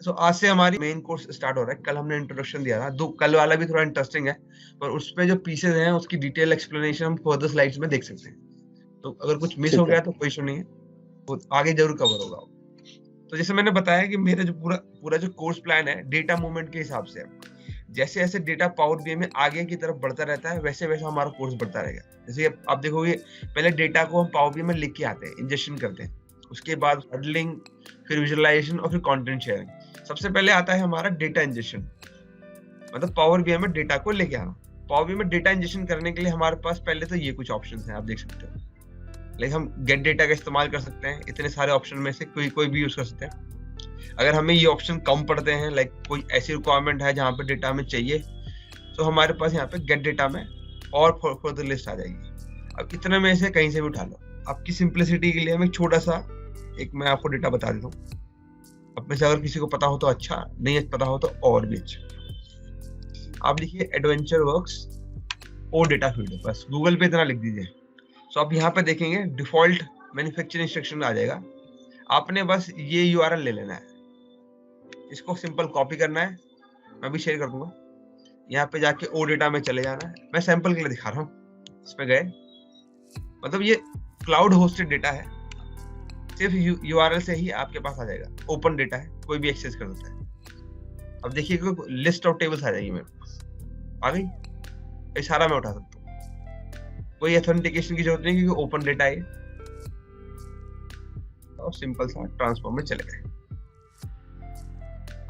सो आज से हमारी मेन कोर्स स्टार्ट हो रहा है। कल हमने इंट्रोडक्शन दिया था, कल वाला भी थोड़ा इंटरेस्टिंग है, पर उसमें जो पीसेज हैं उसकी डिटेल एक्सप्लेनेशन हम फर्दर स्लाइड्स में देख सकते हैं। तो अगर कुछ मिस हो गया तो कोई इशू नहीं है, वो आगे जरूर कवर होगा। तो जैसे मैंने बताया कि मेरा जो पूरा जो कोर्स प्लान है डेटा मूवमेंट के हिसाब से है। जैसे जैसे डेटा पावर बीआई में आगे की तरफ बढ़ता रहता है, वैसे वैसे हमारा कोर्स बढ़ता रहेगा। जैसे आप देखोगे, पहले डेटा को हम पावर बीआई में लिख के आते हैं, इंजेक्शन करते हैं, उसके बाद मॉडलिंग, फिर विजुअलाइजेशन और फिर कंटेंट शेयरिंग। सबसे पहले आता है हमारा डेटा इंजेक्शन, मतलब पावर बीआई में डेटा को लेके आना। पावर बीआई में डेटा इंजेक्शन करने के लिए हमारे पास पहले तो ये कुछ ऑप्शंस हैं, आप देख सकते हो। लाइक हम गेट डेटा का इस्तेमाल कर सकते हैं, इतने सारे ऑप्शन में से कोई भी यूज कर सकते हैं। अगर हमें ये ऑप्शन कम पड़ते हैं, लाइक कोई ऐसी रिक्वायरमेंट है जहाँ पे डेटा हमें चाहिए, तो हमारे पास यहाँ पे गेट डेटा में और फर्दर लिस्ट आ जाएगी। अब इतने में से कहीं से भी उठा लो। आपकी सिंप्लिसिटी के लिए हम एक छोटा सा मैं आपको डेटा बता देता हूँ। अब में से अगर किसी को पता हो तो अच्छा, नहीं पता हो तो और भी अच्छा। आप लिखिए एडवेंचर वर्क्स और डेटा फीड, बस गूगल पे इतना लिख दीजिए। सो आप यहाँ पे देखेंगे डिफॉल्ट मैन्युफैक्चरिंग इंस्ट्रक्शन आ जाएगा। आपने बस ये यूआरएल ले लेना है, इसको सिंपल कॉपी करना है, मैं भी शेयर कर दूंगा। यहाँ पे जाके ओ डेटा में चले जाना है, मैं सैंपल के लिए दिखा रहा हूँ। इसमें गए, मतलब ये क्लाउड होस्टेड डेटा है, सिर्फ यूआरएल से ही आपके पास आ जाएगा। ओपन डेटा है, कोई भी एक्सेस कर सकता है। अब देखिए लिस्ट ऑफ टेबल्स आ जाएगी मेरे पास, आ गई। इशारा मैं उठा सकता हूँ, कोई ऑथेंटिकेशन की जरूरत नहीं, क्योंकि ओपन डेटा है। और सिंपल सा ट्रांसफॉर्म में चले गए।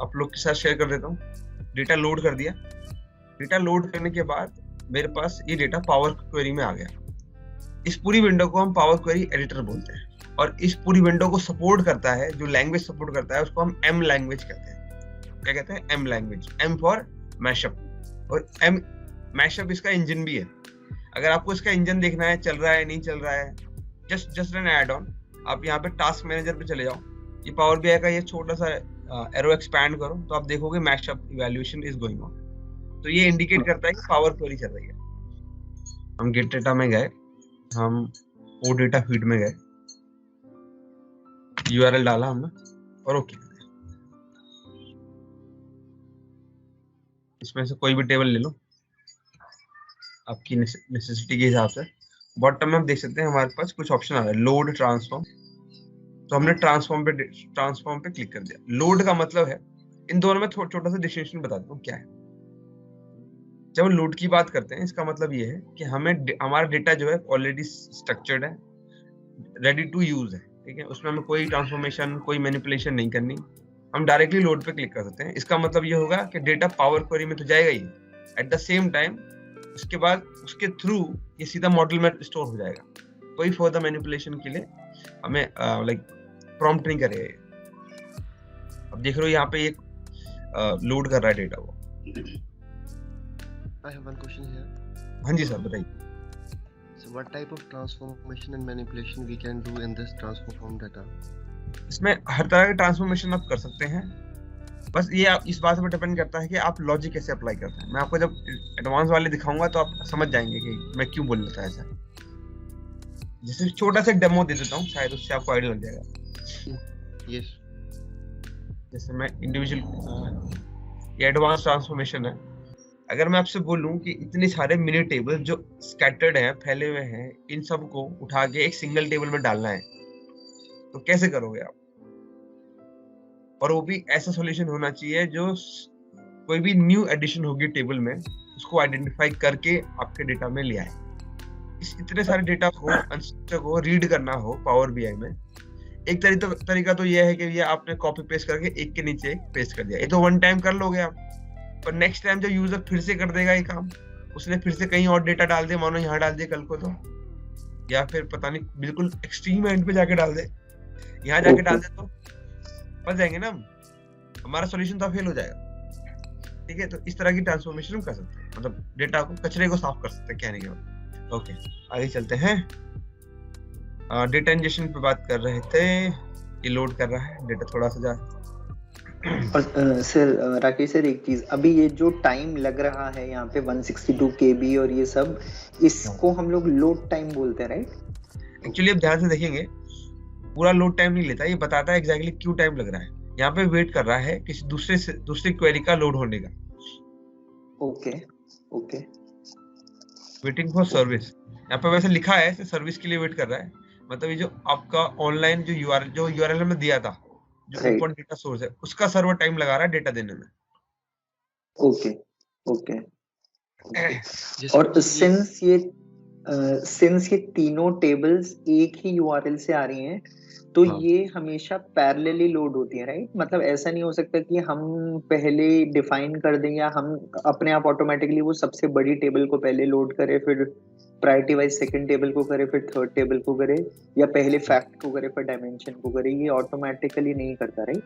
आप लोग के साथ शेयर कर देता हूँ। डेटा लोड कर दिया। डेटा लोड करने के बाद मेरे पास ये डेटा पावर क्वेरी में आ गया। इस पूरी विंडो को हम पावर क्वेरी एडिटर बोलते हैं, और इस पूरी विंडो को सपोर्ट करता है, जो लैंग्वेज सपोर्ट करता है उसको हम एम लैंग्वेज कहते हैं। क्या कहते हैं? M language. M for mashup, और एम मैशअप इसका इंजन भी है। अगर आपको इसका इंजन देखना है, चल रहा है नहीं चल रहा है, जस्ट एन ऐड ऑन, आप यहाँ पे टास्क मैनेजर पे चले जाओ। ये पावर बीआई का ये छोटा सा एरो एक्सपैंड करो, तो आप देखोगे mashup evaluation is going on. तो ये इंडिकेट करता है कि पावर क्वेरी चल रही है। हम गेट डेटा में गए, हम ओ डेटा फीड में गए, यूआरएल डाला हमने और ओके। इसमें से कोई भी टेबल ले लो आपकी नेसेसिटी के हिसाब से। बॉटम में हम देख सकते हैं हमारे पास कुछ ऑप्शन आ रहा है, लोड, ट्रांसफॉर्म। तो हमने ट्रांसफॉर्म पे क्लिक कर दिया। लोड का मतलब है, इन दोनों में छोटा सा डिस्टिंक्शन बता देता हूँ क्या है। जब हम लोड की बात करते हैं, इसका मतलब ये है कि हमारा डेटा जो है ऑलरेडी स्ट्रक्चर्ड है, रेडी टू यूज है, ठीक है। उसमें हमें कोई ट्रांसफॉर्मेशन, कोई मैनिपुलेशन नहीं करनी, हम डायरेक्टली लोड पे क्लिक कर सकते हैं। इसका मतलब ये होगा कि डेटा पावर क्वेरी में तो जाएगा ही, एट द सेम टाइम उसके बाद उसके थ्रू ये सीधा मॉडल में स्टोर हो जाएगा। कोई फर्दर मैनिपुलेशन के लिए हमें लाइक प्रॉम्प्ट नहीं करेगा। अब देख रहे हो यहाँ पे एक लोड कर रहा है डेटा वो। I have one question here. हाँ जी सर, बताइए। So what type of transformation and manipulation we can do in this transform data? इसमें हर तरह के ट्रांसफॉर्मेशन आप कर सकते हैं, बस ये आप इस बात पर डिपेंड करता है कि आप लॉजिक कैसे अप्लाई करते हैं। मैं आपको जब एडवांस वाले दिखाऊंगा तो आप समझ जाएंगे कि मैं क्यों बोल रहा था ऐसा। जैसे छोटा सा डेमो दे देता हूँ, शायद उससे आपको आइडिया लग जाएगा। Yes. जैसे मैं इंडिविजुअल, ये एडवांस ट्रांसफॉर्मेशन है। अगर मैं आपसे बोलूं कि इतने सारे मिनी टेबल जो स्कैटर्ड हैं, फैले हुए हैं, इन सब को उठा के एक सिंगल टेबल में डालना है, तो कैसे करोगे आप? और वो भी ऐसा सॉल्यूशन होना चाहिए जो कोई भी न्यू एडिशन होगी टेबल में, उसको आइडेंटिफाई करके आपके डेटा में ले आए। इस इतने सारे डेटा को, अनस्ट्रक्चर को रीड करना हो पावर बीआई में, एक तरीका तो यह है कि ये आपने कॉपी पेस्ट करके एक के नीचे एक पेस्ट कर दिया। ये तो वन टाइम कर लोगे आप, पर नेक्स्ट टाइम जब यूजर फिर से कर देगा ये काम, उसने फिर से कहीं और डेटा डाल दिया, मानो यहाँ डाल दिया कल को, तो या फिर पता नहीं बिल्कुल एक्सट्रीम एंड पे जाके डाल दे, यहाँ जाके डाल दे, तो फंस जाएंगे ना हम, हमारा सॉल्यूशन तो फेल हो जाएगा। ठीक है, तो इस तरह की ट्रांसफॉर्मेशन हम कर सकते हैं, मतलब डेटा को, कचरे को साफ कर सकते हैं कहने के बाद। ओके, आगे चलते हैं। डेटा इंजेक्शन पे बात कर रहे थे। ये लोड कर रहा है डेटा, थोड़ा सा जा। और सर राकेश सर, एक चीज, अभी ये जो टाइम लग रहा है यहाँ पे 162 KB और ये सब, इसको हम लोग लोड टाइम बोलते हैं, राइट? एक्चुअली आप ध्यान से देखेंगे, पूरा लोड टाइम नहीं लेता, ये बताता है एग्जैक्टली क्यों टाइम लग रहा है। यहाँ पे वेट कर रहा है किसी दूसरी क्वेरी का लोड होने का, okay okay waiting for service. यहाँ पे वैसे लिखा है सर्विस के लिए वेट कर रहा है, मतलब ये जो आपका ऑनलाइन जो यूआरएल में दिया था, जो Right. ओपन डेटा सोर्स है, उसका सर्वर टाइम लगा रहा है डेटा देने में। ओके ओके जैसे और कि सिंस ये तीनों टेबल्स एक ही यूआरएल से आ रही हैं, तो हाँ। ये हमेशा पैरेलली लोड होती है, राइट? मतलब ऐसा नहीं हो सकता कि हम पहले डिफाइन कर दें या हम अपने आप ऑटोमेटिकली वो सबसे बड़ी टेबल को पहले लोड करे, फिर प्रायोरिटी वाइज सेकंड टेबल को करे, फिर थर्ड टेबल को करे, या पहले फैक्ट को करे फिर डायमेंशन को करे। ये ऑटोमेटिकली नहीं करता, राइट?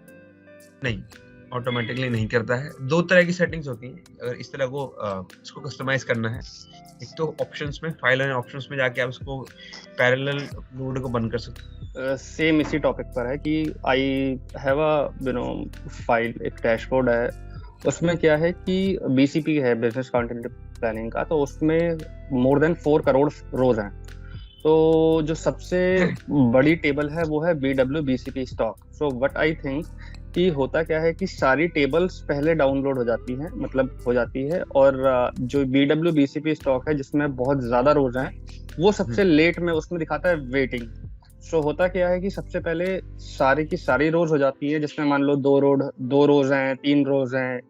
नहीं, ऑटोमेटिकली नहीं करता है। दो तरह की सेटिंग्स होती हैं अगर इस तरह को इसको कस्टमाइज करना है। एक तो ऑप्शंस में, फाइल एंड ऑप्शंस में जाके आप इसको पैरेलल लोड को बंद कर सकते हैं। सेम इसी टॉपिक पर है कि आई हैव अ फाइल, एक डैशबोर्ड है, उसमें क्या है कि बीसीपी है, बिजनेस कंटिन्यूटी प्लानिंग का, तो उसमें मोर देन 4 करोड़ रोज हैं। तो जो सबसे बड़ी टेबल है वो है BW-BCP stock. So what I think कि होता क्या है कि सारी टेबल्स पहले डाउनलोड हो जाती हैं, मतलब हो जाती है, और जो BW-BCP स्टॉक है जिसमें बहुत ज्यादा रोज हैं, वो सबसे लेट में उसमें दिखाता है वेटिंग। सो होता क्या है कि सबसे पहले सारी की सारी रोज हो जाती है, जिसमें मान लो 2 रोज हैं, 3 रोज हैं,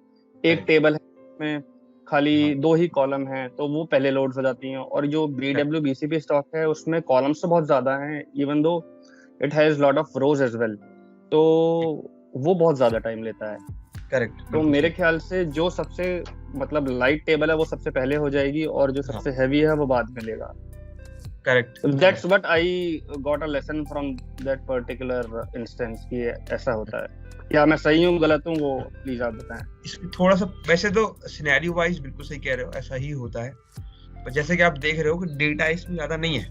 एक टेबल है में खाली 2 ही कॉलम हैं, तो वो पहले लोड हो जाती हैं। और जो BW-BCP स्टॉक है उसमें कॉलम्स तो बहुत ज्यादा हैं, even though it has lot of rows as well, तो वो बहुत ज्यादा टाइम लेता है। करेक्ट। तो मेरे ख्याल से जो सबसे मतलब लाइट टेबल है वो सबसे पहले हो जाएगी, और जो सबसे हैवी है वो बाद में लेगा। Correct, that's what I got a lesson from that particular instance कि ऐसा होता है। क्या मैं सही हूँ गलत हूँ, वो प्लीज आप बताएं। इसमें थोड़ा सा, वैसे तो सिनेरियो वाइज बिल्कुल सही कह रहे हो, ऐसा ही होता है, पर जैसे कि आप देख रहे हो कि डेटा इसमें ज्यादा नहीं है,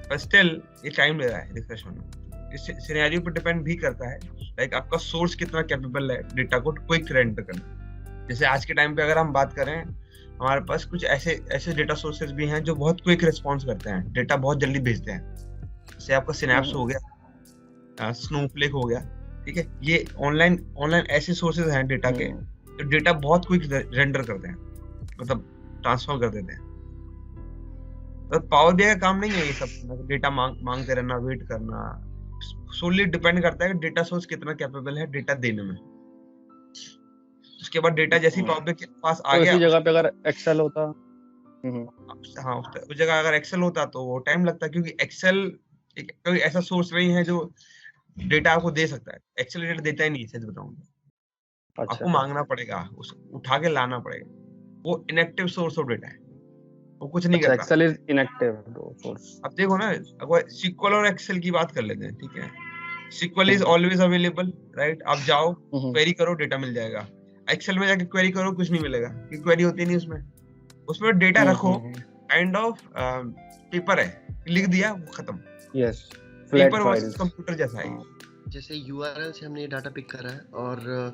पर स्टिल ये टाइम ले रहा है रिफ्रेश होने में। इस सिनेरियो पर डिपेंड भी करता है, लाइक आपका सोर्स कितना कैपेबल है डेटा को क्विक रेंडर करना। जैसे आज के टाइम पे अगर हम बात करें, हमारे पास कुछ ऐसे डेटा सोर्सेज भी हैं जो बहुत क्विक रिस्पॉन्स करते हैं, डेटा बहुत जल्दी भेजते हैं। जैसे आपका सिनैप्स हो गया, स्नोफ्लेक हो गया, ठीक है, ये ऑनलाइन ऐसे सोर्सेज हैं डेटा के जो डेटा बहुत क्विक रेंडर करते हैं, मतलब ट्रांसफर कर देते हैं। तो पावर बीआई का काम नहीं है ये सब डेटा मांगते रहना, वेट करना। सोली डिपेंड करता है कि डेटा सोर्स कितना कैपेबल है डेटा देने में। उसके बाद डेटा जैसी पावर बीआई के पास आ गया, उसी जगह पे अगर एक्सेल होता, हाँ, उस जगह अगर एक्सेल होता तो वो टाइम लगता, क्योंकि एक्सेल एक कोई ऐसा सोर्स नहीं है जो डेटा आपको दे सकता है। एक्सेल डेटा देता ही नहीं, सच बताऊं तो। अच्छा, आपको मांगना पड़ेगा, उसको उठा के लाना पड़ेगा। वो इनएक्टिव सोर्स ऑफ डेटा है, वो कुछ नहीं करता। Excel is inactive source. अब देखो ना, अगर SQL और एक्सेल की बात कर लेते हैं, ठीक है, SQL is always available, right? आप जाओ क्वेरी करो, डेटा मिल जाएगा। एक्सेल में जाके क्वेरी करो, कुछ नहीं मिलेगा, क्योंकि क्वेरी होती नहीं उसमें डेटा रखो, काइंड ऑफ पेपर है, लिख दिया वो खत्म। यस, पेपर वर्सेस कंप्यूटर जैसा है। जैसे यूआरएल से हमने ये डाटा पिक करा है, और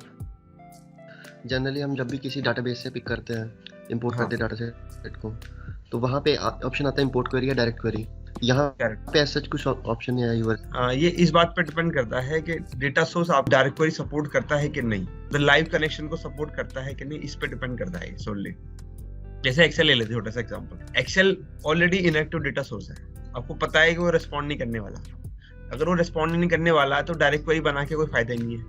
जनरली हम जब भी किसी डाटाबेस से पिक करते हैं, इंपोर्ट करते हैं डाटा सेट को, तो वहाँ पे ऑप्शन आता है इंपोर्ट क्वेरी या डायरेक्ट क्वेरी। यहाँ पे ऐसा कुछ ऑप्शन नहीं है यूआरएल। ये इस बात पे डिपेंड करता है कि डेटा सोर्स आप डायरेक्ट क्वेरी सपोर्ट करता है कि नहीं, द लाइव कनेक्शन को सपोर्ट करता है कि नहीं, इस पे डिपेंड करता है सोनली। जैसे एक्सेल ले लेते हैं, छोटा सा example. Excel already inactive data source है, आपको पता है कि वो रिस्पॉन्ड नहीं करने वाला। अगर वो रिस्पॉन्ड नहीं करने वाला है तो डायरेक्ट क्वेरी बना के कोई फायदा ही नहीं है,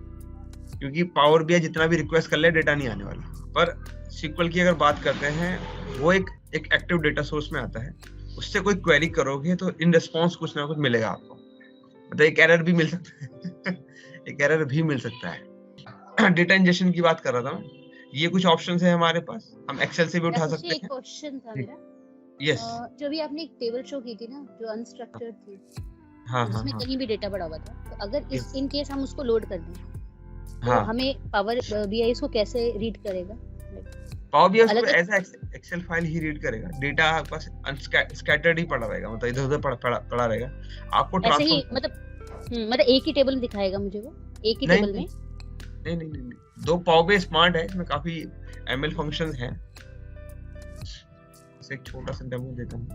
क्योंकि पावर बीआई जितना भी रिक्वेस्ट कर ले डेटा नहीं आने वाला। पर SQL की अगर बात करते हैं, वो एक एक्टिव डेटा सोर्स में आता है, उससे कोई क्वेरी करोगे तो इन रिस्पॉन्स कुछ ना कुछ मिलेगा आपको। मतलब एक एरर भी मिल सकता है एक एरर भी मिल सकता है। डेटा इंजेक्शन की बात कर रहा था मैं, ये कुछ ऑप्शंस है हमारे पास, हम एक्सेल से भी उठा सकते हैं। एक क्वेश्चन था मेरा। यस, जो भी आपने एक टेबल शो की थी ना, जो अनस्ट्रक्चर्ड थी, हाँ, उसमें कहीं भी डेटा पड़ा हुआ था, तो अगर इस इन केस हम उसको लोड कर दें, तो हाँ, हमें पावर बीआई इसको कैसे रीड करेगा? पावर बीआई उसको ऐसा एक्सेल फाइल ही रीड करेगा, डेटा आपके पास स्कैटर्ड ही पड़ा रहेगा, मतलब इधर-उधर पड़ा रहेगा। आपको ऐसे ही ट्रांसफर मतलब एक ही टेबल में दिखाएगा मुझे, वो एक ही टेबल में? नहीं, दो पावर बीआई स्मार्ट है, इसमें काफी एमएल फंक्शंस हैं। इसे एक छोटा सा डेमो देता हूं।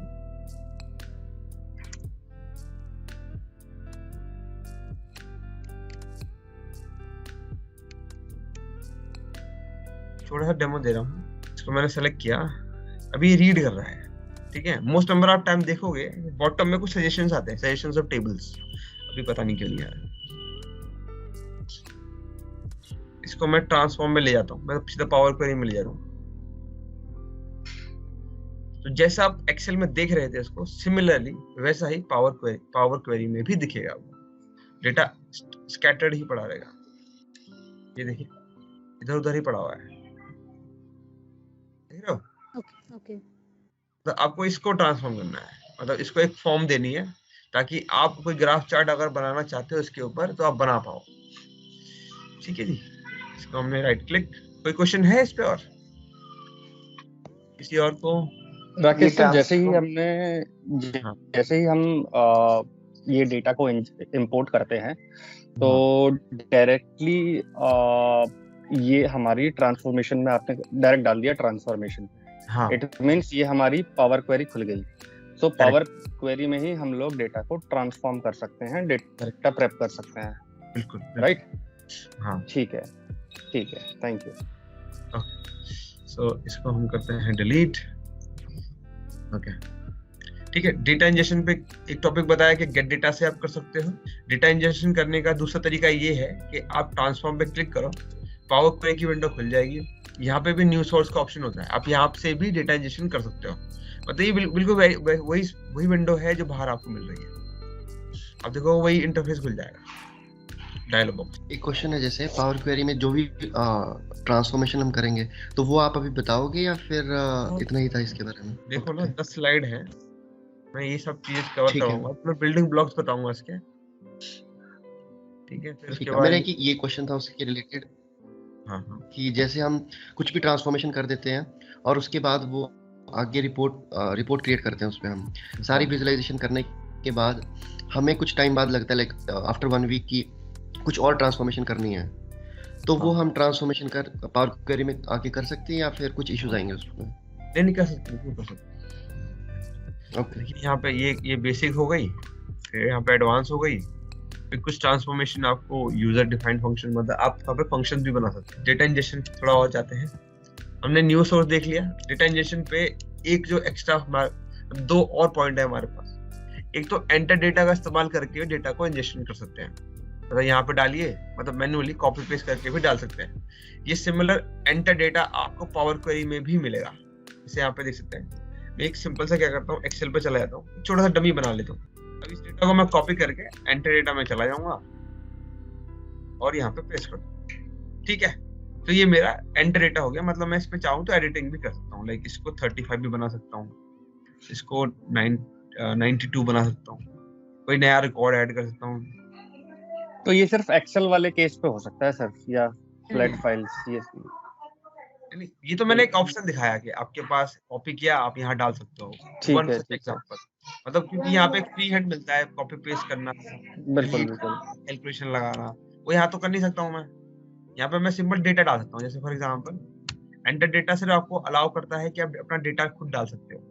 छोटा सा डेमो दे रहा हूँ। इसको मैंने सेलेक्ट किया, अभी ये रीड कर रहा है, ठीक है। मोस्ट नंबर ऑफ टाइम देखोगे बॉटम में कुछ सजेशंस आते हैं, सजेशंस ऑफ टेबल्स, अभी पता नहीं क्यों नहीं आ रहा। इसको मैं ट्रांसफॉर्म में ले जाता हूँ, मैं सीधा पावर क्वेरी में ले जा रहा हूँ। तो जैसा आप एक्सेल में देख रहे थे इसको, सिमिलरली वैसा ही पावर क्वेरी में भी दिखेगा। डेटा स्कैटर्ड ही पड़ा रहेगा, ये देखिए इधर उधर ही पड़ा हुआ है, देख रहे हो। ओके तो आपको इसको ट्रांसफॉर्म करना है, मतलब इसको एक फॉर्म देनी है, ताकि आप कोई ग्राफ चार्ट अगर बनाना चाहते हो इसके ऊपर तो आप बना पाओ, ठीक है जी। इसको हमने राइट क्लिक। कोई क्वेश्चन है इस पे और किसी और को? राकेश सर, हाँ। जैसे ही हम ये डेटा को इंपोर्ट करते हैं तो डायरेक्टली ये हमारी ट्रांसफॉर्मेशन में आपने डायरेक्ट डाल दिया ट्रांसफॉर्मेशन। हाँ, इट मींस ये हमारी पावर क्वेरी खुल गई। सो पावर क्वेरी में ही हम लोग डेटा को ट्रांसफॉर्म कर सकते हैं, डेटा प्रेप कर सकते हैं, बिल्कुल राइट? हाँ, ठीक है, थैंक यू। सो इसको हम करते हैं डिलीट। ओके, ठीक है। डेटा इंजेक्शन पे एक टॉपिक बताया कि गेट डेटा से आप कर सकते हो। डेटा इंजेक्शन करने का दूसरा तरीका ये है कि आप ट्रांसफॉर्म पे क्लिक करो, पावर क्वेरी की विंडो खुल जाएगी। यहाँ पे भी न्यू सोर्स का ऑप्शन होता है, आप यहाँ से भी डेटा इंजेक्शन कर सकते हो। मतलब ये बिल्कुल वही विंडो है जो बाहर आपको मिल रही है। अब देखो वही इंटरफेस खुल जाएगा, डायलॉग बॉक्स। एक क्वेश्चन है, जैसे पावर क्वेरी में जो भी ट्रांसफॉर्मेशन हम करेंगे तो वो आप अभी बताओगे या फिर इतना ही था इसके बारे में? देखो ना 10 स्लाइड है, मैं ये सब चीज कवर ठीक है। करूंगा, मैं बिल्डिंग ब्लॉक्स बताऊंगा इसके, ठीक है। फिर उसके बाद मेरा ये क्वेश्चन था उसके रिलेटेड हाँ कि जैसे हम कुछ भी ट्रांसफॉर्मेशन कर देते हैं और उसके बाद वो आगे रिपोर्ट क्रिएट करते हैं, उसमें हम सारी विजुअलाइजेशन करने के बाद हमें कुछ टाइम बाद लगता है लाइक आफ्टर 1 वीक की कुछ और ट्रांसफॉर्मेशन करनी है, तो वो हम ट्रांसफॉर्मेशन कर पावर क्वेरी में आके कर सकते हैं या फिर कुछ इश्यूज आएंगे उसमें? नहीं कर सकते। ओके, देखिए यहाँ पे ये बेसिक हो गई, फिर यहाँ पे एडवांस हो गई, फिर कुछ ट्रांसफॉर्मेशन आपको यूजर डिफाइंड फंक्शन, मतलब आप यहाँ पे फंक्शन भी बना सकते हैं। डेटा इंजेक्शन थोड़ा और जाते हैं, हमने न्यू सोर्स देख लिया। डेटा इंजेक्शन पे एक जो एक्स्ट्रा 2 और पॉइंट है हमारे पास। एक तो एंटर डेटा का इस्तेमाल करके डेटा को इंजेक्शन कर सकते हैं, मतलब यहाँ पे डालिए, मतलब मैन्युअली कॉपी पेस्ट करके भी डाल सकते हैं। ये सिमिलर एंटर डेटा आपको पावर क्वेरी में भी मिलेगा, इसे यहाँ पे देख सकते हैं। मैं एक सिंपल सा क्या करता हूँ, एक्सेल पे चला जाता हूँ, छोटा सा डमी बना लेता हूँ। अब इस डेटा को मैं कॉपी करके एंटर डेटा में चला जाऊंगा और यहाँ पे पेस्ट कर दूँ, ठीक है। तो ये मेरा एंटर डेटा हो गया, मतलब मैं इसमें चाहूँ तो एडिटिंग भी कर सकता हूँ, लाइक इसको 35 भी बना सकता हूँ, इसको 92 बना सकता हूँ, कोई नया रिकॉर्ड ऐड कर सकता हूँ। तो ये सिर्फ एक्सेल वाले केस पे हो सकता है सर, या फ्लैट फाइल्स? ये तो मैंने एक ऑप्शन दिखाया कि आपके पास कॉपी किया, आप यहाँ डाल सकते हो। ठीक One है, such ठीक है। example। मतलब क्योंकि यहाँ पे एक फ्री हैंड मिलता है, कॉपी पेस्ट करना, बिल्कुल कैलकुलेशन लगाना, वो यहाँ तो कर नहीं सकता हूँ मैं। यहाँ पे मैं सिंपल डेटा डाल सकता हूँ, जैसे फॉर एग्जांपल एंटर डेटा सिर्फ आपको अलाउ करता है कि आप अपना डेटा खुद डाल सकते हो।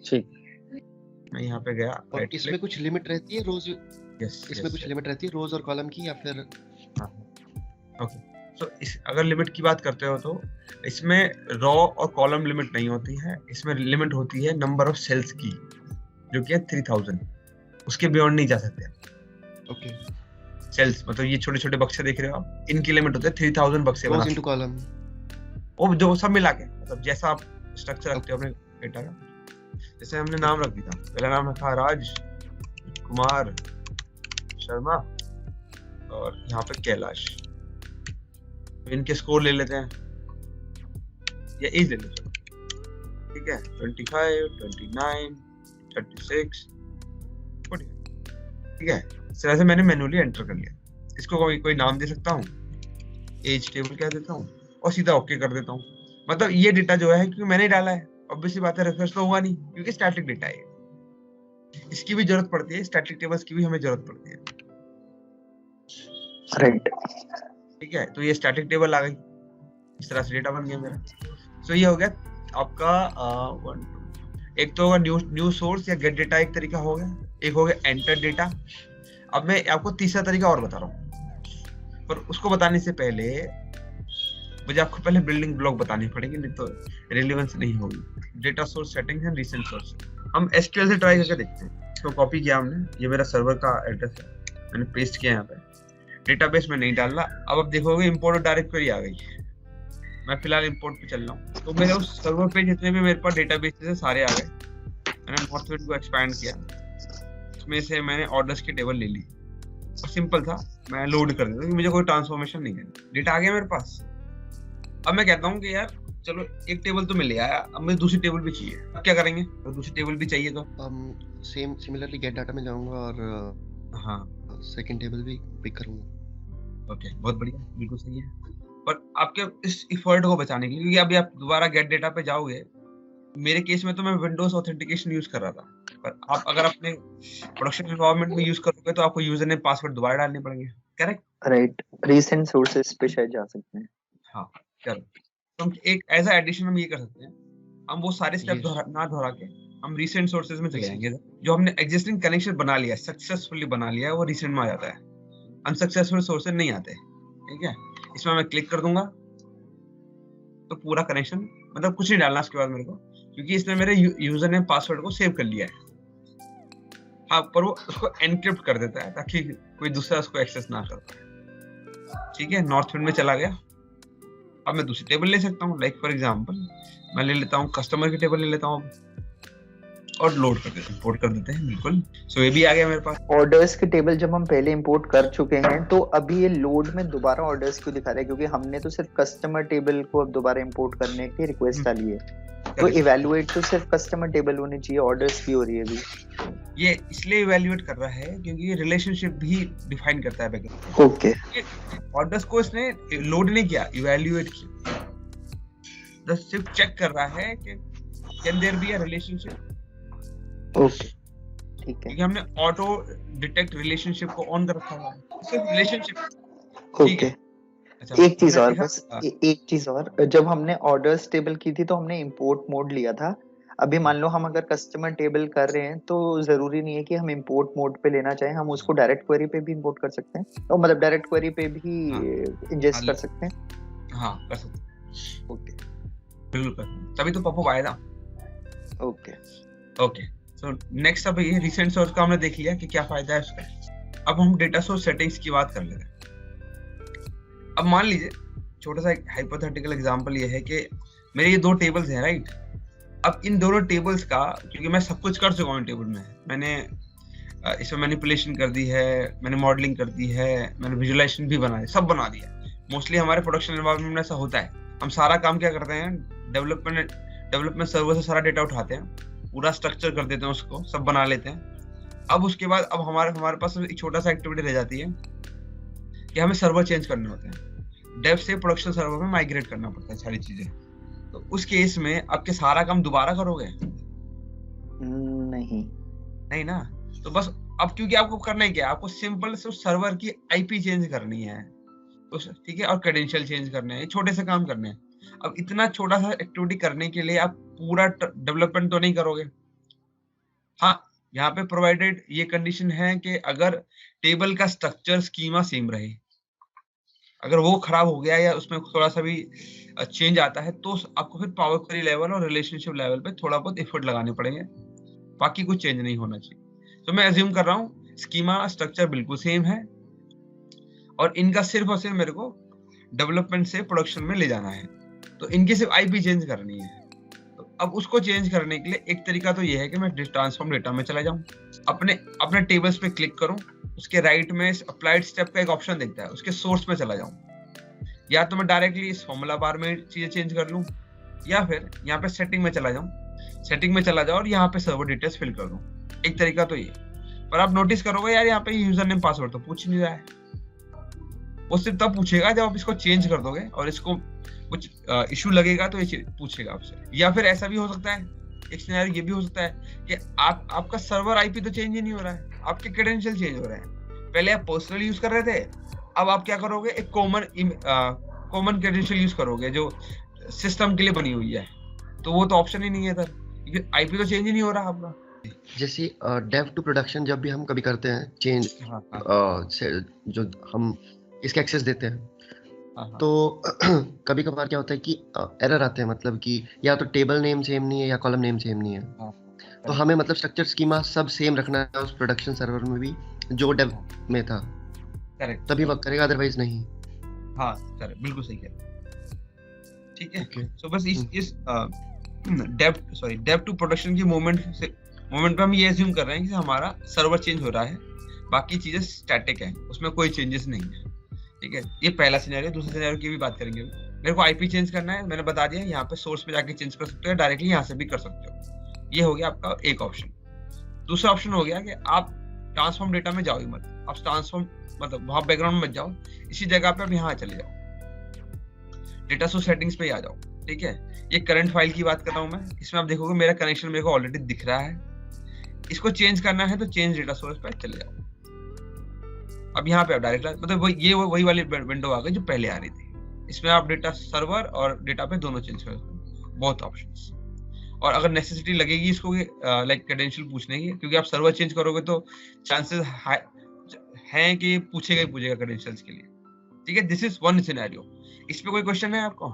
ठीक, मैं यहाँ पे गया, और इसमें कुछ लिमिट रहती है रोज? यस, इसमें कुछ लिमिट रहती है रोज और कॉलम की या फिर? ओके। सो अगर लिमिट की बात करते हो तो इसमें रॉ और कॉलम लिमिट नहीं होती है, इसमें लिमिट होती है नंबर ऑफ सेल्स की, जो कि है 3000, उसके बियॉन्ड नहीं जा सकते। ओके, सेल्स मतलब ये छोटे छोटे बक्से देख रहे हो आप, इनकी लिमिट होती है 3000 बक्से रोज बना इनटू कॉलम, वो जो सब मिला के, मतलब जैसा आप स्ट्रक्चर रखते हो अपने डेटा का। जैसे हमने नाम रख दिया, पहला नाम रखा राज कुमार शर्मा और यहाँ पे कैलाश, इनके स्कोर ले लेते हैं या एज ले लेते हैं, ठीक है। 25, 29, 36, 40, ठीक है। इस तरह से मैंने मैन्युअली एंटर कर लिया। इसको कोई नाम दे सकता हूँ, एज टेबल कह देता हूँ और सीधा ओके कर देता हूँ। मतलब ये डेटा जो है क्योंकि मैंने डाला है, ऑब्वियसली बात है रिफ्रेश तो हुआ नहीं, क्योंकि स्टैटिक डेटा है। इसकी भी जरूरत पड़ती है, स्टैटिक टेबल्स की भी हमें जरूरत पड़ती है, राइट। ठीक है। तो ये स्टैटिक टेबल आ गई, इस तरह से डेटा बन गया मेरा। सो ये हो गया आपका 1, 2। एक तो होगा न्यू सोर्स या गेट डेटा, एक तरीका हो गया। एक हो गया एंटर डेटा। अब मैं आपको तीसरा तरीका और बता रहा हूँ, पर उसको बताने से पहले मुझे आपको पहले बिल्डिंग ब्लॉक बतानी पड़ेगी, नहीं तो रेलेवेंस नहीं होगी। Data source settings and recent source, हम एसक्यूएल से ट्राई करके देखते हैं। इसको कॉपी किया हमने, ये मेरा सर्वर का एड्रेस है, मैंने पेस्ट किया यहाँ पे, डेटाबेस में नहीं डालना। अब आप देखोगे इंपोर्ट और डायरेक्ट क्वेरी आ गई। मैं फिलहाल इंपोर्ट पे चल रहा हूँ, तो मेरे उस सर्वर पे जितने भी मेरे पास डेटाबेसेस है सारे आ गए। मैंने नॉर्थविंड को एक्सपैंड किया, उसमें से मैंने ऑर्डर्स की टेबल ले ली और सिंपल था, मैं लोड कर देता क्योंकि मुझे कोई ट्रांसफॉर्मेशन नहीं करनी। डेटा आ गया मेरे पास। अब मैं कहता हूँ कि यार चलो एक टेबल तो मिल गया, अब मुझे दूसरी टेबल भी चाहिए। अब क्या करेंगे, तो दूसरी टेबल भी चाहिए तो सेम सिमिलरली गेट डाटा में जाऊंगा और हाँ सेकंड टेबल भी पिक करूंगा। ओके, बहुत बढ़िया, बिल्कुल सही है। पर आपके इस एफर्ट को बचाने के लिए, क्योंकि अभी आप दोबारा गेट डेटा पे जाओगे, मेरे केस में तो मैं विंडोज ऑथेंटिकेशन यूज कर रहा था, पर आप अगर अपने प्रोडक्शन एनवायरनमेंट में यूज करोगे तो आपको यूजर नेम पासवर्ड दोबारा डालने पड़ेंगे। करेक्ट, राइट, रीसेंट सोर्सेज पे शायद जा सकते हैं। हाँ चलो, तो हम एक एज अ एडिशन हम ये कर सकते हैं, हम वो सारे स्टेप ना दोहरा के हम रीसेंट सोर्सेज में चले जाएंगे। जो हमने एग्जिस्टिंग कनेक्शन बना लिया, सक्सेसफुली बना लिया है, वो रीसेंट में आ जाता है, अनसक्सेसफुल सोर्सेज नहीं आते। ठीक है, इसमें मैं क्लिक कर दूंगा तो पूरा कनेक्शन, मतलब कुछ नहीं डालना उसके बाद मेरे को, क्योंकि इसने मेरे यूजर नेम पासवर्ड को सेव कर लिया है। हाँ, पर वो उसको एनक्रिप्ट कर देता है ताकि कोई दूसरा उसको एक्सेस ना कर पाए। ठीक है, नॉर्थविंड में चला गया। अब मैं दूसरी टेबल ले सकता हूँ, लाइक फॉर एग्जांपल मैं ले लेता हूँ कस्टमर की टेबल ले लेता हूँ और लोड कर देते हैं, इंपोर्ट कर देते हैं। बिल्कुल, सो ये भी आ गया मेरे पास। ऑर्डर्स की टेबल जब हम पहले इंपोर्ट कर चुके हैं, तो अभी ये लोड में दोबारा ऑर्डर्स क्यों दिखा रहा है? क्योंकि हमने तो सिर्फ कस्टमर टेबल को अब दोबारा इंपोर्ट करने की रिक्वेस्ट डाली है, तो इवैल्यूएट तो सिर्फ कस्टमर टेबल होनी चाहिए, ऑर्डर्स भी हो रही है अभी। ये इसलिए इवैल्यूएट कर रहा है क्योंकि ये रिलेशनशिप भी डिफाइन करता है बैकएंड। ओके, ऑर्डर्स को इसने लोड नहीं किया, इवैल्यूएट किया, बस सिर्फ चेक कर रहा है कि can there be a relationship. Okay, ठीक है, क्योंकि हमने ऑटो डिटेक्ट रिलेशनशिप को ऑन कर रखा है, सिर्फ रिलेशनशिप। ओके। एक चीज और, बस एक चीज और, जब हमने ऑर्डर्स टेबल की थी तो हमने इंपोर्ट मोड लिया था। अभी मान लो हम अगर कस्टमर टेबल कर रहे हैं तो जरूरी नहीं है कि हम इंपोर्ट मोड पे लेना चाहें, हम उसको डायरेक्ट क्वेरी पे भी इंपोर्ट कर सकते हैं, तो मतलब डायरेक्ट क्वेरी पे भी इंजेस्ट कर सकते हैं। हाँ, कर सकते हैं। ओके, बिल्कुल कर, तभी तो पॉपअप आएगा। ओके, ओके, सो नेक्स्ट अब ये रिसेंट सोर्स का हमने देख लिया कि क्या फायदा है उसका। अब हम डेटा सोर्स सेटिंग्स की बात कर लेते हैं। अब मान लीजिए छोटा सा एक हाइपोथेटिकल एग्जांपल ये है कि मेरे ये दो टेबल्स हैं, राइट। अब इन दोनों टेबल्स का, क्योंकि मैं सब कुछ कर चुका हूँ टेबल में, मैंने इसमें मैनिपुलेशन कर दी है, मैंने मॉडलिंग कर दी है, मैंने विजुअलाइजेशन भी बनाया, सब बना दिया। मोस्टली हमारे प्रोडक्शन एनवायरनमेंट में ऐसा होता है, हम सारा काम क्या करते हैं, डेवलपमेंट सर्वर से सारा डेटा उठाते हैं, पूरा स्ट्रक्चर कर देते हैं, उसको सब बना लेते हैं। अब उसके बाद अब हमारे पास एक छोटा सा एक्टिविटी रह जाती है कि हमें सर्वर चेंज करने होते हैं, डेव से प्रोडक्शन सर्वर में माइग्रेट करना पड़ता है सारी चीजें। तो उस केस में आपके सारा काम दोबारा करोगे? नहीं ना। तो बस अब क्योंकि आपको करना ही क्या, आपको सिंपल से उस सर्वर की आईपी चेंज करनी है, ठीक है, और क्रेडेंशियल चेंज करने हैं, छोटे से काम करने हैं। अब इतना छोटा सा एक्टिविटी करने के लिए आप पूरा डेवलपमेंट तो नहीं करोगे। हाँ, यहाँ पे प्रोवाइडेड ये कंडीशन है कि अगर टेबल का स्ट्रक्चर स्कीमा सेम रहे, अगर वो खराब हो गया या उसमें थोड़ा सा भी चेंज आता है तो आपको फिर पावर क्वेरी लेवल और रिलेशनशिप लेवल पे थोड़ा बहुत एफर्ट लगाने पड़ेंगे, बाकी कुछ चेंज नहीं होना चाहिए। तो मैं अज्यूम कर रहा हूँ स्कीमा स्ट्रक्चर बिल्कुल सेम है और इनका सिर्फ और सिर्फ मेरे को डेवलपमेंट से प्रोडक्शन में ले जाना है, तो इनकी सिर्फ आईपी चेंज करनी है। तो अब उसको चेंज करने के लिए एक तरीका तो ये है कि मैं ट्रांसफॉर्म डेटा में चला जाऊं, अपने टेबल्स पे क्लिक करूं, उसके राइट में अप्लाइड स्टेप का एक ऑप्शन दिखता है, उसके सोर्स पे चला जाऊं, या तो मैं डायरेक्टली इस फॉर्मूला बार में चीजें चेंज कर लूं, या फिर यहाँ पे सेटिंग में चला जाऊं, सेटिंग में चला जाऊं और यहाँ पे सर्वर डिटेल्स फिल कर दूं। एक तरीका तो ये, पर आप नोटिस करोगे यार यहाँ पे यूजर नेम पासवर्ड तो पूछ नहीं रहा है, वो सिर्फ तब पूछेगा जब आप इसको चेंज कर दोगे और इसको कुछ इशू लगेगा तो ये पूछेगा आपसे। या फिर ऐसा भी हो सकता है, एक सिनेरियो ये भी हो सकता है कि आपका सर्वर आईपी तो चेंज ही नहीं हो रहा है, आपके क्रेडेंशियल चेंज हो रहे हैं। पहले आप पर्सनली यूज कर रहे थे, अब आप क्या करोगे, एक कॉमन क्रेडेंशियल यूज करोगे जो सिस्टम के लिए बनी हुई है, तो वो तो ऑप्शन ही नहीं है सर, क्योंकि आईपी तो चेंज ही नहीं हो रहा आपका। जैसे डेव टू प्रोडक्शन जब भी हम कभी करते हैं चेंज, जो हम इसके एक्सेस देते हैं, हाँ हाँ तो कभी कभार क्या होता है कि एरर आते हैं, मतलब कि या तो टेबल नेम सेम नहीं है या कॉलम नेम सेम नहीं है। हाँ तो correct, हमें मतलब स्ट्रक्चर स्कीमा सब सेम रखना है उस प्रोडक्शन सर्वर में भी जो डेव हाँ में था, करेक्ट तभी वर्क करेगा, अदरवाइज नहीं। हाँ करेक्ट बिल्कुल सही कह रहे हैं। ठीक है ओके। सो बस इस डेव टू प्रोडक्शन की मोमेंट पे हम ये एज्यूम कर रहे हैं कि हमारा सर्वर चेंज हो रहा है, बाकी चीजें स्टैटिक है, उसमें कोई चेंजेस नहीं है। ठीक है, ये पहला सिनेरियो। दूसरा सिनेरियो की भी बात करेंगे अभी। मेरे को आईपी चेंज करना है, मैंने बता दिया, यहाँ पे सोर्स पे जाके चेंज कर सकते हो, डायरेक्टली यहाँ से भी कर सकते हो। ये हो गया आपका एक ऑप्शन। दूसरा ऑप्शन हो गया कि आप ट्रांसफॉर्म डेटा में जाओ ही मत, आप ट्रांसफॉर्म मतलब वहां बैकग्राउंड में मत जाओ, इसी जगह पे अब यहाँ चले जाओ, डेटा सोर्स सेटिंग्स पे ही आ जाओ। ठीक है, ये करंट फाइल की बात कर रहा हूँ मैं, इसमें आप देखोगे मेरा कनेक्शन मेरे को ऑलरेडी दिख रहा है। इसको चेंज करना है तो चेंज डेटा सोर्स पे चले जाओ। अब यहाँ पे आप डायरेक्ट मतलब वही वाली विंडो आ गई जो पहले आ रही थी। इसमें आप डेटा सर्वर और डेटा पे दोनों चेंज कर सकते हो, बहुत ऑप्शंस। और अगर नेसेसिटी लगेगी इसको लाइक क्रेडेंशियल पूछने की, क्योंकि आप सर्वर चेंज करोगे तो चांसेस हैं कि पूछेगा क्रेडेंशियल्स के लिए। ठीक है, दिस इज वन सिनेरियो। इस पे कोई क्वेश्चन है आपको?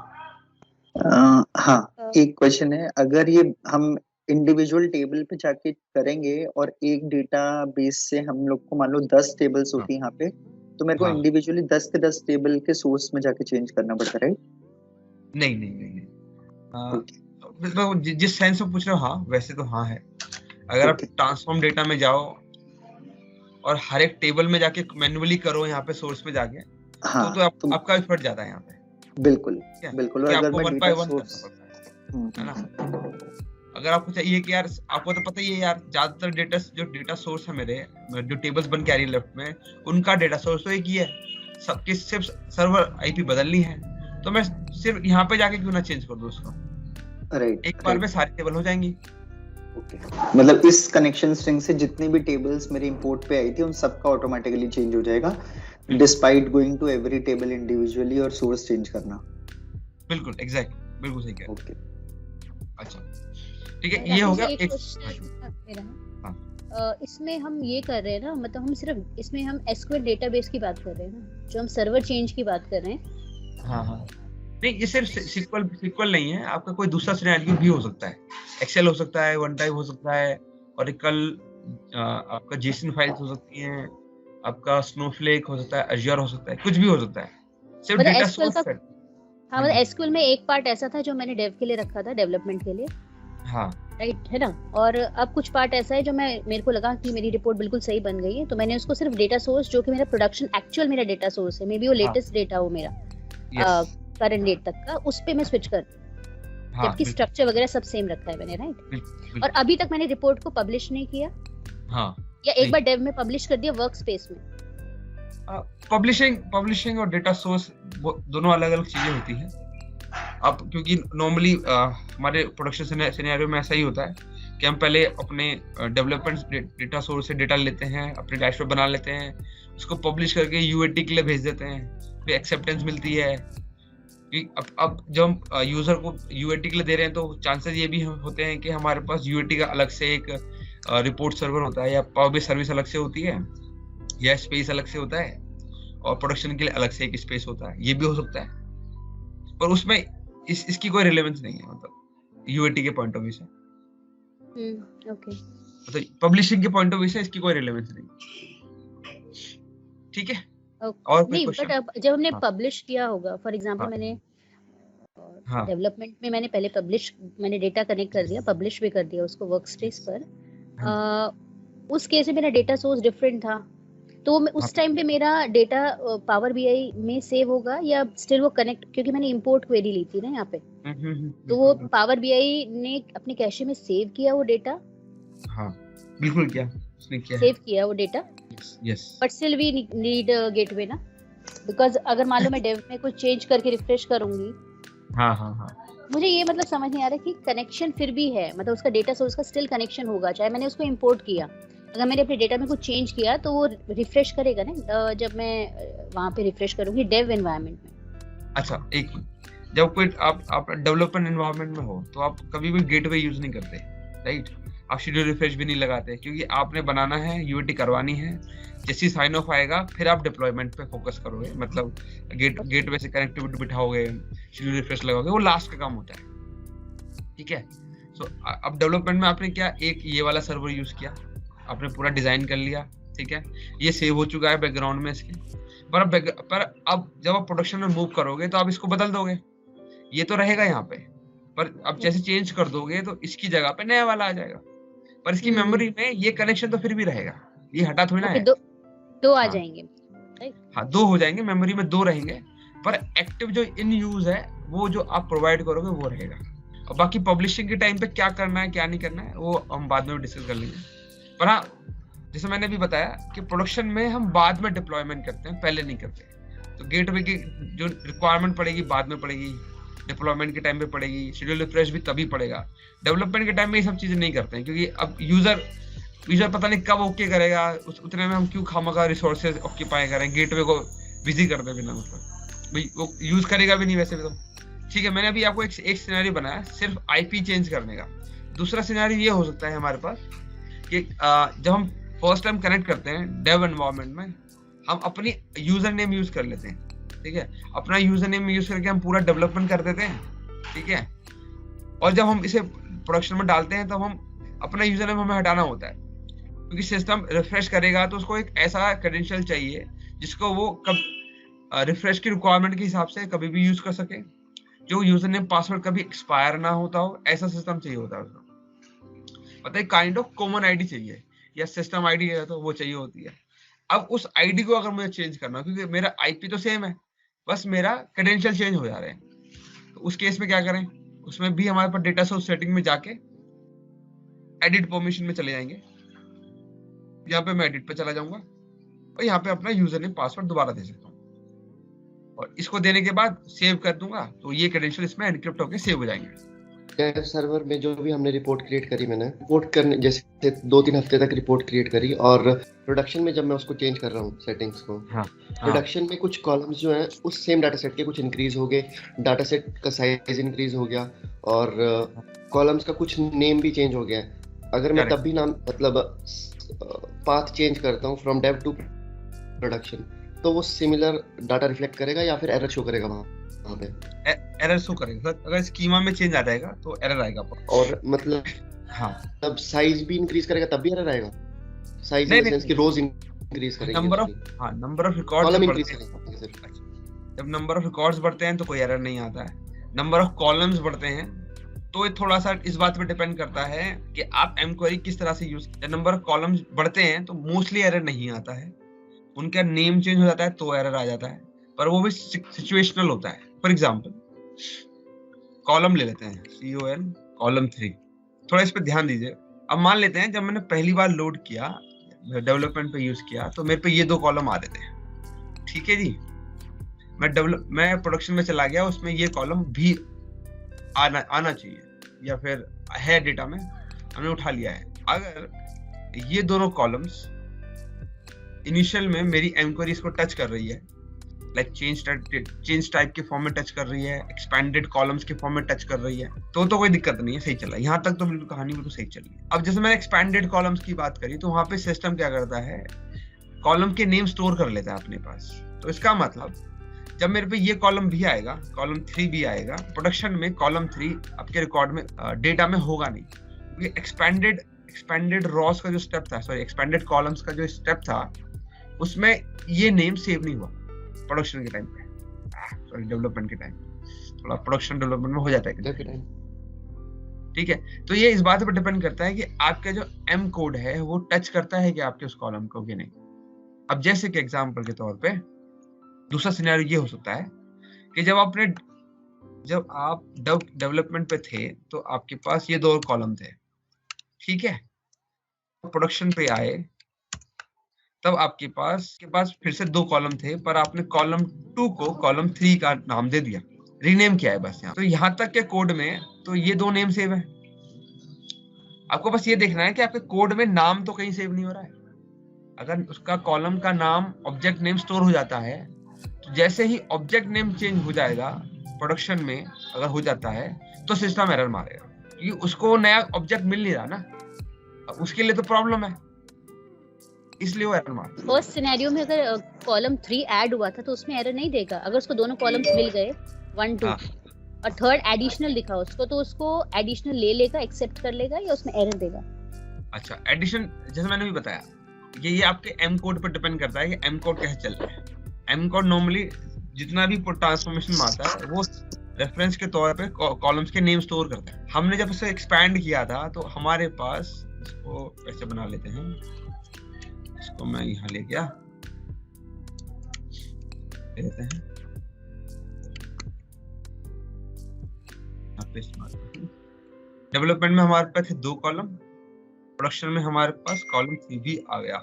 हाँ, एक क्वेश्चन है। अगर ये हम इंडिविजुअल टेबल पे जाके करेंगे और एक डेटा बेस से हम लोग को मान लो 10 टेबल्स होती है यहाँ पे, तो मेरे को हाँ। इंडिविजुअली 10 के 10 टेबल के सोर्स में जाके चेंज करना पड़ता है, नहीं नहीं नहीं नहीं। तो जिस सेंस में पूछ रहे हो, हाँ वैसे तो हाँ है। अगर आप ट्रांसफॉर्म डेटा में जाओ और हर एक टेबल में जाके मैन्युअली करो यहाँ पे सोर्स में जाके, हाँ, तो आपका एफर्ट ज्यादा है यहाँ पे। बिल्कुल बिल्कुल। और अगर मैं one data by one source, करना पड़ता है ना। अगर आपको चाहिए कि यार, आपको तो पता ही है यार, ज्यादातर डेटा सोर्स है मेरे, जो टेबल्स बन के आ रही है लेफ्ट में, उनका डेटा सोर्स तो एक ही है, सबके सिर्फ सर्वर आईपी बदलनी है, तो मैं सिर्फ यहाँ पे जाके क्यों ना चेंज कर दूं उसको, राइट, एक बार में सारी टेबल हो जाएंगी। मतलब इस कनेक्शन स्ट्रिंग से जितनी भी टेबल्स मेरे इंपोर्ट पे आई थी उन सबका ऑटोमेटिकली चेंज हो जाएगा, despite going to every table individually और सोर्स चेंज करना। बिल्कुल एग्जैक्ट, बिल्कुल सही कह रहे ओके, हैं। अच्छा ठीक है, ये हो गया एक। इसमें हम ये कर रहे हैं ना, मतलब हम सिर्फ इसमें हम एसक्यूएल डेटाबेस की बात कर रहे हैं ना, जो हम सर्वर चेंज की बात कर रहे हैं। हाँ हाँ, नहीं ये सिर्फ सिक्वल नहीं है, आपका कोई दूसरा सिनेरियो भी हो सकता है, एक्सेल हो सकता है, वन टाइप हो सकता है, ओरेकल, आपका जेसन फाइल्स हो सकती हैं, आपका स्नोफ्लेक हो सकता है, अज्योर हो सकता है, कुछ भी हो सकता है, सिर्फ मतलब डेटा एसक्यूएल सोर्स। हाँ, मतलब एसक्यूएल में एक पार्ट ऐसा था जो मैंने डेव के लिए रखा था, डेवलपमेंट के लिए। हाँ राइट है ना। और अब कुछ पार्ट ऐसा है जो मेरे को लगा कि मेरी रिपोर्ट बिल्कुल सही बन गई है, तो मैंने उसको सिर्फ डेटा सोर्स, जो कि मेरा प्रोडक्शन एक्चुअल मेरा डेटा सोर्स है, मे बी वो लेटेस्ट डेटा हो मेरा करंट डेट तक का, उस पे मैं स्विच कर, जबकि स्ट्रक्चर वगैरह सब सेम रखा है मैंने। राइट, और अभी तक मैंने रिपोर्ट को पब्लिश नहीं किया, हाँ, या एक बार डेव में पब्लिश कर दिया वर्क स्पेस में। पब्लिशिंग और डेटा सोर्स दोनों अलग अलग चीजें होती हैं। अब क्योंकि नॉर्मली हमारे प्रोडक्शन सिनेरियो में ऐसा ही होता है कि हम पहले अपने डेवलपमेंट डेटा सोर्स से डेटा लेते हैं, अपने डैशबोर्ड बना लेते हैं, उसको पब्लिश करके यूएटी के लिए भेज देते हैं, फिर एक्सेप्टेंस मिलती है। अब जब हम यूजर को यूएटी के लिए दे रहे हैं तो चांसेस ये भी होते हैं कि हमारे पास यूएटी का अलग से एक रिपोर्ट सर्वर होता है, या पावर बेस सर्विस अलग से होती है, या स्पेस अलग से होता है, और प्रोडक्शन के लिए अलग से एक स्पेस होता है, ये भी हो सकता है। पर उसमें इसकी कोई रिलेवेंस नहीं है, मतलब यूएटी के पॉइंट ऑफ व्यू से। ओके, मतलब पब्लिशिंग के पॉइंट ऑफ व्यू से इसकी कोई रिलेवेंस नहीं। ठीक है, और नहीं, बट अब जब हमने पब्लिश किया होगा, फॉर एग्जांपल मैंने डेवलपमेंट में मैंने पहले मैंने डेटा कनेक्ट कर दिया, पब्लिश भी कर दिया उसको वर्कस्पेस पर, उस केस में मेरा डेटा सोर्स डिफरेंट था, तो उस टाइम पे मेरा डेटा पावर बीआई में सेव होगा या स्टिल वो कनेक्ट, क्योंकि मैंने इंपोर्ट क्वेरी ली थी ना यहाँ पे, तो वो पावर बीआई ने अपने कैशे में सेव किया वो डेटा। हाँ बिल्कुल, क्या उसने किया, सेव किया वो data. Yes, but still we need gateway ना, बिकॉज अगर मान लो मैं डेव में कुछ चेंज करके रिफ्रेश करूंगी, हाँ हाँ हाँ, मुझे ये मतलब समझ नहीं आ रहा कि कनेक्शन फिर भी है, मतलब उसका डेटा सोर्स का स्टिल कनेक्शन होगा, चाहे मैंने उसको इंपोर्ट किया, अगर मैंने अपने डेटा में कुछ चेंज किया तो वो रिफ्रेश करेगा ना, जब मैं वहां पे रिफ्रेश करूंगी डेव एनवायरनमेंट में। अच्छा एक जब कोई आप डेवलपमेंट एनवायरनमेंट में हो तो आप कभी भी गेटवे यूज नहीं करते, राइट? आप शेड्यूल रिफ्रेश भी नहीं लगाते, क्योंकि आपने बनाना है, यूएटी करवानी है, जैसे साइन ऑफ आएगा फिर आप डिप्लॉयमेंट पे फोकस करोगे, मतलब गेटवे से कनेक्टिविटी बिठाओगे, शेड्यूल रिफ्रेश लगाओगे, वो लास्ट का काम होता है। ठीक है, सो अब डेवलपमेंट में आपने क्या, एक ये वाला सर्वर यूज किया, आपने पूरा डिजाइन कर लिया, ठीक है, ये सेव हो चुका है बैकग्राउंड में इसके, पर अब जब आप प्रोडक्शन में मूव करोगे तो आप इसको बदल दोगे, ये तो रहेगा यहाँ पे, पर अब जैसे चेंज कर दोगे तो इसकी जगह पे नया वाला आ जाएगा, पर इसकी मेमोरी में ये कनेक्शन तो फिर भी रहेगा, ये हटा थोड़ी ना है। दो आ जाएंगे, हाँ 2 हो जाएंगे, मेमोरी में 2 रहेंगे, पर एक्टिव जो इन यूज है वो जो आप प्रोवाइड करोगे वो रहेगा। और बाकी पब्लिशिंग के टाइम पे क्या करना है क्या नहीं करना है वो हम बाद में डिस्कस कर लेंगे। पर हाँ, जैसे मैंने भी बताया कि प्रोडक्शन में हम बाद में डिप्लॉयमेंट करते हैं, पहले नहीं करते। तो गेटवे की जो रिक्वायरमेंट पड़ेगी बाद में पड़ेगी, डिप्लॉयमेंट के टाइम पे पड़ेगी, शेड्यूल रिफ्रेश भी तभी पड़ेगा। डेवलपमेंट के टाइम में ये सब चीजें नहीं करते हैं, क्योंकि अब यूजर पता नहीं कब ओके करेगा, उतने में हम क्यों खामखा रिसोर्सेज ऑक्यूपाई करें, गेटवे को बिजी कर दे बिना मतलब, भाई वो यूज करेगा भी नहीं वैसे भी तो। ठीक है, मैंने अभी आपको एक सिनेरियो बनाया सिर्फ आईपी चेंज करने का। दूसरा सिनेरियो ये हो सकता है हमारे पास कि जब हम फर्स्ट टाइम कनेक्ट करते हैं डेव एनवायरनमेंट में, हम अपनी यूजर नेम यूज कर लेते हैं। ठीक है, अपना यूजर नेम यूज करके हम पूरा डेवलपमेंट कर देते हैं। ठीक है, और जब हम इसे प्रोडक्शन में डालते हैं तब हम अपना यूजर नेम हमें हटाना होता है, क्योंकि सिस्टम रिफ्रेश करेगा तो उसको एक ऐसा क्रेडेंशियल चाहिए जिसको वो कब रिफ्रेश की रिक्वायरमेंट के हिसाब से कभी भी यूज कर सके, जो यूजर नेम पासवर्ड कभी एक्सपायर ना होता हो, ऐसा सिस्टम चाहिए होता है उसको। पता है, काइंड ऑफ कॉमन आईडी चाहिए या सिस्टम आईडी है तो वो चाहिए होती है। अब उस आईडी को अगर मुझे चेंज करना, क्योंकि मेरा आईपी तो सेम है, बस मेरा क्रेडेंशियल चेंज हो जा रहे हैं, तो उस केस में क्या करें, उसमें भी हमारे पास डेटा सोर्स सेटिंग में जाके एडिट परमिशन में चले जाएंगे। यहाँ पे मैं एडिट पे चला जाऊंगा और यहाँ पे अपना यूजर नेम पासवर्ड दोबारा दे सकता हूँ, और इसको देने के बाद सेव कर दूंगा तो ये क्रेडेंशियल इसमें एनक्रिप्ट होकर सेव हो जाएंगे। डेव सर्वर में जो भी हमने रिपोर्ट क्रिएट करी, मैंने रिपोर्ट करने जैसे 2-3 हफ्ते तक रिपोर्ट क्रिएट करी, और प्रोडक्शन में जब मैं उसको चेंज कर रहा हूँ सेटिंग्स को, प्रोडक्शन में कुछ कॉलम्स जो हैं उस सेम डाटा सेट के कुछ इंक्रीज हो गए, डाटा सेट का साइज इंक्रीज हो गया, और कॉलम्स का कुछ नेम भी चेंज हो गया। अगर मैं तब भी नाम मतलब पाथ चेंज करता हूँ फ्रॉम डेव टू प्रोडक्शन, तो वो सिमिलर डाटा रिफ्लेक्ट करेगा या फिर एरर शो करेगा वहाँ पे? एरर शो करेगा सर, अगर स्कीमा में चेंज आ जाएगा तो एरर आएगा। और मतलब हाँ, तब साइज भी इंक्रीज करेगा तब भी एरर आएगा? साइज इन द सेंस कि रोज इंक्रीज करेंगे, नंबर ऑफ रिकॉर्ड्स बढ़ते हैं। जब नंबर ऑफ रिकॉर्ड्स बढ़ते हैं तो कोई एरर नहीं आता है। नंबर ऑफ कॉलम्स बढ़ते हैं तो ये थोड़ा सा इस बात पे डिपेंड करता है कि आप एमक्वेरी किस तरह से यूज। जब नंबर ऑफ कॉलम्स बढ़ते हैं तो मोस्टली एरर नहीं आता है, उनका नेम चेंज हो जाता है तो एरर आ जाता है, पर वो भी सिचुएशनल होता है। फॉर एग्जांपल कॉलम ले लेते हैं, COL कॉलम 3, थोड़ा इस पे ध्यान दीजिए। अब मान लेते हैं जब मैंने पहली बार लोड किया, डेवलपमेंट पे यूज किया, तो मेरे पे ये 2 कॉलम आ देते हैं। ठीक है जी, मैं प्रोडक्शन में चला गया, उसमें ये कॉलम भी आना चाहिए या फिर है डेटा में, हमने उठा लिया है। अगर ये दोनों कॉलम्स इनिशियल में मेरी एमक्वेरीज को टच कर रही है, लाइक चेंज टाइप के फॉर्म में टच कर रही है, एक्सपेंडेड कॉलम्स के फॉर्म में टच कर रही है, तो कोई दिक्कत नहीं है, सही चल रहा है। यहाँ तक तो बिल्कुल कहानी बिल्कुल सही चली है। अब जैसे मैंने एक्सपेंडेड कॉलम्स की बात करी, तो वहां पे सिस्टम क्या करता है, कॉलम के नेम स्टोर कर लेता है अपने पास। तो इसका मतलब जब मेरे पे ये कॉलम भी आएगा, कॉलम 3 भी आएगा, प्रोडक्शन में कॉलम 3 आपके रिकॉर्ड में डेटा में होगा नहीं, क्योंकि एक्सपेंडेड रॉस का जो स्टेप था, सॉरी एक्सपेंडेड कॉलम्स का जो स्टेप था, उसमें ये नेम सेव नहीं हुआ प्रोडक्शन के टाइम पे, सॉरी डेवलपमेंट के टाइम, थोड़ा प्रोडक्शन डेवलपमेंट में हो जाता है। ठीक है, तो ये इस बात पर डिपेंड करता है कि आपका जो एम कोड है वो टच करता है कि आपके उस कॉलम को कि नहीं। अब जैसे कि एग्जांपल के तौर पे दूसरा सिनेरियो ये हो सकता है कि जब आप डेवलपमेंट पे थे तो आपके पास ये 2 कॉलम थे। ठीक है, प्रोडक्शन पे आए तब आपके पास फिर से 2 कॉलम थे, पर आपने कॉलम 2 को कॉलम 3 का नाम दे दिया, रीनेम किया है बस यहाँ। तो यहाँ तक के कोड में तो ये 2 नेम सेव है। आपको बस ये देखना है कि आपके कोड में नाम तो कहीं सेव नहीं हो रहा है। अगर उसका कॉलम का नाम ऑब्जेक्ट नेम स्टोर हो जाता है, तो जैसे ही ऑब्जेक्ट नेम चेंज हो जाएगा प्रोडक्शन में, अगर हो जाता है तो सिस्टम एरर मारेगा, क्योंकि उसको नया ऑब्जेक्ट मिल नहीं रहा ना। उसके लिए तो प्रॉब्लम है, इसलिए वो एरर मार। फर्स्ट सिनेरियो में अगर कॉलम 3 ऐड हुआ था तो उसमें एरर नहीं देगा। अगर उसको दोनों कॉलम्स मिल गए 1 2 और थर्ड एडिशनल दिखा उसको, तो उसको एडिशनल ले लेगा, एक्सेप्ट कर लेगा, या उसमें एरर देगा? अच्छा, एडिशन जैसे मैंने भी बताया, ये आपके एम कोड पर डिपेंड करता है कि एम कोड कैसे चल रहा है। एम कोड नॉर्मली जितना भी ट्रांसफॉर्मेशन में आता है वो रेफरेंस के तौर पे कॉलम्स के नेम स्टोर करता है। हमने जब इसे एक्सपैंड किया था तो हमारे पास, इसको ऐसे बना लेते हैं, इसको मैं यहाँ ले गया, लेते हैं यहाँ पे डेवलपमेंट में हमारे पास 2 कॉलम, प्रोडक्शन में हमारे पास कॉलम 3 भी आ गया।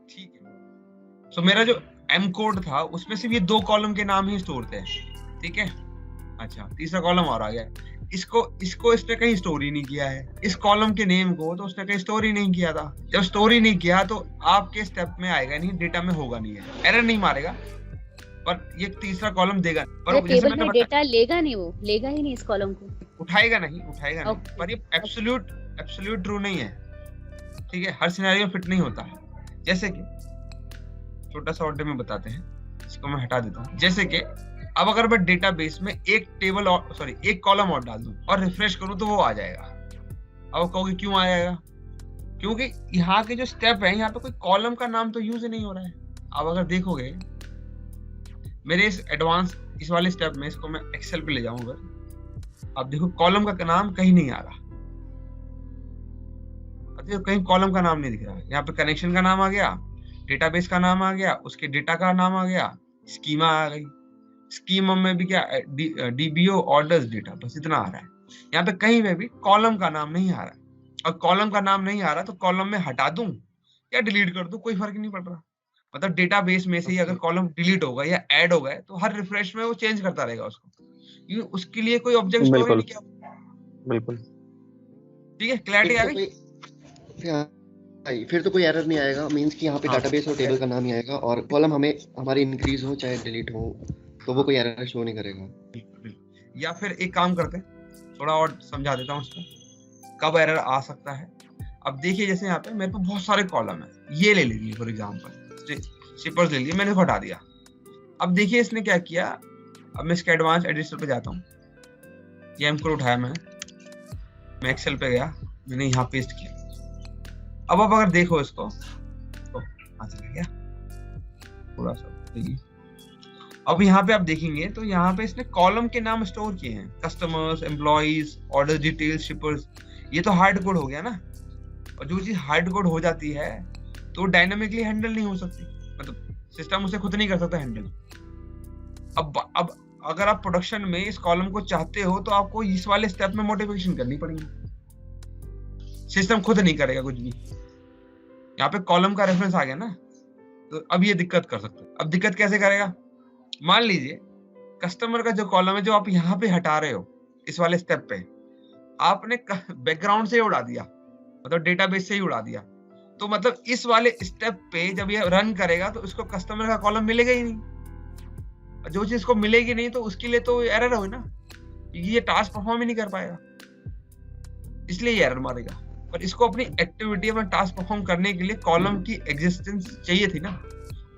ठीक है, तो मेरा जो एम कोड था उसमें सिर्फ ये 2 कॉलम के नाम ही स्टोर थे। ठीक है, अच्छा, तीसरा कॉलम और आ गया, इसको इसने कहीं स्टोर ही नहीं किया है, इस कॉलम के नेम को तो उसने कहीं स्टोर ही नहीं किया था। जब स्टोर ही नहीं किया तो आपके स्टेप में आएगा नहीं, डेटा में होगा नहीं है, एरर नहीं मारेगा, पर ये तीसरा कॉलम देगा, पर टेबल में डेटा लेगा नहीं, वो लेगा ही नहीं, इस कॉलम को उठाएगा नहीं, पर ये एब्सोल्यूट ट्रू नहीं है। ठीक है, हर सिनेरियो में फिट नहीं होता है। जैसे कि छोटा सा और में बताते हैं, इसको मैं हटा देता हूँ। जैसे कि अब अगर मैं डेटाबेस में एक कॉलम और डाल दूं और रिफ्रेश करूं तो वो आ जाएगा। अब कहोगे क्यों आएगा? क्योंकि यहाँ के जो स्टेप है, यहाँ पे कोई कॉलम का नाम तो यूज नहीं हो रहा है। अब अगर देखोगे मेरे इस वाले स्टेप में, इसको मैं एक्सेल पे ले जाऊंगा, अब देखो कॉलम का नाम कहीं नहीं आ रहा, देखो कहीं कॉलम का नाम नहीं दिख रहा है। यहाँ पे कनेक्शन का नाम आ गया, डेटाबेस का नाम आ गया, उसके डेटा का नाम आ गया, स्कीमा आ गई, स्कीमा में भी क्या, डीबीओ ऑर्डर्स डेटा, बस इतना आ रहा है। यहाँ पे कहीं पे भी कॉलम का नाम नहीं आ रहा है। और कॉलम का नाम नहीं आ रहा तो कॉलम में हटा दूं या डिलीट कर दूं, कोई फर्क नहीं पड़ रहा। मतलब डेटाबेस में से ही अगर कॉलम डिलीट होगा या ऐड हो गए तो हर रिफ्रेश में वो चेंज करता रहेगा उसको, क्योंकि उसके लिए कोई ऑब्जेक्ट स्टोर नहीं किया। बिल्कुल ठीक है, क्लैरिटी आ गई? फिर तो कोई एरर नहीं आएगा, मींस कि यहाँ पे डेटाबेस और टेबल का नाम ही आएगा, और कॉलम हमें हमारी इंक्रीज हो चाहे डिलीट हो तो वो कोई एरर शो नहीं करेगा। या फिर एक काम करते हैं, थोड़ा और समझा देता हूँ उसको कब एरर आ सकता है। अब देखिए, जैसे यहाँ पे मेरे पास बहुत सारे कॉलम है, ये ले लीजिए फॉर एग्जांपल, शिपर्स ले लिए, मैंने हटा दिया। अब देखिए इसने क्या किया, अब मैं इसके एडवांस एडिटर पे जाता हूँ, ये एम कोड उठाया मैं एक्सेल पे गया, मैंने यहाँ पेस्ट किया। अब आप अगर देखो इसको तो चला गया थोड़ा सा, देखिए अब यहाँ पे आप देखेंगे तो यहाँ पे इसने कॉलम के नाम स्टोर किए हैं, customers, employees, order details, shippers. ये तो हार्ड कोड हो गया ना, और जो चीज हार्ड कोड हो जाती है तो डायनामिकली हैंडल नहीं हो सकती, मतलब सिस्टम उसे खुद नहीं कर सकता हैंडल। अब अगर आप प्रोडक्शन में इस कॉलम को चाहते हो तो आपको इस वाले स्टेप में मॉडिफिकेशन करनी पड़ेगी, सिस्टम खुद नहीं करेगा कुछ भी। यहाँ पे कॉलम का रेफरेंस आ गया ना, तो अब ये दिक्कत कर सकते हैं। अब दिक्कत कैसे करेगा, मान लीजिए कस्टमर का जो कॉलम है जो आप यहाँ पे हटा रहे हो इस वाले स्टेप पे, आपने बैकग्राउंड से उड़ा दिया, मतलब डेटाबेस से ही उड़ा दिया, तो मतलब इस वाले स्टेप पे जब ये रन करेगा तो उसको कस्टमर का कॉलम मिलेगा ही नहीं। जो चीज को मिलेगी नहीं तो उसके लिए तो एरर हो ना, ये टास्क परफॉर्म ही नहीं कर पाएगा, इसलिए ये एरर मारेगा। पर इसको अपनी एक्टिविटी, अपना टास्क परफॉर्म करने के लिए कॉलम की एग्जिस्टेंस चाहिए थी ना,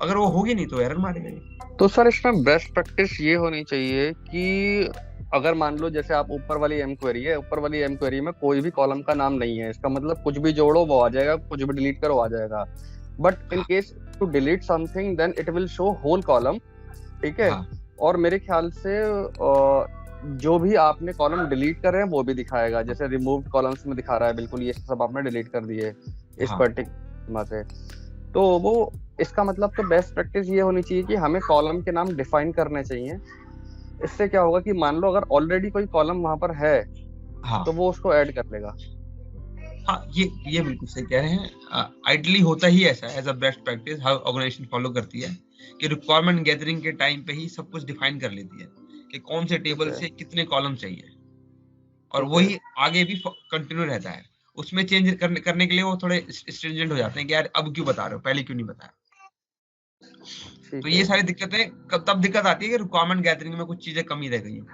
अगर वो होगी नहीं तो एरर मारेगा। तो सर इसमें बेस्ट प्रैक्टिस ये होनी चाहिए कि अगर मान लो जैसे आप ऊपर वाली एम क्वेरी है, ऊपर वाली एम क्वेरी में कोई भी कॉलम का नाम नहीं है, इसका मतलब कुछ भी जोड़ो वो आ जाएगा, कुछ भी डिलीट करो आ जाएगा। But in case to delete something then it will show whole column, ठीक है। और मेरे ख्याल से जो भी आपने कॉलम डिलीट कर रहे हैं वो भी दिखाएगा, जैसे रिमूव्ड कॉलम्स में दिखा रहा है बिल्कुल ये सब आपने डिलीट कर दिए इस पर्टिकुलर से। तो वो इसका मतलब तो बेस्ट प्रैक्टिस ये होनी चाहिए कि हमें कॉलम के नाम डिफाइन करने चाहिए। इससे क्या होगा कि मान लो अगर ऑलरेडी कोई कॉलम वहां पर है तो वो उसको ऐड कर लेगा। हाँ, ये बिल्कुल सही कह रहे हैं। आइडियली होता ही ऐसा है, एज अ बेस्ट प्रैक्टिस हर ऑर्गेनाइजेशन फॉलो करती है कि रिक्वायरमेंट गैदरिंग के टाइम पे ही सब कुछ डिफाइन कर लेती है कि कौन से टेबल से कितने कॉलम चाहिए, और वही आगे भी कंटिन्यू रहता है। उसमें चेंज करने के लिए वो थोड़े स्ट्रिंजेंट हो जाते हैं कि यार अब क्यों बता रहे हो, पहले क्यों नहीं बताया। तो ये सारी दिक्कतें तब दिक्कत आती है कि रिक्वायरमेंट गैदरिंग में कुछ चीजें कमी रह गई हैं।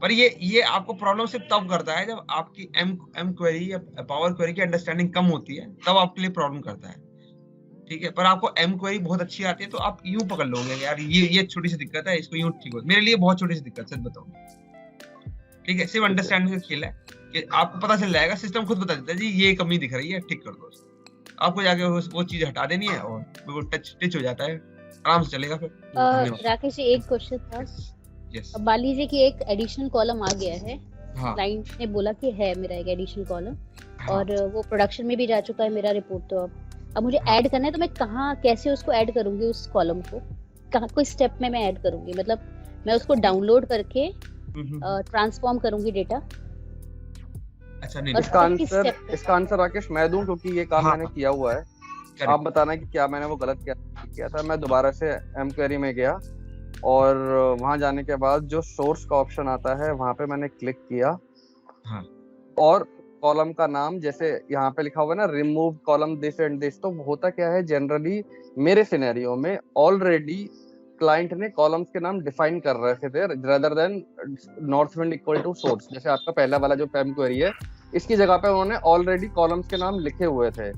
पर ये आपको प्रॉब्लम सिर्फ तब करता है जब आपकी एम क्वेरी या पावर क्वेरी की अंडरस्टैंडिंग कम होती है, तब आपके लिए प्रॉब्लम करता है। ठीक है, पर आपको एम क्वेरी बहुत अच्छी आती है तो आप यूं पकड़ लोगे यार ये छोटी सी दिक्कत है, इसको यूं ठीक हो। मेरे लिए बहुत छोटी सी दिक्कत, सच बताऊं। ठीक है, सिर्फ अंडरस्टैंडिंग का खेल है कि आपको पता चल जाएगा, सिस्टम खुद बता देता है जी ये कमी दिख रही है, ठीक कर दो। आपको जाके वो चीज हटा देनी है और वो टच हो जाता है, आराम से चलेगा फिर। राकेश जी, एक क्वेश्चन था। अब मान लीजिए कि एक एडिशनल कॉलम आ गया है, क्लाइंट ने बोला कि है मेरा एक एडिशनल कॉलम, और वो प्रोडक्शन में भी जा चुका है मेरा रिपोर्ट, तो अब मुझे ऐड करना है, तो मैं कहाँ कैसे उसको ऐड करूंगी, उस कॉलम को कहाँ कोई स्टेप में मैं ऐड करूंगी? मतलब मैं उसको डाउनलोड करके ट्रांसफॉर्म करूंगी डेटा? अच्छा, नहीं, इसका आंसर राकेश मैं दूं, क्योंकि ये काम मैंने किया हुआ है। आप बताना कि क्या मैंने वो गलत किया था। मैं दोबारा से एम क्वेरी में गया और वहां जाने के बाद जो सोर्स का ऑप्शन आता है वहां पे मैंने क्लिक किया। और कॉलम का नाम जैसे यहाँ पे लिखा हुआ है ना, remove column this and this, तो होता क्या है जनरली मेरे सिनेरियो में ऑलरेडी क्लाइंट ने कॉलम्स के नाम डिफाइन कर रखे थे rather than north wind equal to source. जैसे आपका पहला वाला जो एम क्वेरी है, इसकी जगह पे उन्होंने ऑलरेडी कॉलम्स के नाम लिखे हुए थे।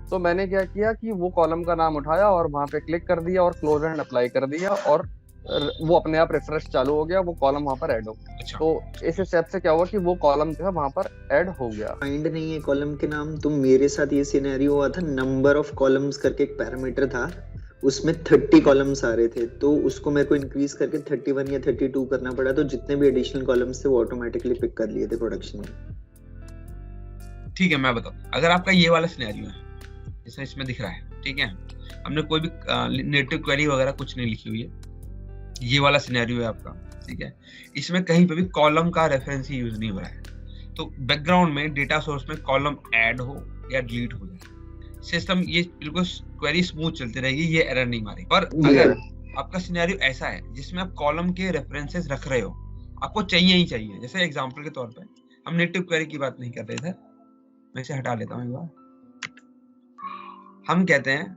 तो मैंने क्या किया कि वो कॉलम का नाम उठाया और वहां पे क्लिक कर दिया और क्लोज एंड अप्लाई कर दिया, और वो अपने आप रिफ्रेश चालू हो गया, वो कॉलम वहां पर ऐड हो गया। अच्छा। तो इस स्टेप से क्या हुआ कि वो कॉलम जो है वहां पर ऐड हो गया। फाइंड नहीं है कॉलम के नाम, तो मेरे साथ ये सिनेरियो हुआ था, नंबर ऑफ कॉलम्स करके एक पैरामीटर था, उसमें 30 कॉलम्स आ रहे थे, तो उसको मेरे को इंक्रीज करके 31 या 32 करना पड़ा, तो जितने भी एडिशनल कॉलम्स थे वो ऑटोमेटिकली पिक कर लिए थे प्रोडक्शन में। ठीक है, मैं बताऊं, अगर आपका ये वाला सिनेरियो है जैसे इसमें दिख रहा है, ठीक है, हमने कोई भी नेटिव क्वेरी वगैरह कुछ नहीं लिखी हुई है, ये वाला सिनेरियो है आपका, ठीक है, इसमें कहीं पे भी कॉलम का रेफरेंस ही यूज नहीं हो रहा है, तो बैकग्राउंड में डेटा सोर्स में कॉलम ऐड हो या डिलीट हो जाए, सिस्टम ये बिल्कुल क्वेरी स्मूथ चलती रहेगी, ये एरर नहीं मारेगी। पर अगर आपका सिनेरियो ऐसा है जिसमें आप कॉलम के रेफरेंसेस रख रहे हो, आपको चाहिए ही चाहिए, जैसे एग्जांपल के तौर पे हम नेटिव क्वेरी की बात नहीं कर रहे थे, मैं इसे हटा लेता हूँ एक बार। हम कहते हैं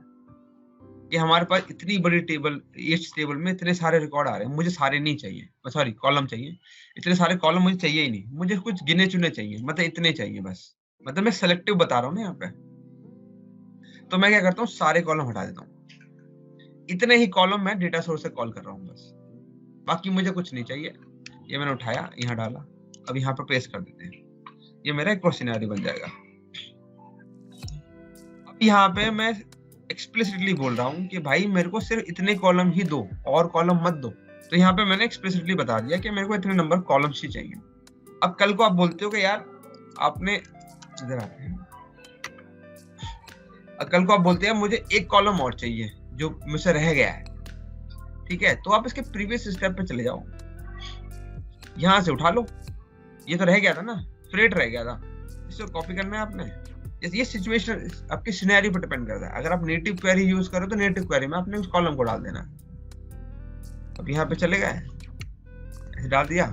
कि हमारे पास इतनी बड़ी टेबल, इस टेबल में इतने सारे रिकॉर्ड आ रहे हैं, मुझे सारे नहीं चाहिए, सॉरी कॉलम चाहिए, इतने सारे कॉलम मुझे चाहिए ही नहीं, मुझे कुछ गिने चुने चाहिए, मतलब इतने चाहिए बस, मतलब मैं सेलेक्टिव बता रहा हूँ ना यहाँ पे। तो मैं क्या करता हूँ, सारे कॉलम हटा देता हूँ, इतने ही कॉलम मैं डेटा सोर्स से कॉल कर रहा हूँ बस, बाकी मुझे कुछ नहीं चाहिए। ये मैंने उठाया, यहाँ डाला, अब यहाँ पर पेस्ट कर देते हैं, ये मेरा एक और सिनेरियो बन जाएगा। अब यहाँ पे मैं एक्सप्लिसिटली बोल रहा हूँ कि भाई मेरे को सिर्फ इतने कॉलम ही दो, और कॉलम मत दो, तो यहाँ पे मैंने एक्सप्लिसिटली बता दिया कि मेरे को इतने नंबर कॉलम्स ही चाहिए। अब कल को आप बोलते हो कि यार आपने, इधर आते हैं, कल को आप बोलते हैं मुझे एक कॉलम और चाहिए जो मुझसे रह गया है, ठीक है, तो आप इसके प्रीवियस स्टेप पे चले जाओ, यहाँ से उठा लो, ये तो रह गया था ना, फ्रेट रह गया था, इसको कॉपी करना है आपने। ये सिचुएशन आपके सिनेरियो पर डिपेंड करता है। अगर आप नेटिव क्वेरी यूज करो तो नेटिव क्वेरी में आपने उस कॉलम को डाल देना। अब यहाँ पे चले गए, डाल दिया,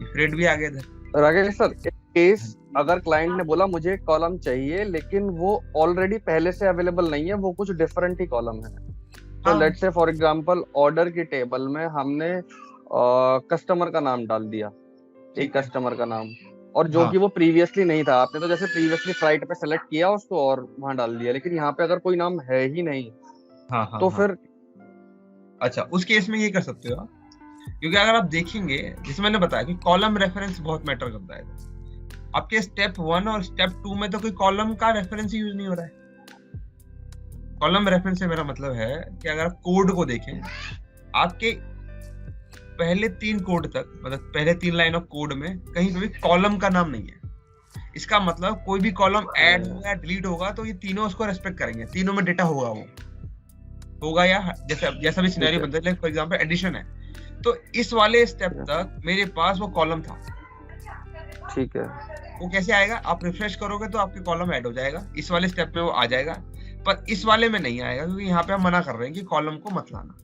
ये फ्रेट भी आ गया था। राकेश सर, केस अगर क्लाइंट ने बोला मुझे एक कॉलम चाहिए लेकिन वो ऑलरेडी पहले से अवेलेबल नहीं है, वो कुछ डिफरेंट ही कॉलम है, तो let's say for example order की टेबल में हमने कस्टमर का नाम डाल दिया, एक कस्टमर का नाम, और जो कि वो प्रीवियसली नहीं था, आपने तो जैसे प्रीवियसली फ्लाइट पे सेलेक्ट किया उसको और वहां डाल दिया, लेकिन यहाँ पे अगर कोई नाम है ही नहीं, तो फिर अच्छा, उस केस में ये कर सकते हो, क्योंकि अगर आप देखेंगे, जैसे मैंने बताया कि कॉलम रेफरेंस बहुत मैटर करता है। आपके स्टेप 1 और स्टेप 2 में तो कोई कॉलम का रेफरेंस यूज नहीं हो रहा है। कॉलम रेफरेंस से मेरा मतलब है कि अगर आप कोड को देखें, आपके पहले 3 कोड तक, मतलब पहले 3 लाइन ऑफ कोड में कहीं पे भी कॉलम का नाम नहीं है। इसका मतलब कोई भी कॉलम ऐड होगा, डिलीट होगा, तो ये तीनों उसको रेस्पेक्ट करेंगे, तीनों में डेटा होगा, वो होगा, या जैसा भी सिनेरियो बनता है, फॉर एग्जांपल एडिशन है, तो इस वाले स्टेप तक मेरे पास वो कॉलम था, ठीक है। वो कैसे आएगा, आप रिफ्रेश करोगे तो आपके कॉलम ऐड हो जाएगा, इस वाले स्टेप में वो आ जाएगा, पर इस वाले में नहीं आएगा, क्योंकि यहाँ पे हम मना कर रहे हैं कि कॉलम को मत लाना,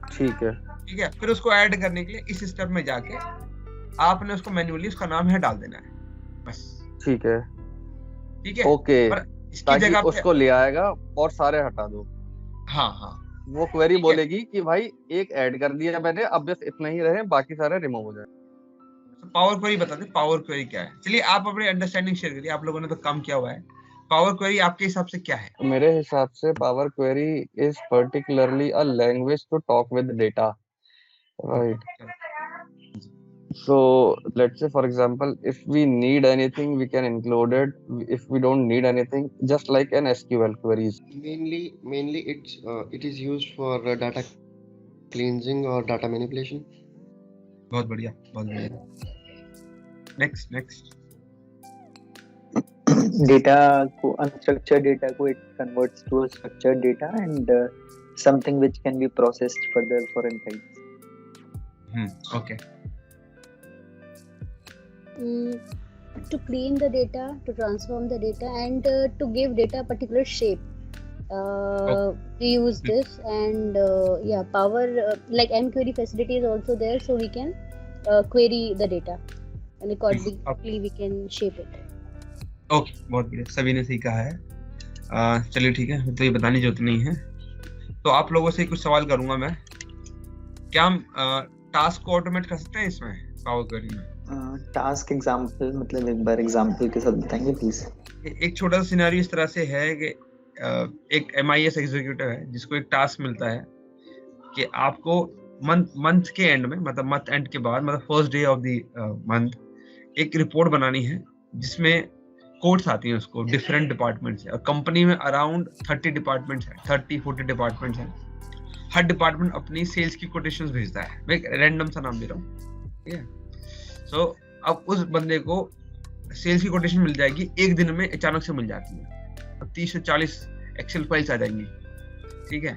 ठीक है, ठीक है। फिर उसको ऐड करने के लिए इस स्टेप में जाके आपने उसको मैन्युअली उसका नाम है डाल देना है, बस, ठीक है, ठीक है, ओके, पर इसकी जगह उसको ले आएगा और सारे हटा दो, हाँ हाँ वो क्वेरी ठीक है। बोलेगी कि भाई एक ऐड कर दिया मैंने, अब बस इतना ही रहे, बाकी सारे रिमूव हो जाए। तो पावर क्वेरी बता दे, पावर क्वेरी क्या है? चलिए आप अपनी अंडरस्टैंडिंग शेयर करिए, आप लोगों ने तो काम किया हुआ है। पावर क्वेरी आपके हिसाब से क्या है? मेरे हिसाब से power query is particularly a language to talk with data, right? So let's say for example, if we need anything, we can include it. If we don't need anything, just like an SQL queries. Mainly it is used for data cleansing or data manipulation. बहुत बढ़िया, बहुत बढ़िया। Next data को, unstructured data को it converts to a structured data and something which can be processed further for insights. Okay. To clean the data, to transform the data, and to give data a particular shape. We use this, and Power like mQuery facility is also there, so we can query the data, and accordingly we can shape it. Okay, बहुत बढ़िया, सभी ने सही कहा है। चलिए ठीक है, तो ये बताने की जरूरत नहीं है। तो आप लोगों से कुछ सवाल करूंगा मैं। क्या हम टास्क को ऑटोमेट कर सकते हैं इसमें पावर क्वेरी में? टास्क एग्जांपल, मतलब एक बार एग्जांपल के साथ बताएंगे प्लीज। एक छोटा सा सिनेरियो इस तरह से है कि एक MIS एग्जीक्यूटिव है जिसको एक टास्क मिलता है कि आपको मंथ के एंड में, मतलब मंथ एंड के बाद, मतलब first day of the month, एक रिपोर्ट बनानी है जिसमें कोड्स आती हैं उसको डिफरेंट डिपार्टमेंट से। और कंपनी में अराउंड 30 डिपार्टमेंट्स हैं, 30-40 डिपार्टमेंट्स हैं। हर डिपार्टमेंट अपनी सेल्स की कोटेशंस भेजता है। मैं एक रैंडम सा नाम दे रहा हूँ, ठीक है? सो अब उस बंदे को सेल्स की कोटेशन मिल जाएगी, एक दिन में अचानक से मिल जाती है। अब 30 से 40 एक्सेल फाइल्स आ जाएंगी, ठीक है?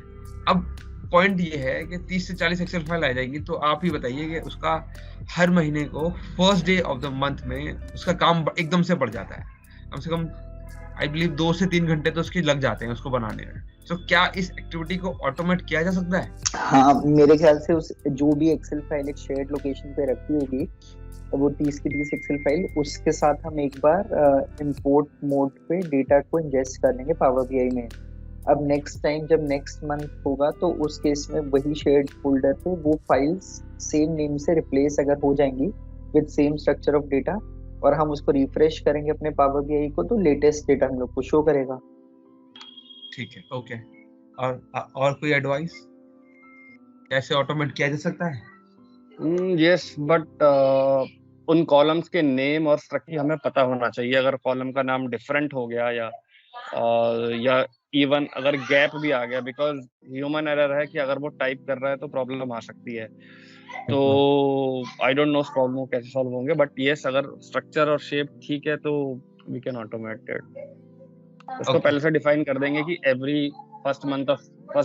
अब पॉइंट ये है कि 30 से 40 एक्सेल फाइल आ जाएंगी, तो आप ही बताइए कि उसका हर महीने को first day of the month में उसका काम एकदम से बढ़ जाता है। कम से कम आई बिलीव 2 से 3 घंटे तो उसके लग जाते हैं उसको बनाने में। तो क्या इस एक्टिविटी को ऑटोमेट किया जा सकता है? हाँ, मेरे ख्याल से उस जो भी एक्सेल फाइल एक शेयर्ड लोकेशन पे रखी होगी, तो वो 30 की 30 एक्सेल फाइल, उसके साथ हम एक बार इंपोर्ट मोड पे डेटा को इंजेस्ट कर लेंगे पावर बीआई में। अब नेक्स्ट टाइम जब नेक्स्ट मंथ होगा तो उस केस में वही शेयर्ड फोल्डर पे वो फाइल्स सेम नेम से रिप्लेस अगर हो जाएंगी with same structure of data, और हम उसको रिफ्रेश करेंगे अपने पावर बीआई को, तो लेटेस्ट डेटा हम लोग को शो करेगा। ठीक है, ओके। और कोई एडवाइस कैसे ऑटोमेट किया जा सकता है? यस, बट उन कॉलम्स के नेम और स्ट्रक्चर हमें पता होना चाहिए। अगर कॉलम का नाम डिफरेंट हो गया या इवन अगर गैप भी आ गया, बिकॉज ह्यूमन एरर है कि अगर वो टाइप कर रहा है तो प्रॉब्लम आ सकती है। तो आई डोंट नो प्रॉब्लम कैसे सॉल्व होंगे, बट यस, अगर स्ट्रक्चर और शेप ठीक है तो वी कैन ऑटोमेट इट। उसको पहले से डिफाइन कर देंगे कि every first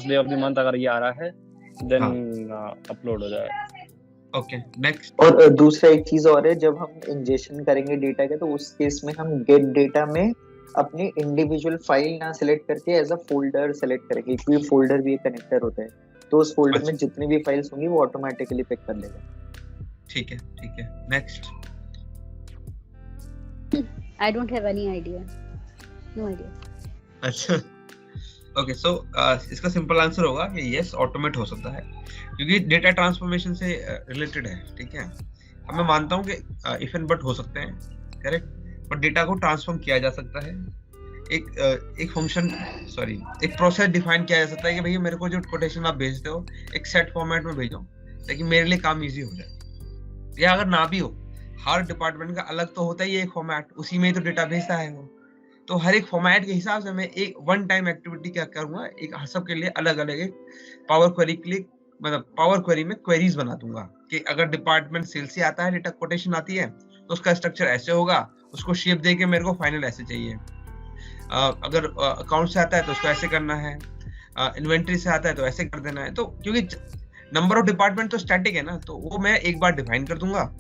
day of the month अगर ये आ रहा है देन अपलोड हो जाए। Okay, next. और दूसरा एक चीज और है, जब हम इंजेक्शन करेंगे डेटा के, तो उस केस में हम गेट डेटा में अपनी इंडिविजुअल फाइल ना सिलेक्ट करके एज अ फोल्डर सेलेक्ट करेंगे, क्योंकि फोल्डर भी एक कनेक्टर होता है, तो उस फोल्डर में जितनी भी फाइल्स होंगी वो ऑटोमेटिकली पिक कर लेगा। ठीक है, next. I don't have any idea. No idea. अच्छा, ओके। सो इसका सिंपल आंसर होगा कि यस, ऑटोमेट हो सकता है, क्योंकि डेटा ट्रांसफॉर्मेशन से रिलेटेड है, ठीक है? अब मैं मानता हूँ कि इफ एंड बट हो सकते हैं, करेक्ट, बट डेटा को ट्रांसफॉर्म किया जा सकता है। एक फंक्शन, एक प्रोसेस डिफाइन किया जा सकता है कि भैया मेरे को जो कोटेशन आप भेजते हो एक सेट फॉर्मेट में भेजो ताकि मेरे लिए काम इजी हो जाए। या अगर ना भी हो, हर डिपार्टमेंट का अलग तो होता ही है एक फॉर्मेट, उसी में ही तो डेटा भेजता है वो। तो हर एक फॉर्मेट के हिसाब से मैं एक वन टाइम एक्टिविटी क्या करूंगा, एक सबके लिए अलग अलग एक पावर क्वेरी के लिए, मतलब पावर क्वेरी में क्वेरीज बना दूंगा कि अगर डिपार्टमेंट सेल्स से आता है, डेटा कोटेशन आती है, तो उसका स्ट्रक्चर ऐसे होगा, उसको शेप देके मेरे को फाइनल ऐसे चाहिए। अगर अकाउंट से आता है तो उसको ऐसे करना है, इन्वेंट्री से आता है तो ऐसे कर देना है। तो क्योंकि नंबर ऑफ डिपार्टमेंट तो स्टैटिक है ना, तो वो मैं एक बार डिफाइन कर दूंगा।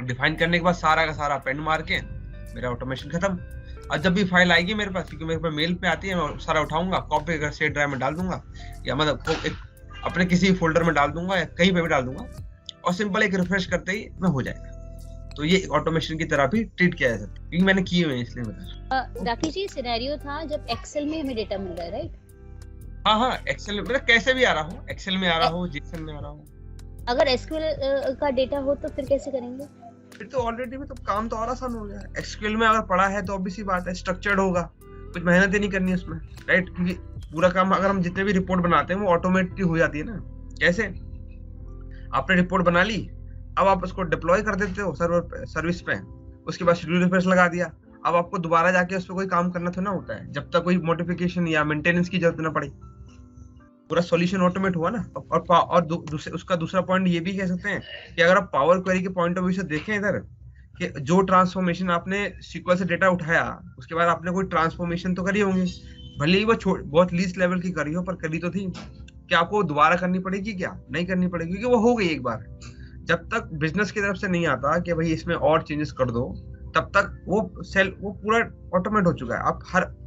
डिफाइन करने के बाद सारा का सारा पेंड मार के मेरा ऑटोमेशन खत्म। और जब भी फाइल आएगी मेरे पास, क्योंकि मेरे पास मेल पे आती है, मैं सारा उठाऊंगा, कॉपी कर शेयर ड्राइव में डाल दूंगा, या मतलब अपने किसी फोल्डर में डाल दूंगा या कहीं पे भी डाल दूंगा, और सिंपल एक रिफ्रेश करते ही मैं हो जाएगा। तो ये ऑटोमेशन की तरह भी ट्रीट किया जा सकता है, क्योंकि मैंने किए हुए हैं इसलिए बता। राकेश जी, सिनेरियो था जब एक्सेल में हमें डेटा मिल रहा है, राइट? हाँ हाँ, एक्सेल मतलब कैसे भी आ रहा हो, एक्सेल में आ रहा हो, जेसन में आ रहा हो। अगर एसक्यूएल का डेटा हो तो फिर कैसे करेंगे? फिर तो ऑलरेडी में तो काम तो और आसान हो गया। एसक्यूएल में अगर पढ़ा है तो ऑब्वियस सी बात है, स्ट्रक्चर्ड होगा, कुछ मेहनत ही नहीं करनी उसमें, राइट? क्योंकि पूरा काम अगर हम जितने भी रिपोर्ट बनाते हैं वो ऑटोमेटिक हो जाती है ना। कैसे? आपने रिपोर्ट बना ली, अब आप उसको डिप्लॉय कर देते हो सर्वर सर्विस पे, उसके बाद शेड्यूल रिफ्रेश लगा दिया, अब आपको दोबारा जाके उस पर कोई काम करना तो ना होता है जब तक कोई मॉडिफिकेशन या मेंटेनेंस की जरूरत ना पड़े। पूरा सॉल्यूशन ऑटोमेट हुआ ना। और उसका दूसरा पॉइंट ये भी कह सकते हैं कि अगर आप पावर क्वेरी के पॉइंट ऑफ व्यू से देखें इधर, कि जो ट्रांसफॉर्मेशन आपने SQL से डेटा उठाया, उसके बाद आपने कोई ट्रांसफॉर्मेशन तो करी होंगी, भले ही वो बहुत लीस्ट लेवल की करी हो, पर करी तो थी। क्या आपको दोबारा करनी पड़ेगी? क्या नहीं करनी पड़ेगी, क्योंकि वो हो गई एक बार। जब तक बिजनेस की तरफ से नहीं आता कि भाई इसमें और चेंजेस कर दो, तब तक वो पूरा ऑटोमेट हो चुका है। आप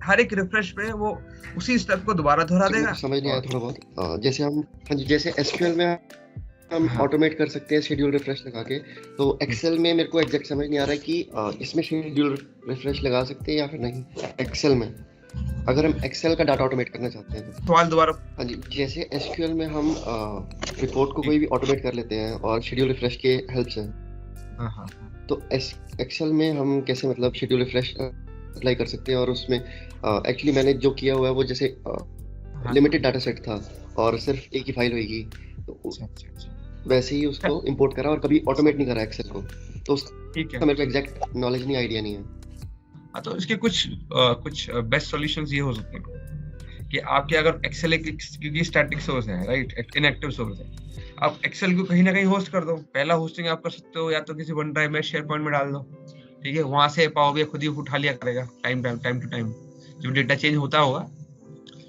हर एक रिफ्रेश पे वो उसी स्टेप को दोबारा दोहरा देगा। समझ नहीं आया थोड़ा बहुत। जैसे हम जैसे एसक्यूएल में हम ऑटोमेट कर सकते हैं शेड्यूल रिफ्रेश लगा के, तो एक्सेल में मेरे को एग्जैक्ट समझ नहीं आ रहा है कि इसमें शेड्यूल रिफ्रेश लगा सकते हैं या फिर नहीं। एक्सेल में अगर हम एक्सेल का डाटा ऑटोमेट करना चाहते हैं तो सवाल दोबारा। हाँ जी, जैसे एसक्यूएल में हम रिपोर्ट को कोई भी ऑटोमेट कर लेते हैं और शेड्यूल रिफ्रेश के हेल्प से, तो एक्सेल में हम कैसे मतलब शेड्यूल रिफ्रेश अप्लाई कर सकते हैं? और उसमें एक्चुअली मैंने जो किया हुआ है वो जैसे लिमिटेड डाटा सेट था और सिर्फ एक ही फाइल होगी, तो वैसे ही उसको इंपोर्ट करा और कभी ऑटोमेट नहीं करा एक्सेल को, तो उसका मेरे को एग्जैक्ट नॉलेज नहीं, आइडिया नहीं है। तो इसके कुछ बेस्ट सॉल्यूशंस ये हो सकते हैं कि आपके अगर एक्सेल एक क्योंकि स्टैटिक सोर्स है, राइट, इनएक्टिव सोर्स है, आप एक्सेल को कहीं ना कहीं होस्ट कर दो। पहला होस्टिंग आप कर सकते हो या तो किसी वन ड्राइव में, शेयर पॉइंट में डाल दो, ठीक है? वहां से पावर बीआई खुद ही उठा लिया करेगा टाइम टू टाइम जो डेटा चेंज होता होगा।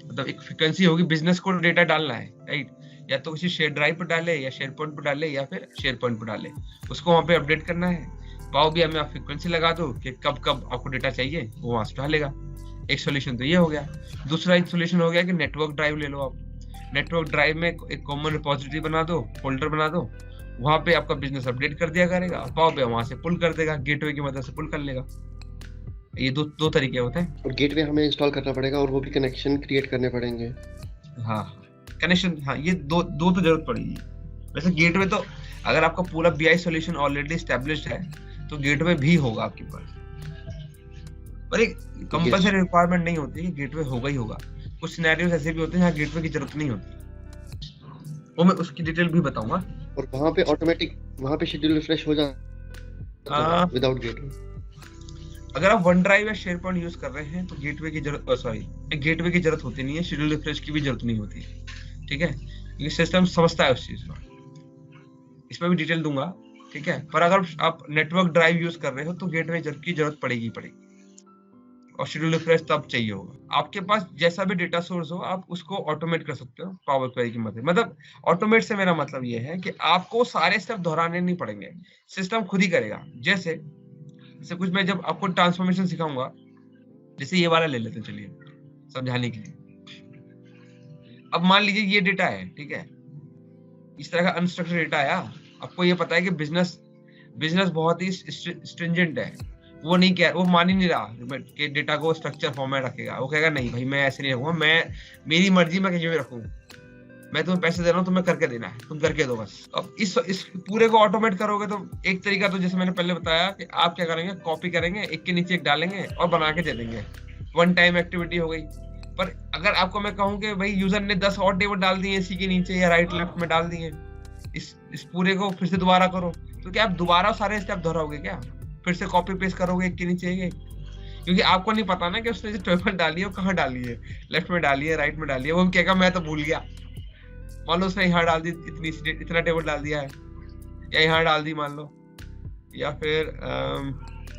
मतलब एक फ्रीक्वेंसी होगी, बिजनेस को डेटा डालना है, राइट, या तो किसी शेयर ड्राइव पर डाले या शेयर पॉइंट पर डाले या फिर शेयर पॉइंट पर डाले, उसको वहाँ पे अपडेट करना है। पावर बीआई में आप फ्रीक्वेंसी लगा दो कि कब कब आपको डेटा चाहिए, वो वहां से डालेगा। एक सोल्यूशन तो ये हो गया। दूसरा एक सोल्यूशन हो गया कि नेटवर्क ड्राइव ले लो आप। नेटवर्क ड्राइव में एक कॉमन रिपोजिटरी बना दो, फोल्डर बना दो, वहां पे आपका बिजनेस अपडेट कर दिया करेगा, पावर बीआई वहां से पुल कर देगा, गेटवे की मदद से पुल कर लेगा। ये दो तरीके होते हैं। और गेटवे हमें इंस्टॉल करना पड़ेगा और वो भी कनेक्शन क्रिएट करने पड़ेंगे। हाँ, कनेक्शन, हाँ, ये दो तो जरूरत पड़ेगी। वैसे गेटवे तो अगर आपका पूरा बीआई सॉल्यूशन ऑलरेडी एस्टैब्लिश्ड है तो गेटवे भी होगा आपके पास, पर एक कंपल्सरी रिक्वायरमेंट नहीं होती कि गेटवे होगा ही होगा। कुछ सिनेरियोस ऐसे भी होते हैं जहाँ गेटवे की जरूरत नहीं होती, वो मैं उसकी डिटेल भी बताऊंगा। और वहाँ पे ऑटोमेटिक शेड्यूल रिफ्रेश हो जाता है विदाउट गेटवे। अगर आप वन ड्राइव या शेयर पॉइंट यूज कर रहे हैं तो गेटवे की जरूरत होती नहीं है, शेड्यूल रिफ्रेश की भी जरूरत नहीं होती, ठीक है? क्योंकि सिस्टम समझता है उस चीज को। इसमें भी डिटेल दूंगा, ठीक है? पर अगर आप नेटवर्क ड्राइव यूज कर रहे हो तो गेटवे की जरूरत पड़ेगी और शेड्यूल रिफ्रेश तब चाहिए होगा। आपके पास जैसा भी डेटा सोर्स हो आप उसको ऑटोमेट कर सकते हो पावर क्वेरी की मदद। मतलब ऑटोमेट से मेरा मतलब ये है कि आपको सारे स्टेप दोहराने नहीं पड़ेंगे, सिस्टम खुद ही करेगा। जैसे कुछ मैं जब आपको ट्रांसफॉर्मेशन सिखाऊंगा, जैसे ये वाला ले लेते हैं, चलिए समझाने के लिए। अब मान लीजिए ये डेटा है, ठीक है, इस तरह का अनस्ट्रक्चर्ड डेटा आया। आपको ये पता है कि बिजनेस बहुत ही स्ट्रिंजेंट है, वो मान ही नहीं रहा कि डेटा को स्ट्रक्चर फॉर्मेट रखेगा। वो कहेगा नहीं भाई, मैं ऐसे नहीं रखूंगा, मेरी मर्जी मैं कहीं भी रखूँ, मैं तुम्हें पैसे दे रहा हूँ, तुम्हें करके देना है, तुम करके दो बस। अब इस पूरे को ऑटोमेट करोगे तो एक तरीका तो जैसे मैंने पहले बताया कि आप क्या करेंगे, कॉपी करेंगे, एक के नीचे एक डालेंगे और बना के दे देंगे, वन टाइम एक्टिविटी हो गई। पर अगर आपको मैं कहूँ कि भाई यूजर ने 10 और टेबल डाल दिए इसी के नीचे या राइट लेफ्ट में डाल दिए, इस पूरे को फिर से दोबारा करो, तो क्या आप दोबारा सारे स्टेप दोहराओगे? क्या फिर से कॉपी पेस्ट करोगे एक के नीचे एक? क्योंकि आपको नहीं पता ना कि उसने जो टेबल डाली है वो कहाँ डाली है, लेफ्ट में डाली है, राइट में डाली है। वो कहेगा मैं तो भूल गया। मान लो उसने यहाँ डाल दी, इतना टेबल डाल दिया है, या यहाँ डाल दी मान लो, या फिर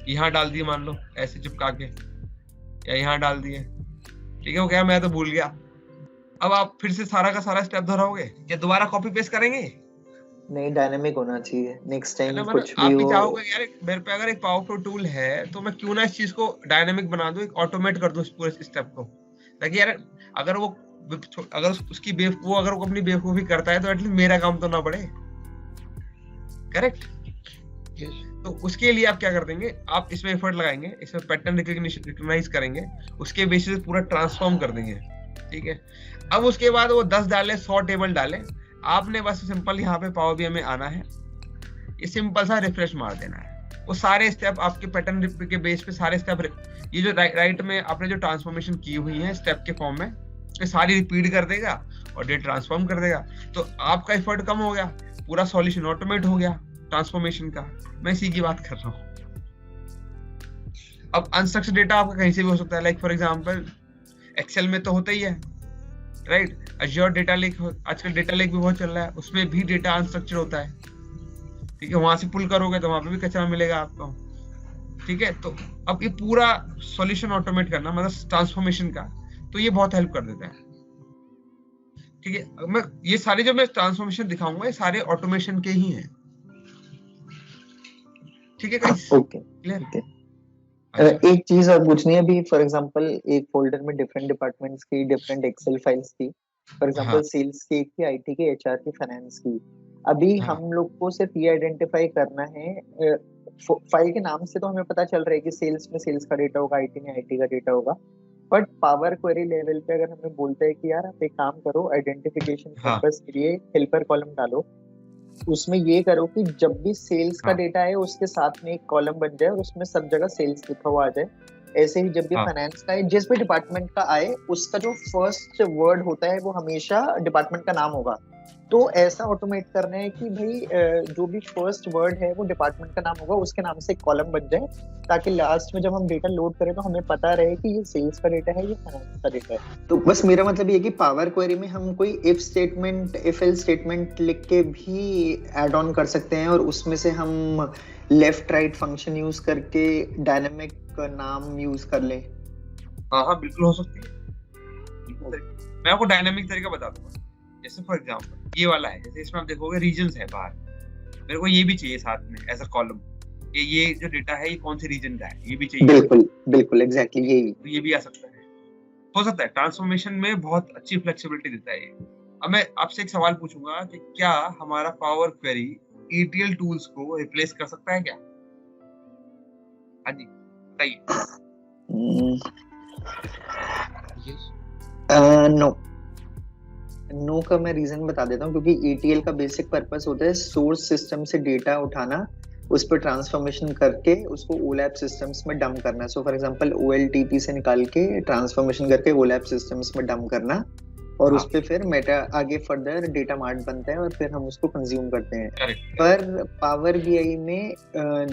यहाँ डाल दी मान लो ऐसे चिपका के, या यहाँ डाल दिए, ठीक है? वो क्या मैं तो भूल गया। अब आप फिर से सारा का सारा स्टेप दोहराओगे या दोबारा कॉपी पेस्ट करेंगे? नहीं, डायनामिक होना चाहिए। नेक्स्ट टाइम कुछ भी आप भी चाहोगे यार मेरे पे अगर एक पावरफुल टूल है तो मैं क्यों ना इस चीज को डायनामिक बना दूं, एक ऑटोमेट कर दूं इस पूरे स्टेप को, ताकि यार अगर वो अपनी बेवकूफी करता है तो एटलीस्ट मेरा काम तो ना बढ़े, करेक्ट? तो उसके लिए आप क्या कर देंगे, आप इसमें एफर्ट लगाएंगे, इसमें पैटर्न रिकॉग्नाइज करेंगे, उसके बेसिस पे पूरा ट्रांसफॉर्म कर देंगे, ठीक है। अब उसके बाद वो 10 डाले, 100 टेबल डाले, आपने बस सिंपल यहाँ पे पावर बीआई में आना है, ये सिंपल सा रिफ्रेश मार देना है। वो सारे स्टेप आपके पैटर्न के बेस पे सारे स्टेप, ये जो राइट में आपने जो ट्रांसफॉर्मेशन की हुई है स्टेप के फॉर्म में, ये सारी रिपीट कर देगा और डेटा ट्रांसफॉर्म कर देगा। तो आपका एफर्ट कम हो गया, पूरा सॉल्यूशन ऑटोमेट हो गया ट्रांसफॉर्मेशन का। मैं इसी की बात कर रहा हूँ। अब अनस्ट्रक्चर्ड डेटा आपका कहीं से भी हो सकता है, लाइक फॉर एग्जांपल एक्सेल में तो होता ही है, राइट। अज्योर डेटा लेक, आजकल डेटा लेक भी बहुत चल रहा है, उसमें भी डेटा अनस्ट्रक्चर्ड होता है, ठीक है। वहां से पुल करोगे तो वहां पे भी कचरा मिलेगा आपको, ठीक है। तो अब ये पूरा सॉल्यूशन ऑटोमेट करना, मतलब ट्रांसफॉर्मेशन का, तो ये बहुत हेल्प कर देता है, ठीक है। मैं ये सारे जो मैं ट्रांसफॉर्मेशन दिखाऊंगा ये सारे ऑटोमेशन के ही हैं, ठीक है गाइस? Okay, clear. एक चीज और पूछनी है अभी, फॉर एग्जांपल एक फोल्डर में डिफरेंट डिपार्टमेंट्स की डिफरेंट एक्सेल फाइल्स थी, फॉर एग्जांपल सेल्स की एक थी, आईटी की, एचआर की, फाइनेंस की। अभी हम लोग को सिर्फ ये आइडेंटिफाई करना है, फाइल के नाम से तो हमें पता चल रहा है कि सेल्स में सेल्स का डेटा होगा, आईटी में आईटी का डेटा होगा, बट पावर क्वेरी लेवल पे अगर हमें बोलते हैं कि यार आप एक काम करो, आइडेंटिफिकेशन पर्पस के लिए हेल्पर कॉलम डालो, उसमें ये करो कि जब भी सेल्स का डेटा है उसके साथ में एक कॉलम बन जाए और उसमें सब जगह सेल्स लिखा हुआ आ जाए। ऐसे ही जब भी फाइनेंस का है, जिस भी डिपार्टमेंट का आए, उसका जो फर्स्ट वर्ड होता है वो हमेशा डिपार्टमेंट का नाम होगा। तो ऐसा ऑटोमेट करना है कि भाई जो भी फर्स्ट वर्ड है वो डिपार्टमेंट का नाम होगा, उसके नाम से एक कॉलम बन जाए, ताकि लास्ट में जब हम डेटा लोड करें तो हमें पता रहे कि ये सेल्स का डेटा है, ये फाइनेंस का डेटा है। तो बस मेरा मतलब ये है कि पावर क्वेरी में हम कोई if statement, if else statement लिख के भी ऐड ऑन कर सकते हैं, और उसमें से हम लेफ्ट राइट फंक्शन यूज करके डायनामिक नाम यूज कर लें। हाँ, बिल्कुल हो सकती है। मैं आपको डायनामिक तरीका बता दूंगा। जैसे फॉर एग्जांपल ये वाला है, जैसे इसमें आप देखोगे रीजन्स है बाहर, मेरे को ये भी चाहिए साथ में एज अ कॉलम, ये जो डेटा है ये कौन से रीजन का है, ये भी चाहिए। बिल्कुल बिल्कुल, एग्जैक्टली यही। तो ये भी आ सकता है, हो सकता है। ट्रांसफॉर्मेशन में बहुत अच्छी फ्लेक्सिबिलिटी देता है ये। अब मैं आपसे एक सवाल पूछूंगा कि क्या हमारा पावर क्वेरी ETL टूल्स को रिप्लेस कर सकता है क्या? हाँ जी बताइए। नो का मैं रीजन बता देता हूँ, क्योंकि ETL का बेसिक पर्पस होता है सोर्स सिस्टम से डेटा उठाना, उस पर ट्रांसफॉर्मेशन करके उसको OLAP सिस्टम्स में डंप करना। सो फॉर एग्जांपल OLTP से निकाल के ट्रांसफॉर्मेशन करके OLAP सिस्टम्स में डंप करना, और उस पे फिर मेटा आगे फर्दर डेटा मार्ट बनता है और फिर हम उसको कंज्यूम करते हैं। पर पावर बीआई में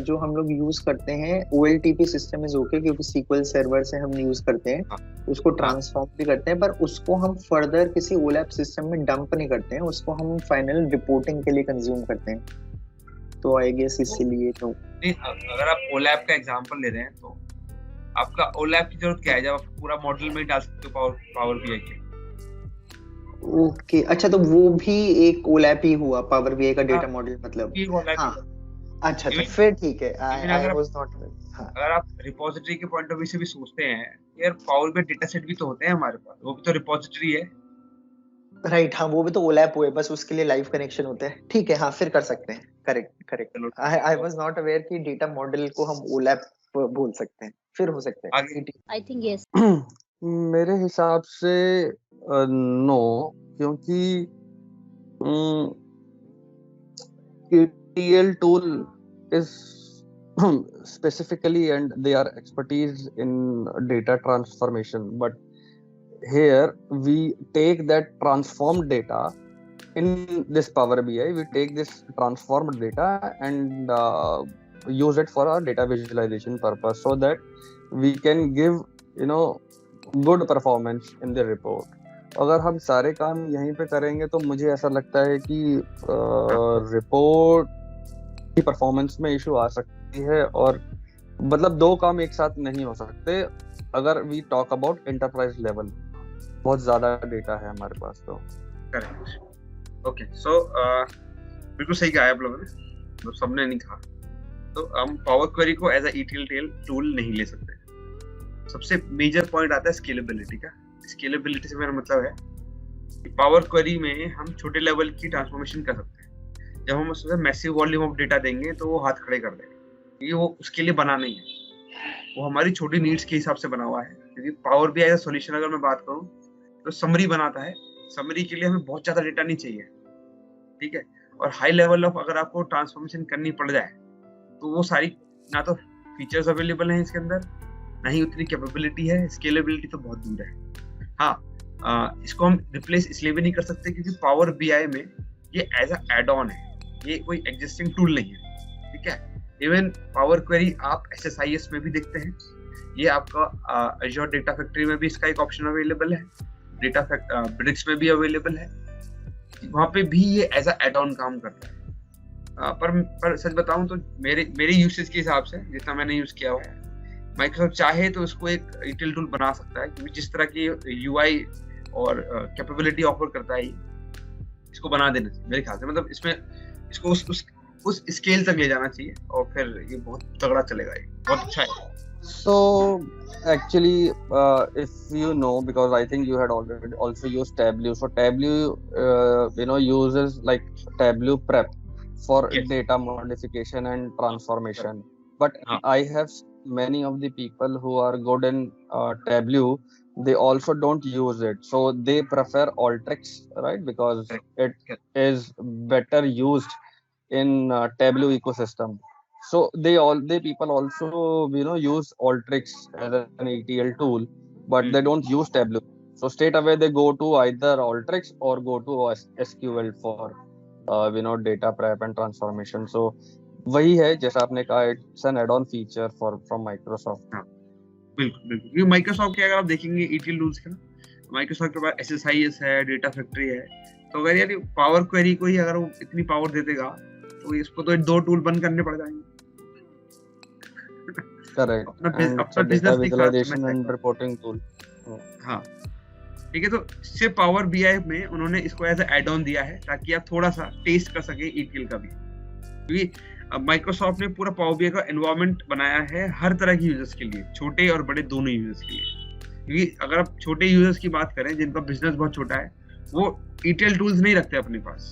जो हम लोग यूज करते हैं OLTP सिस्टम इज ओके, क्योंकि SQL सर्वर से हम यूज करते हैं, उसको ट्रांसफॉर्म भी करते हैं, पर उसको हम फर्दर किसी OLAP सिस्टम में डंप नहीं करते हैं, उसको हम फाइनल रिपोर्टिंग के लिए कंज्यूम करते हैं। तो आई गेस इसीलिए तो अगर आप OLAP का एग्जांपल ले रहे हैं तो आपका OLAP की जरूरत क्या है, जब आप पूरा मॉडल में डाल सकते हो पावर बीआई के। ओके, अच्छा, तो वो भी एक OLAP ही हुआ, पावर बीआई का डेटा मॉडल, मतलब। हाँ, अच्छा, तो फिर ठीक है। I was not. अगर आप रिपोजिटरी के पॉइंट ऑफ व्यू से भी सोचते हैं, यार पावर बीआई डेटा सेट भी तो होते हैं हमारे पास, वो भी तो रिपोजिटरी है, राइट। हाँ, वो भी तो OLAP हुए, बस उसके लिए लाइव कनेक्शन होता है। ठीक है, हाँ, फिर कर सकते हैं। Correct. I was not aware कि डेटा मॉडल को हम OLAP बोल सकते हैं, फिर हो सकते हैं। I think yes. मेरे हिसाब से नो, क्योंकि ETL tool is specifically, and they are expertise in data transformation, but here we take that transformed data in this Power BI, we take this transformed data and use it for our data visualization purpose, so that we can give good performance in the report. अगर हम सारे काम यहीं पे करेंगे तो मुझे ऐसा लगता है कि रिपोर्ट की परफॉर्मेंस में इशू आ सकती है, और मतलब दो काम एक साथ नहीं हो सकते अगर we talk about enterprise level. बहुत ज्यादा डेटा है हमारे पास तो। करेक्ट। ओके, सो बिल्कुल सही कहा आप लोगों ने, सबने नहीं कहा। तो हम पावर क्वेरी को एज अ ETL टूल नहीं ले सकते। सबसे मेजर पॉइंट आता है स्केलेबिलिटी का। स्केलेबिलिटी से मेरा मतलब है कि पावर क्वेरी में हम छोटे लेवल की ट्रांसफॉर्मेशन कर सकते हैं। जब हम उसमें मैसिव वॉल्यूम ऑफ डेटा देंगे तो वो हाथ खड़े कर देंगे, ये वो उसके लिए बना नहीं है, वो हमारी छोटी नीड्स के हिसाब से बना हुआ है। क्योंकि पावर बीआई का सॉल्यूशन अगर मैं बात करूं तो समरी बनाता है। समरी के लिए हमें बहुत ज्यादा डेटा नहीं चाहिए, ठीक है। और हाई लेवल ऑफ अगर आपको ट्रांसफॉर्मेशन करनी पड़ जाए तो वो सारी ना तो फीचर्स अवेलेबल हैं इसके अंदर, ना ही उतनी कैपेबिलिटी है, स्केलेबिलिटी तो बहुत दूर है। हाँ, इसको हम रिप्लेस इसलिए भी नहीं कर सकते क्योंकि पावर बीआई में ये एज अ एड ऑन है, ये कोई एग्जिस्टिंग टूल नहीं है, ठीक है। इवन पावर क्वेरी आप SSIS में भी देखते हैं, ये आपका Azure डेटा फैक्ट्री में भी इसका एक ऑप्शन अवेलेबल है, डेटा ब्रिक्स में भी अवेलेबल है, वहाँ पे भी ये एज अ एड ऑन काम करता है। पर सच बताऊं तो मेरे यूसेज के हिसाब से जितना मैंने यूज किया हुआ है, माइक्रोसॉफ्ट चाहे तो इसको एक ETL टूल बना सकता है, क्योंकि जिस तरह की UI और कैपेबिलिटी ऑफर करता है इसको बना देना चाहिए मेरे ख्याल से। मतलब इसमें इसको उस स्केल तक ले जाना चाहिए और फिर ये बहुत तगड़ा चलेगा, ये बहुत अच्छा है। So actually, if you know, because I think you had already also used Tableau. So Tableau, uses like Tableau prep for Yes. data modification and transformation. But I have many of the people who are good in Tableau. They also don't use it. So they prefer Alteryx, right? Because it is better used in Tableau ecosystem. So they people also use Alteryx as an ETL tool, but they don't use Tableau. So straight away they go to either Alteryx or go to SQL for data prep and transformation. So वही है जैसा आपने कहा, it's an add-on feature from Microsoft. हाँ, बिल्कुल। क्योंकि Microsoft के अगर आप देखेंगे ETL टूल्स के ना, माइक्रोसॉफ्ट के पास SSIS है, डेटा फैक्ट्री है, तो अगर यार पावर क्वेरी को ही अगर वो इतनी पावर दे देगा तो इसको तो 2 टूल बंद करने पड़ जाएंगे। Correct. अपना business visualisation and reporting tool. हाँ, ठीक है। तो सिर्फ पावर बीआई में उन्होंने इसको एज एड ऑन दिया है ताकि आप थोड़ा सा टेस्ट कर सके ETL का भी, क्योंकि माइक्रोसॉफ्ट ने पूरा पावर बीआई का एनवायरनमेंट बनाया है हर तरह के यूजर्स के लिए, छोटे और बड़े दोनों यूजर्स के लिए। क्योंकि अगर आप छोटे यूजर्स की बात करें जिनका बिजनेस बहुत छोटा है, वो ETL टूल्स नहीं रखते अपने पास,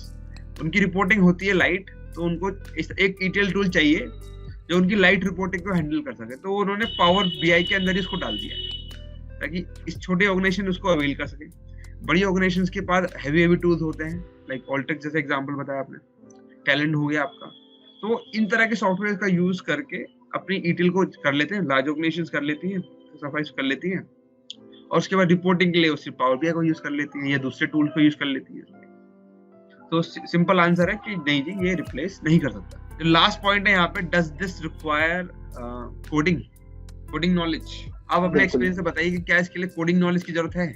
उनकी रिपोर्टिंग होती है लाइट, तो उनको एक ETL टूल चाहिए जो उनकी लाइट रिपोर्टिंग को हैंडल कर सके। तो उन्होंने पावर बीआई के अंदर इसको डाल दिया है ताकि इस छोटे ऑर्गेनाइजेशन उसको अवेल कर सके। बड़ी ऑर्गेनाइजेशंस के पास हैवी टूल्स होते हैं, लाइक ऑल्टेक्स जैसे एग्जांपल बताया आपने, टैलेंट हो गया आपका, तो इन तरह के सॉफ्टवेयर का यूज करके अपनी ETL को कर लेते हैं, लार्ज ऑर्गेनाइजेशंस कर लेती हैं, सफाई कर लेती हैं, और उसके बाद रिपोर्टिंग के लिए उसी पावर बीआई को यूज कर लेती हैं या दूसरे टूल को यूज कर लेती हैं। तो सिंपल आंसर है कि नहीं जी, ये रिप्लेस नहीं कर सकता। लास्ट पॉइंट है यहाँ पे, does this require coding knowledge? आप अपने एक्सपीरियंस से बताइए कि क्या इसके लिए कोडिंग नॉलेज की जरूरत है?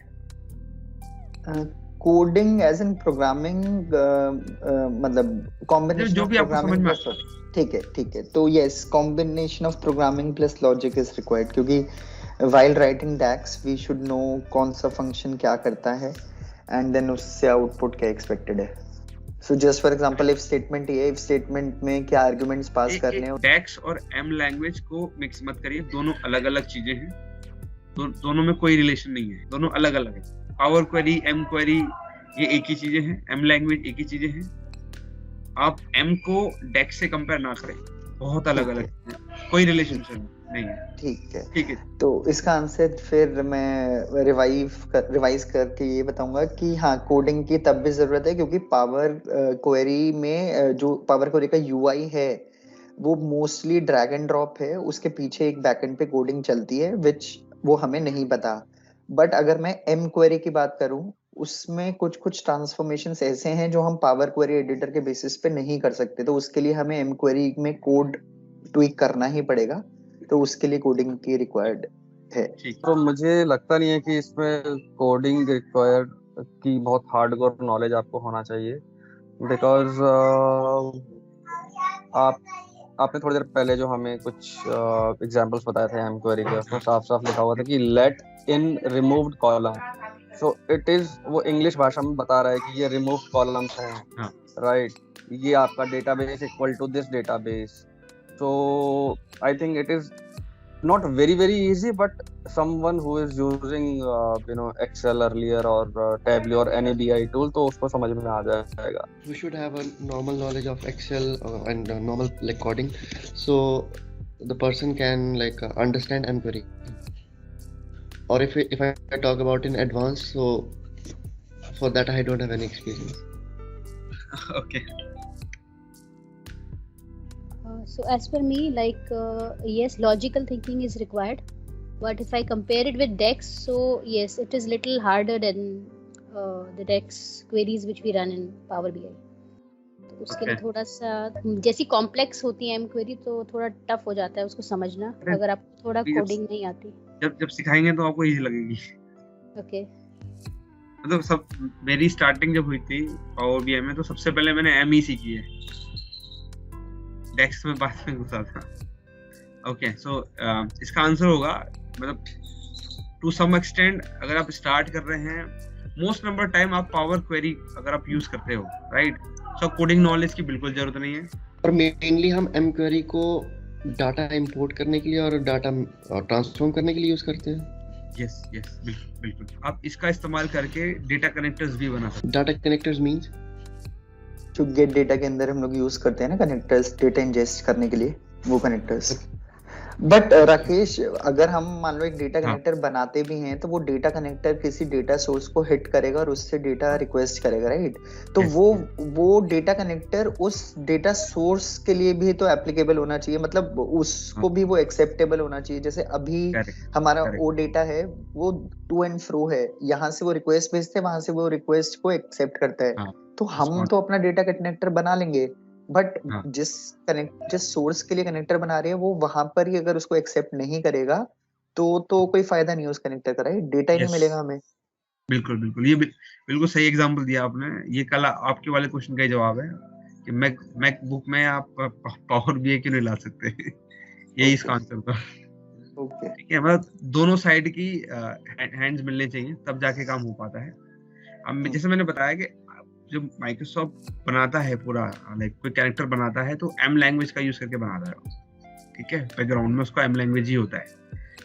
कोडिंग एज इन प्रोग्रामिंग, मतलब कॉम्बिनेशन जो भी आपको समझ में आता है। ठीक है। तो yes, combination of programming plus logic is required, क्योंकि while writing DAX we should know कौन सा फंक्शन क्या करता है and then उससे आउटपुट क्या एक्सपेक्टेड है। So just for example, if statement ये, if statement में क्या arguments पास करने हैं। DAX और M लैंग्वेज को मिक्स मत करिए, दोनों अलग अलग चीजें हैं, दोनों में कोई रिलेशन नहीं है, दोनों अलग अलग है। पावर क्वेरी, M क्वेरी ये एक ही चीजें हैं, M लैंग्वेज एक ही चीजें हैं। आप M को DAX से कंपेयर ना करें, बहुत अलग अलग, कोई रिलेशनशिप नहीं है। ठीक है। तो इसका आंसर फिर मैं रिवाइज करके ये बताऊंगा कि हाँ, कोडिंग की तब भी जरूरत है क्योंकि पावर क्वेरी में जो पावर क्वेरी का UI है वो मोस्टली ड्रैग एंड ड्रॉप है, उसके पीछे एक बैकएंड पे कोडिंग चलती है विच वो हमें नहीं पता। बट अगर मैं M क्वेरी की बात करूं, उसमें कुछ ट्रांसफॉर्मेशंस ऐसे हैं जो हम पावर क्वेरी एडिटर के बेसिस पे नहीं कर सकते, तो उसके लिए हमें M क्वेरी में कोड ट्वीक करना ही पड़ेगा, तो उसके लिए कोडिंग की रिक्वायर्ड है। तो मुझे लगता नहीं है कि इसमें कोडिंग रिक्वायर्ड की बहुत हार्डकोर नॉलेज आपको होना चाहिए, बिकॉज आपने थोड़ी देर पहले जो हमें कुछ एग्जांपल्स बताए थे M क्वेरी के, उसमें साफ साफ लिखा हुआ था कि let in removed column. So it is, वो इंग्लिश भाषा में बता रहा है कि ये रिमूव्ड कॉलम्स हैं, राइट, ये आपका database equal to this database. So I think it is not very easy, but someone who is using Excel earlier or Tableau or any BI tool, तो उसको समझ में आ जाएगा। We should have a normal knowledge of Excel and normal like coding, so the person can like understand M query. Or if I talk about in advanced, so For that I don't have any experience. Okay. So as per me, like yes, logical thinking is required, but if I compare it with DEX, so yes, it is little harder than the DEX queries which we run in Power BI. तो उसके लिए थोड़ा सा जैसी complex होती है M query तो थोड़ा टफ हो जाता है उसको समझना, अगर आपको थोड़ा कोडिंग नहीं आती। जब सिखाएंगे तो आपको इजी लगेगी। ओके। मतलब सब मेरी स्टार्टिंग जब हुई थी पावर बीआई में तो सबसे पहले मैंने एम ही सीखी है, डेक्स में बाद में घुसा था। ओके, सो इसका आंसर होगा मतलब टू सम एक्सटेंट अगर आप स्टार्ट कर रहे हैं, मोस्ट नंबर टाइम आप पावर क्वेरी अगर आप यूज करते हो, राइट, सो कोडिंग नॉलेज की बिल्कुल जरूरत नहीं है। और मेनली हम एम क्वेरी को डाटा इंपोर्ट करने के लिए और डाटा ट्रांसफॉर्म करने के लिए यूज करते हैं। यस बिल्कुल आप इसका इस्तेमाल करके डेटा कनेक्टर्स भी बना सकते हैं। डाटा कनेक्टर्स मींस जो गेट डेटा के अंदर हम लोग यूज करते हैं ना कनेक्टर्स, डेटा इंजेस्ट करने के लिए, वो कनेक्टर्स। बट राकेश, अगर हम मान लो एक डेटा कनेक्टर बनाते भी हैं तो वो डेटा कनेक्टर किसी डेटा सोर्स को हिट करेगा और उससे डेटा रिक्वेस्ट करेगा, राइट? तो वो डेटा कनेक्टर उस डेटा सोर्स के लिए भी तो एप्लीकेबल होना चाहिए, मतलब उसको भी वो एक्सेप्टेबल होना चाहिए। जैसे अभी हमारा वो डेटा है वो टू एंड फ्रो है, यहाँ से वो रिक्वेस्ट भेजते हैं, वहां से वो रिक्वेस्ट को एक्सेप्ट करता है। तो हम तो अपना डेटा कनेक्टर बना लेंगे, बट जिस सोर्स के लिए कनेक्टर बना रहे हैं वो वहां पर ही अगर उसको एक्सेप्ट नहीं करेगा तो कोई फायदा नहीं है उस कनेक्टर का, राइट? डेटा ही नहीं मिलेगा हमें। बिल्कुल ये बिल्कुल सही एग्जांपल दिया आपने। ये कल आपके वाले क्वेश्चन का जवाब है कि मैकबुक में आप पावर बीआई क्यों नहीं ला सकते। यही इसका आंसर था। ओके, ठीक है, मतलब दोनों साइड की हैंड्स मिलने चाहिए तब जाके काम हो पाता है। अब जैसे मैंने बताया कि जब माइक्रोसॉफ्ट बनाता है पूरा, लाइक कोई कैरेक्टर बनाता है तो एम लैंग्वेज का यूज करके बनाता है, ठीक है, बैकग्राउंड में उसका एम लैंग्वेज ही होता है,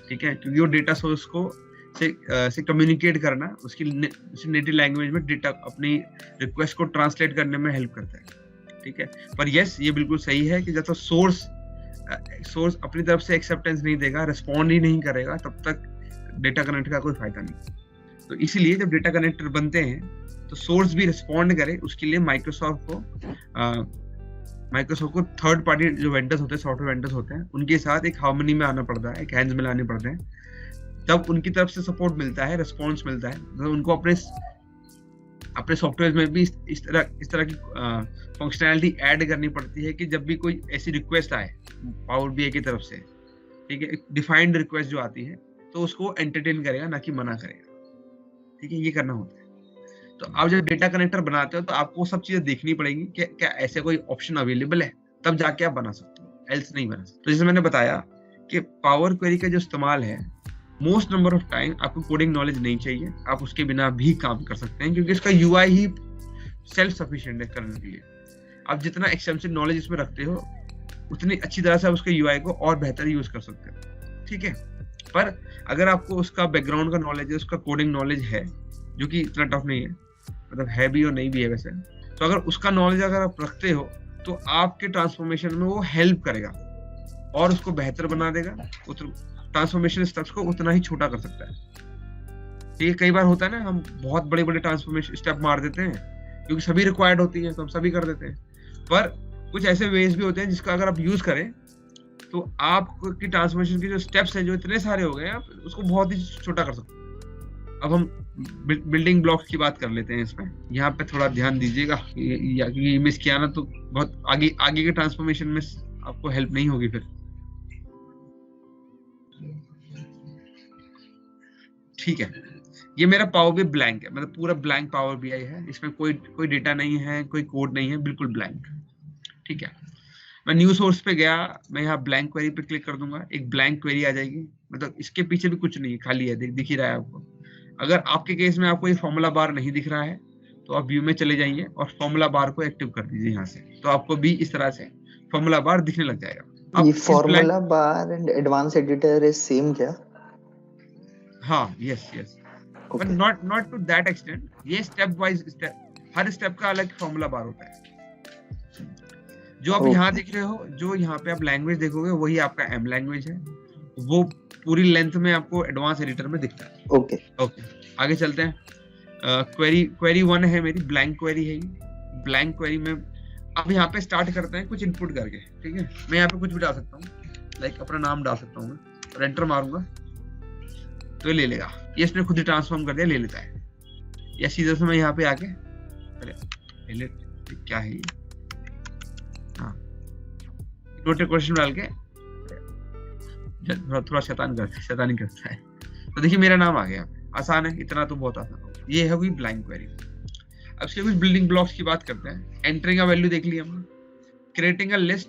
ठीक है, क्योंकि वो डेटा सोर्स को से कम्युनिकेट करना, उसकी नेटिव लैंग्वेज में डेटा अपनी रिक्वेस्ट को ट्रांसलेट करने में हेल्प करता है, ठीक है। पर यस, ये बिल्कुल सही है कि जब तक सोर्स अपनी तरफ से एक्सेप्टेंस नहीं देगा, रिस्पॉन्ड ही नहीं करेगा, तब तक डेटा कनेक्ट का कोई फायदा नहीं। तो इसीलिए जब डेटा कनेक्टर बनते हैं तो सोर्स भी रिस्पॉन्ड करे, उसके लिए माइक्रोसॉफ्ट को थर्ड पार्टी जो वेंडर्स होते हैं, सॉफ्टवेयर वेंडर्स होते हैं, उनके साथ एक हार्मनी में आना पड़ता है, एक हैंड्स मिलाने पड़ते हैं, तब उनकी तरफ से सपोर्ट मिलता है, रिस्पॉन्स मिलता है। तो उनको अपने सॉफ्टवेयर में भी इस तरह की फंक्शनैलिटी ऐड करनी पड़ती है कि जब भी कोई ऐसी रिक्वेस्ट आए पावर बीआई की तरफ से, ठीक है, एक डिफाइंड रिक्वेस्ट जो आती है तो उसको एंटरटेन करेगा, ना कि मना करेगा, ठीक है, ये करना होता है। तो आप जब डेटा कनेक्टर बनाते हो तो आपको सब चीजें देखनी पड़ेगी कि क्या ऐसे कोई ऑप्शन अवेलेबल है, तब जाके आप बना सकते हो, एल्स नहीं बना सकते। तो जैसे मैंने बताया कि पावर क्वेरी का जो इस्तेमाल है, मोस्ट नंबर ऑफ टाइम आपको कोडिंग नॉलेज नहीं चाहिए, आप उसके बिना भी काम कर सकते हैं, क्योंकि इसका यूआई ही सेल्फ सफिशिएंट है करने के लिए। आप जितना एक्सटेंसिव नॉलेज इसमें रखते हो उतनी अच्छी तरह से आप उसके यूआई को और बेहतर यूज कर सकते हो, ठीक है। पर अगर आपको उसका बैकग्राउंड का नॉलेज है, उसका कोडिंग नॉलेज है, जो कि इतना टफ नहीं है, मतलब है भी और नहीं भी है वैसे, तो अगर उसका नॉलेज अगर आप रखते हो तो आपके ट्रांसफॉर्मेशन में वो हेल्प करेगा और उसको बेहतर बना देगा, ट्रांसफॉर्मेशन स्टेप्स को उतना ही छोटा कर सकता है। ठीक है, कई बार होता है ना, हम बहुत बड़े बड़े ट्रांसफॉर्मेशन स्टेप मार देते हैं क्योंकि सभी रिक्वायर्ड होती है तो हम सभी कर देते हैं, पर कुछ ऐसे वेज भी होते हैं जिसका अगर आप यूज करें तो आपकी ट्रांसफॉर्मेशन के जो स्टेप्स हैं जो इतने सारे हो गए, आप उसको बहुत ही छोटा कर सकते हैं। अब हम बिल्डिंग ब्लॉक्स की बात कर लेते हैं इसमें, यहाँ पे थोड़ा ध्यान दीजिएगा, ये मिस किया ना तो बहुत आगे के ट्रांसफॉर्मेशन में आपको हेल्प नहीं होगी फिर, ठीक है। ये मेरा पावर बीआई ब्लैंक है, मतलब पूरा ब्लैंक पावर बीआई है, इसमें कोई डेटा नहीं है, कोई कोड नहीं है, बिल्कुल ब्लैंक, ठीक है। मैं न्यू सोर्स पे गया, मैं यहाँ ब्लैंक क्वेरी पे क्लिक कर दूंगा, एक ब्लैंक क्वेरी आ जाएगी, मतलब इसके पीछे भी कुछ नहीं है, खाली है, दिख ही रहा है आपको। अगर आपके केस में आपको ये फॉर्मूला बार नहीं दिख रहा है तो आप व्यू में चले जाइए और फॉर्मूला बार को एक्टिव कर दीजिए यहाँ से, तो आपको भी इस तरह से फॉर्मूला बार दिखने लग जाएगा। ये formula bar and advance editor is same क्या? हाँ, yes, but not to that extent. ये स्टेप वाइज हर स्टेप का अलग फॉर्मूला बार होता है। जो आप यहाँ देख रहे हो, जो यहाँ पे आप लैंग्वेज देखोगे वही आपका एम लैंग्वेज है, वो पूरी लेंथ में आपको एडवांस एडिटर में दिखता है। ओके, आगे चलते हैं। क्वेरी 1 है मेरी, ब्लैंक क्वेरी है ये। ब्लैंक क्वेरी में अब यहाँ पे स्टार्ट करते हैं कुछ इनपुट करके, ठीक है। मैं यहाँ पे कुछ भी डाल सकता हूँ, लाइक अपना नाम डाल सकता हूँ मैं, और एंटर मारूंगा तो ये ले लेगा। ये इसने खुद ही ट्रांसफॉर्म कर दिया, ले लेता है। या सीधे से मैं यहाँ पे आके क्या है ये, हाँ इन्वर्टेड क्वेश्चन डाल के थोड़ा शैतानी करता है। तो देखिए मेरा नाम आ गया, आसान है, इतना तो बहुत आसान है। ये है हुई ब्लैंक क्वेरी। अब इसके कुछ बिल्डिंग ब्लॉक्स की बात करते हैं। एंटरिंग अ वैल्यू देख लिया हमने, क्रिएटिंग अ लिस्ट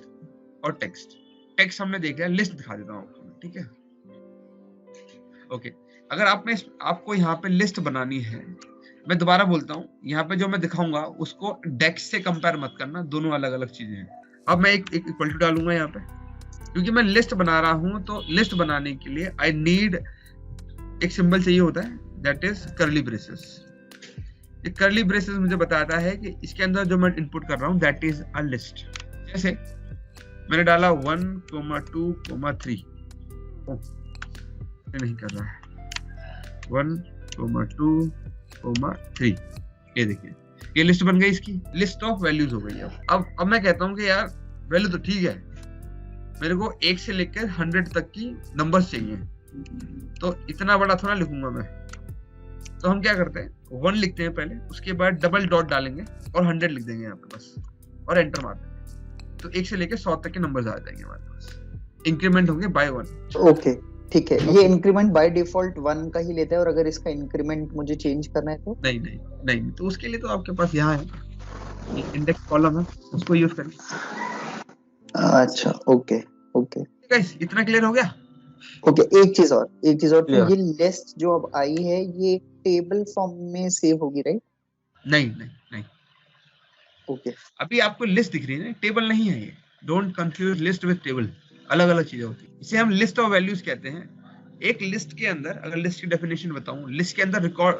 और टेक्स्ट। टेक्स्ट हमने देख लिया, लिस्ट दिखा देता हूँ आपको, ठीक है। ओके, अगर आपको यहाँ पे लिस्ट बनानी है, मैं दोबारा बोलता हूँ, यहाँ पे जो मैं दिखाऊंगा उसको डेक्स से कंपेयर मत करना, दोनों अलग अलग चीजें हैं। अब मैं एक इक्वल टू डालूंगा यहाँ पे, क्योंकि मैं लिस्ट बना रहा हूँ, तो लिस्ट बनाने के लिए आई नीड एक सिंबल चाहिए होता है, दैट इज कर्ली ब्रेसेस। ये कर्ली ब्रेसेस मुझे बताता है कि इसके अंदर जो मैं इनपुट कर रहा हूँ दैट इज अ लिस्ट। जैसे मैंने डाला 1, 2, 3, नहीं कर रहा है, 1, 2, 3, ये देखिए ये लिस्ट बन गई, इसकी लिस्ट ऑफ वैल्यूज हो गई। अब मैं कहता हूँ कि यार वैल्यू तो ठीक है, मेरे को 1 से लेकर 100 तक की नंबर्स चाहिए, तो इतना बड़ा थोड़ा लिखूंगा मैं। तो हम क्या करते हैं, 1 लिखते हैं पहले, उसके बाद डबल डॉट डालेंगे और 100 लिख देंगे यहाँ पे बस, और एंटर मार देंगे। तो 1 से लेकर 100 तक के नंबर्स आ जाएंगे हमारे पास, इंक्रीमेंट होंगे बाय 1। ओके ठीक है। ये इंक्रीमेंट बाय डिफॉल्ट 1 का ही लेता है, और अगर इसका इंक्रीमेंट मुझे चेंज करना है तो नहीं, तो उसके लिए तो आपके पास यहाँ है इंडेक्स कॉलम है, उसको यूज करें। अच्छा ओके गाइस इतना क्लियर हो गया? ओके, एक चीज और तो ये लिस्ट जो अब आई है ये टेबल फॉर्म में सेव होगी, राइट? नहीं। ओके, अभी आपको लिस्ट दिख रही है ना, टेबल नहीं है ये। Don't confuse list with table, अलग अलग चीजें होती है। इसे हम लिस्ट ऑफ वैल्यूज कहते हैं। एक लिस्ट के अंदर, अगर लिस्ट की डेफिनेशन बताऊं, लिस्ट के अंदर रिकॉर्ड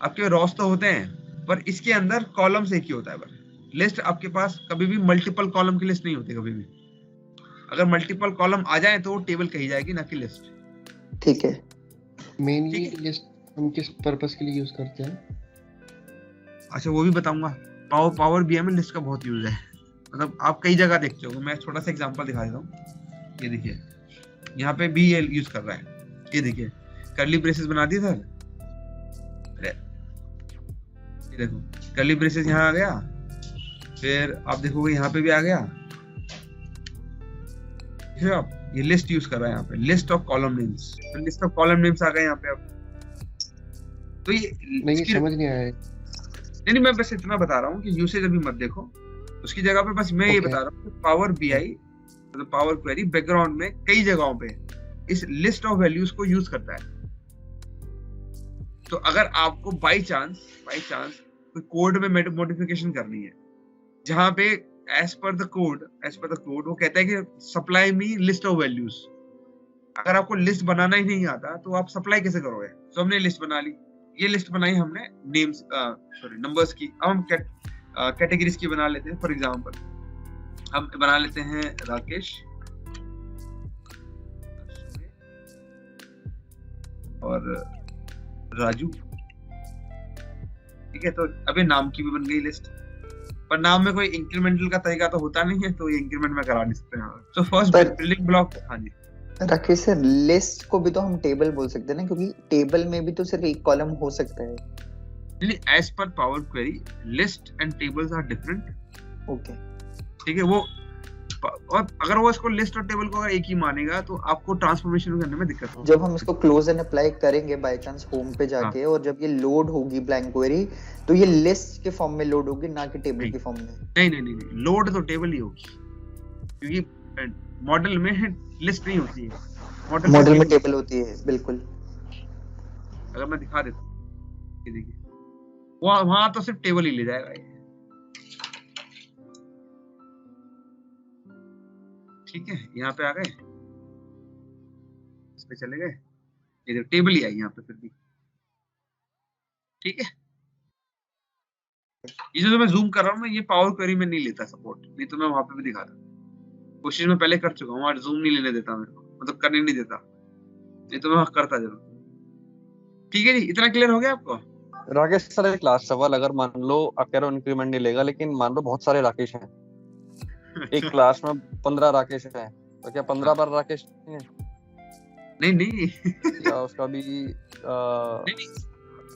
आपके रॉस तो होते हैं, पर इसके अंदर कॉलम्स एक ही होता है। बस लिस्ट आपके पास कभी भी मल्टीपल कॉलम की लिस्ट नहीं होती कभी भी। अगर मल्टीपल कॉलम आ जाए तो वो टेबल कही जाएगी, ना कि लिस्ट। ठीक है। मेनली लिस्ट हम किस पर्पस के लिए यूज करते हैं? अच्छा वो भी बताऊंगा। पावर बीआई में लिस्ट का बहुत यूज है, मतलब आप कई जगह देखते हो। मैं छोटा सा एग्जांपल दिखा देता हूँ। ये देखिए यहाँ पे भी ये यूज कर रहा है। ये देखिए कर्ली ब्रेसेस बना दी सर, ये देखो कर्ली ब्रेसेस यहाँ आ गया, फिर आप देखोगे यहाँ पे भी आ गया। आप ये लिस्ट यूज कर रहा है यहाँ पे, लिस्ट ऑफ कॉलम नेम्स। तो लिस्ट ऑफ कॉलम नेम्स आ गए यहाँ पे। अब तो ये नहीं समझ नहीं आया। नहीं मैं बस इतना बता रहा हूँ कि यूसेज अभी मत देखो, उसकी जगह पे बस मैं ये बता रहा हूँ कि पावर बीआई मतलब पावर क्वेरी बैकग्राउंड में कई जगहों पे इस लिस्ट ऑफ वैल्यूज को यूज करता है। तो अगर आपको बाय चांस कोई कोड में मॉडिफिकेशन करनी है, जहां पे एज पर द कोड वो कहता है कि supply me list of values. अगर आपको लिस्ट बनाना ही नहीं आता तो आप सप्लाई कैसे करोगे? तो हमने लिस्ट बना ली, ये लिस्ट बनाई हमने नेम्स नंबर्स की। अब हम कैटेगरीज की बना लेते हैं। फॉर एग्जांपल हम बना लेते हैं राकेश और राजू, ठीक है। तो अभी नाम की भी बन गई लिस्ट, पर नाम में कोई इंक्रीमेंटल का तरीका तो होता नहीं है, तो ये इंक्रीमेंट में करा नहीं सकते हैं। तो फर्स्ट बिल्डिंग ब्लॉक, हाँ जी राकेश सर, लिस्ट को भी तो हम टेबल बोल सकते हैं ना, क्योंकि टेबल में भी तो सिर्फ एक कॉलम हो सकता है। नहीं, as per power query list and tables are different. Okay ठीक है। वो और अगर वो इसको लिस्ट और टेबल को अगर एक ही मानेगा तो आपको ट्रांसफॉर्मेशन करने में दिक्कत होगी। जब हम इसको क्लोज एंड अप्लाई करेंगे बाय चांस होम पे जाके, हाँ। और जब ये लोड होगी ब्लैंक क्वेरी, तो ये लिस्ट के फॉर्म में लोड होगी, ना कि टेबल के फॉर्म में। नहीं, लोड तो टेबल ही होगी, क्योंकि मॉडल में लिस्ट नहीं होती है, मॉडल में टेबल होती है। बिल्कुल। अगर मैं दिखा देता हूँ, ये देखिए वहां तो सिर्फ टेबल ही ले जाएगा ये, ठीक है। यहाँ पे आ गए, इस पे चले गए, ये देखो टेबल ही आई यहाँ पे फिर भी, ठीक है। ये जो मैं जूम कर रहा हूँ ना, ये पावर क्वेरी में नहीं लेता सपोर्ट, नहीं तो मैं वहां पे भी दिखाता। कोशिश में पहले कर चुका हूँ, आज जूम नहीं लेने देता मेरे को, मतलब करने नहीं देता, नहीं तो मैं करता जरूर। ठीक है जी, इतना क्लियर हो गया आपको? राकेश सर एक लास्ट सवाल, अगर मान लो अकेरो इंक्रीमेंट नहीं लेगा लेकिन मान लो बहुत सारे राकेश हैं, एक क्लास में 15 राकेश हैं, तो क्या 15 बार राकेश नहीं है? नहीं या उसका भी नहीं,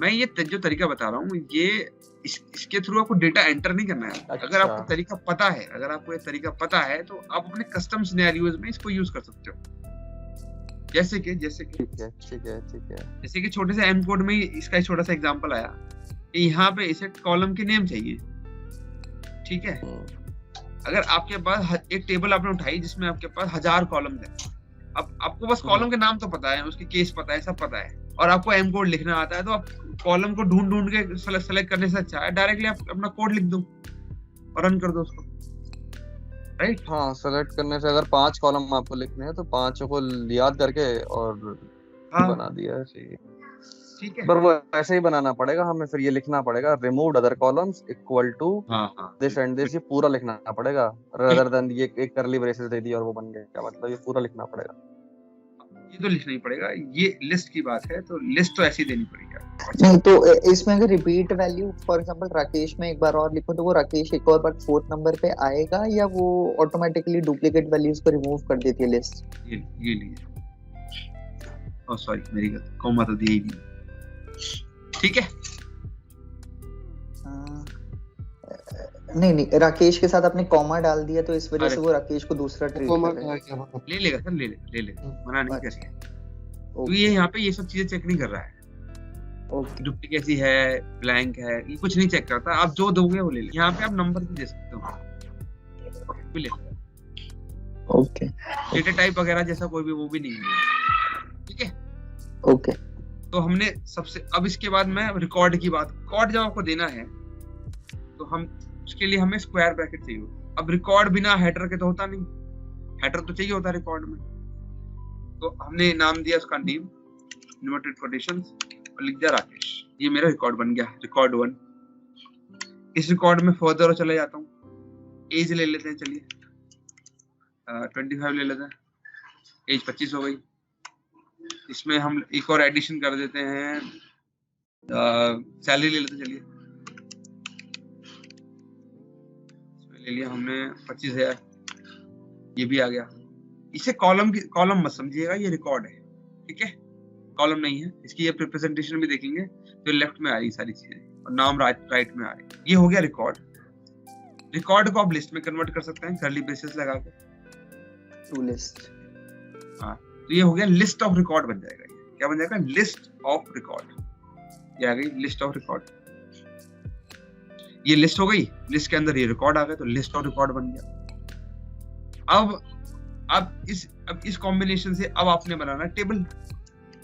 मैं ये जो तरीका बता रहा हूँ ये इसके थ्रू आपको डेटा एंटर नहीं करना है। अच्छा। अगर आपको तरीका पता है, अगर आपको ये तरीका पता है तो आप अपने कस्टम सिनेरियोज में इसको यूज कर सकते हो। जैसे कि ठीक है। जैसे कि छोटे से एम कोड में इसका एक छोटा सा एग्जांपल आया कि यहाँ पे इसे कॉलम के नेम चाहिए, ठीक है। अगर आपके पास एक टेबल आपने उठाई जिसमें आपके पास 1000 कॉलम है, अब आपको बस कॉलम के नाम तो पता है, उसके केस पता है, सब पता है, और आपको एम कोड लिखना आता है, तो आप कॉलम को ढूंढ के सेलेक्ट करने से अच्छा है डायरेक्टली आप अपना कोड लिख दो और रन कर दो उसको, राइट। हाँ, सेलेक्ट करने से अगर 5 कॉलम आपको लिखने हैं तो 5 को याद करके और बना दिया, ठीक है। पर वो ऐसे ही बनाना पड़ेगा हमें, फिर ये लिखना पड़ेगा removed other columns equal to this and this, ये पूरा लिखना पड़ेगा rather than ये एक करली ब्रेसेस दे दी और वो बन गया, क्या मतलब, ये पूरा लिखना पड़ेगा। ये तो लिखना ही पड़ेगा, ये लिस्ट की बात है तो लिस्ट तो ऐसी देनी पड़ेगी। नहीं तो इसमें अगर repeat value for example Rakesh में एक बार और लिखो तो वो राकेश एक और बार 4th नंबर पे आएगा, या वो ऑटोमेटिकली डुप्लीकेट वैल्यूज को रिमूव कर देती है लिस्ट? ये लिए ओह सॉरी मेरी गलती, कॉमा तो दिया ही नहीं, ठीक है। नहीं राकेश के साथ आपने कॉमा डाल दिया तो इस वजह से वो राकेश को दूसरा ट्रीट कर रहा है। ले लेगा सर, ले ले, मना नहीं करेंगे, तो ये यहाँ पे ये सब चीजें चेक नहीं कर रहा है, डुप्लीकेसी है, ब्लैंक है, ये कुछ नहीं चेक करता, आप जो दोगे वो ले ले। यहाँ पे आप नंबर भी दे सकते हो, ले ओके। डेटा टाइप वगैरह जैसा कोई भी वो भी नहीं है, ठीक है। ओके, तो हमने सबसे, अब इसके बाद मैं रिकॉर्ड की बात, रिकॉर्ड जब आपको देना है तो हम उसके लिए हमें स्क्वायर ब्रैकेट चाहिए। अब रिकॉर्ड बिना हेडर के तो होता नहीं, हेडर तो चाहिए होता है रिकॉर्ड में, तो हमने नाम दिया उसका नेम इन्वर्टेड कोटेशंस और लिख दिया राकेश। ये मेरा रिकॉर्ड बन गया, रिकॉर्ड 1। इस रिकॉर्ड में फर्दर चले जाता हूँ, एज ले लेते हैं, चलिए 25 ले लेते हैं, एज 25 हो गई। इसमें हम एक और एडिशन कर देते हैं, सैलरी ले लेते हैं, चलिए ले लिया हमने 25,000, ये भी आ गया। इसे कॉलम मत समझिएगा, ये रिकॉर्ड है, ठीक है, कॉलम नहीं है। इसकी ये रिप्रेजेंटेशन भी देखेंगे तो लेफ्ट में आ रही सारी चीजें और नाम राइट में आ रही। ये हो गया रिकॉर्ड। रिकॉर्ड को आप लिस्ट में कन्वर्ट कर सकते हैं कर्ली ब्रेसेस लगा के, टू लिस्ट। हाँ, तो ये हो गया लिस्ट ऑफ रिकॉर्ड बन जाएगा। ये क्या बन जाएगा? List of record. ये आ गई लिस्ट ऑफ रिकॉर्ड। ये लिस्ट हो गई, लिस्ट के अंदर ये रिकॉर्ड आ गए, तो लिस्ट ऑफ रिकॉर्ड बन गया। अब इस कॉम्बिनेशन से अब आपने बनाना है टेबल,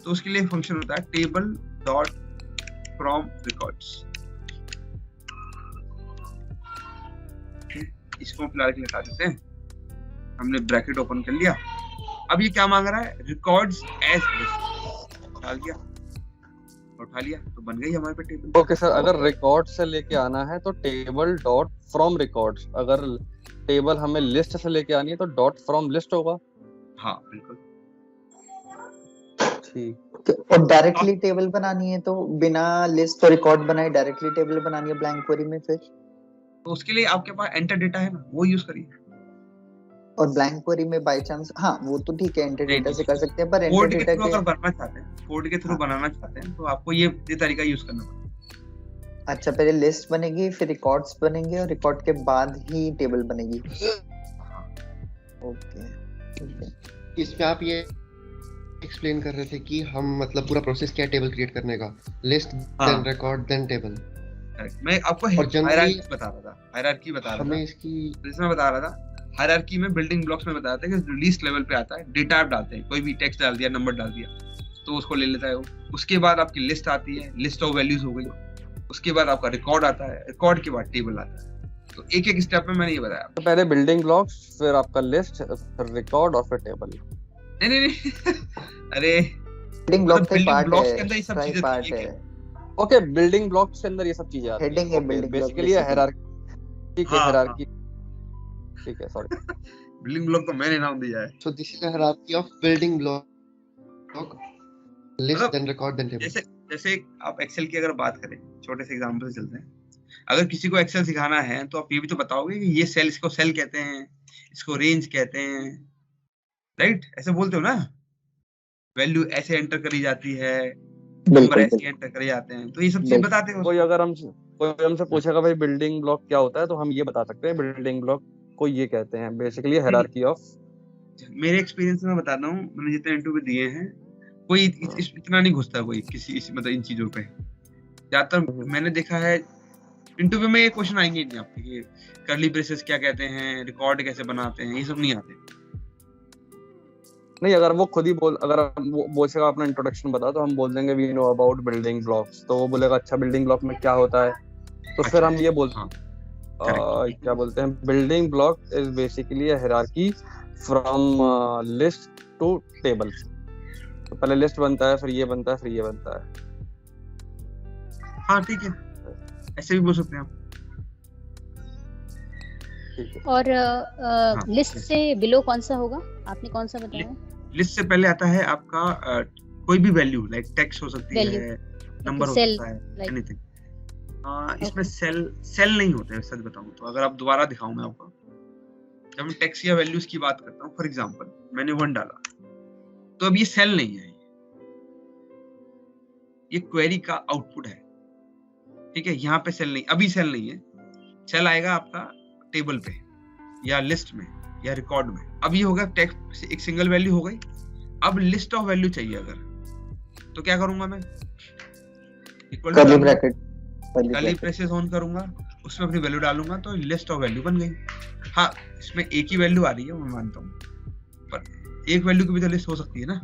तो उसके लिए फंक्शन होता है टेबल डॉट फ्रॉम रिकॉर्ड्स। इसको फिलहाल के लिए हटा देते हैं, हमने ब्रैकेट ओपन कर लिया। अब ये क्या मांग रहा है? रिकॉर्ड्स एज डाल दिया, उठा लिया, तो बन गई हमारे पे टेबल। ओके सर, अगर रिकॉर्ड से लेके आना है तो टेबल डॉट फ्रॉम रिकॉर्ड्स, अगर टेबल हमें लिस्ट से लेके आनी है तो डॉट फ्रॉम लिस्ट होगा। हाँ बिल्कुल ठीक। और डायरेक्टली टेबल बनानी है तो बिना लिस्ट और रिकॉर्ड बनाए डायरेक्टली टेबल बनानी है ब्लैंक क्वेरी में, फिर तो उसके लिए आपके पास एंटर डेटा है ना, वो यूज करिए। और ब्लैंक क्वेरी में बाय चांस, हाँ वो तो ठीक है, एंटर डेटा से कर सकते हैं, पर एंटर डेटा के अगर बनना चाहते हैं, कोड के थ्रू बनाना चाहते हैं तो आपको ये तरीका यूज करना पड़ेगा। अच्छा, पहले लिस्ट बनेगी, फिर रिकॉर्ड्स बनेंगे और रिकॉर्ड के बाद ही टेबल बनेगी। ओके, इसमें आप ये एक्सप्लेन कर रहे थे कि हम मतलब पूरा प्रोसेस क्या टेबल क्रिएट करने का, list then record then table. मैं आपको हायरार्की बता रहा था, हायरार्की बता रहा था, हमें इसकी इसमें बता रहा था हायरार्की में बिल्डिंग ब्लॉक्स में बताया था कि लीस्ट लेवल पे आता है, डेटा आप डालते हैं, कोई भी टेक्स्ट डाल दिया, नंबर डाल दिया तो उसको ले लेता है वो। उसके बाद आपकी लिस्ट आती है, लिस्ट ऑफ वैल्यूज हो गई। उसके बाद आपका रिकॉर्ड आता है, रिकॉर्ड के बाद टेबल आता है। तो एक एक स्टेप में मैंने ये बताया। तो पहले बिल्डिंग ब्लॉक्स, फिर आपका लिस्ट, फिर रिकॉर्ड और फिर टेबल। नहीं अरे बिल्डिंग ब्लॉक के ब्लॉक्स के अंदर ये सब चीजें पार्ट है। ओके, बिल्डिंग ब्लॉक्स के अंदर ये सब चीजें आती हैं। हेडिंग है बिल्डिंग ब्लॉक, बेसिकली हायरार्की, ठीक है, हायरार्की, ठीक है, सॉरी बिल्डिंग ब्लॉक तो मैंने नाम दिया है। So this is the hierarchy of building block, list then record then table. जैसे आप एक्सेल की अगर बात करें, छोटे से एग्जांपल से चलते हैं। अगर किसी को एक्सेल सिखाना है तो आप ये भी तो बताओगे कि ये सेल, इसको सेल कहते हैं, इसको रेंज कहते हैं, राइट? ऐसे बोलते हो ना, वैल्यू ऐसे एंटर करी जाती है, नंबर ऐसे एंटर करे जाते हैं, तो ये सब चीज बताते हो। कोई हमसे पूछेगा भाई बिल्डिंग ब्लॉक क्या होता है, तो हम ये बता सकते हैं बिल्डिंग ब्लॉक को ये कहते हैं बेसिकली हायरार्की ऑफ। मेरे एक्सपीरियंस में बताता हूँ, मैंने जितने इंटरव्यू दिए हैं, कोई इतना नहीं घुसता कोई किसी मतलब इन चीजों पे। ज्यादातर मैंने देखा है इंटरव्यू में ये क्वेश्चन आएंगे ही नहीं आपके कि कर्ली ब्रेसेस क्या कहते हैं, रिकॉर्ड कैसे बनाते हैं, ये सब नहीं आते। नहीं, अगर वो खुद ही अगर वो बोलेगा अपना इंट्रोडक्शन बता, तो हम बोल देंगे we know about building blocks, तो वो बोलेगा अच्छा बिल्डिंग ब्लॉक में क्या होता है, तो फिर हम ये बोलते क्या बोलते हैं, building block is basically a hierarchy from list to table. तो पहले लिस्ट बनता है, फिर ये बनता है, फिर ये बनता है। हाँ ठीक है, ऐसे भी बोल सकते हैं आप। और लिस्ट से बिलो कौन सा होगा, आपने कौन सा बताया? लिस्ट से पहले आता है आपका कोई भी वैल्यू, लाइक टेक्स्ट हो सकती है, नंबर हो सकता है, एनीथिंग। इसमें सेल नहीं होते हैं, सच बताऊं तो। अगर आप दोबारा दिखाऊं मैं आपको, जब मैं टेक्स्ट या वैल्यूज की बात करता हूँ, फॉर एग्जांपल मैंने 1 डाला, तो अब ये सेल नहीं है, ये क्वेरी का आउटपुट है, ठीक है? यहाँ पे सेल नहीं, अभी सेल नहीं है। सेल आएगा आपका टेबल पे या लिस्ट में या रिकॉर्ड में। अब ये होगा टेक्स्ट, एक सिंगल वैल्यू हो गई। अब लिस्ट ऑफ वैल्यू चाहिए अगर, तो क्या करूंगा मैं? Curly bracket, curly braces on करूंगा, उसमें अपनी वैल्यू डालूंगा, तो लिस्ट ऑफ वैल्यू बन गई। हाँ, इसमें एक ही वैल्यू आ रही है, मैं मानता हूँ, पर एक वैल्यू की भी तो लिस्ट हो सकती है ना।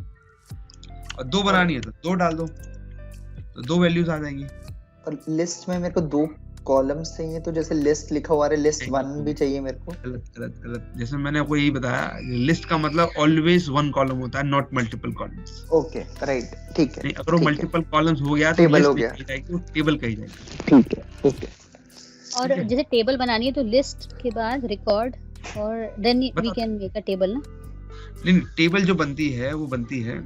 और 2 बनानी है तो 2 डाल दो, तो 2 वैल्यूज आ जाएंगी। और लिस्ट में मेरे को 2 कॉलम्स चाहिए, तो जैसे लिस्ट लिखा हुआ है, लिस्ट 1 भी चाहिए मेरे को। गलत। जैसे मैंने आपको यही बताया, लिस्ट का मतलब ऑलवेज 1 कॉलम होता है, not multiple columns. Okay, right, ठीक है। नहीं, अगर वो मल्टीपल कॉलम्स हो गया तो टेबल हो गया, टेबल कही जाएगी। ठीक है, ओके। और जैसे टेबल बनानी है तो लिस्ट के बाद रिकॉर्ड, और then we can make a table ना। नहीं, टेबल जो बनती है वो बनती है,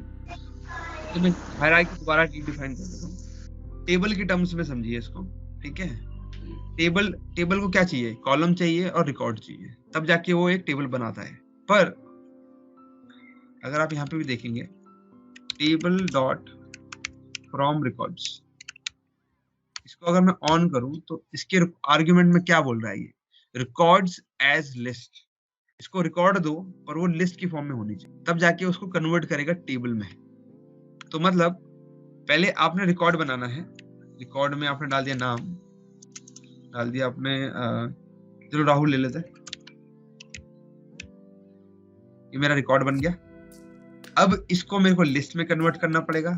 तो मैं हायरार्की दोबारा डिफाइन कर देता हूँ। टेबल के टर्म्स में समझिए इसको, ठीक है? टेबल को क्या चाहिए? कॉलम चाहिए और रिकॉर्ड चाहिए, तब जाके वो एक टेबल बनाता है। पर अगर आप यहाँ पे भी देखेंगे, टेबल डॉट फ्रॉम रिकॉर्ड्स, इसको अगर मैं ऑन करूं तो इसके आर्गुमेंट में क्या बोल रहा है? ये रिकॉर्ड्स एज लिस्ट। इसको रिकॉर्ड दो और वो लिस्ट की फॉर्म में होनी चाहिए, तब जाके उसको कन्वर्ट करेगा टेबल में। तो मतलब पहले आपने रिकॉर्ड बनाना है, रिकॉर्ड में आपने डाल दिया नाम, डाल दिया आपने चलो राहुल ले लेते हैं, ये मेरा रिकॉर्ड बन गया। अब इसको मेरे को लिस्ट में कन्वर्ट करना पड़ेगा।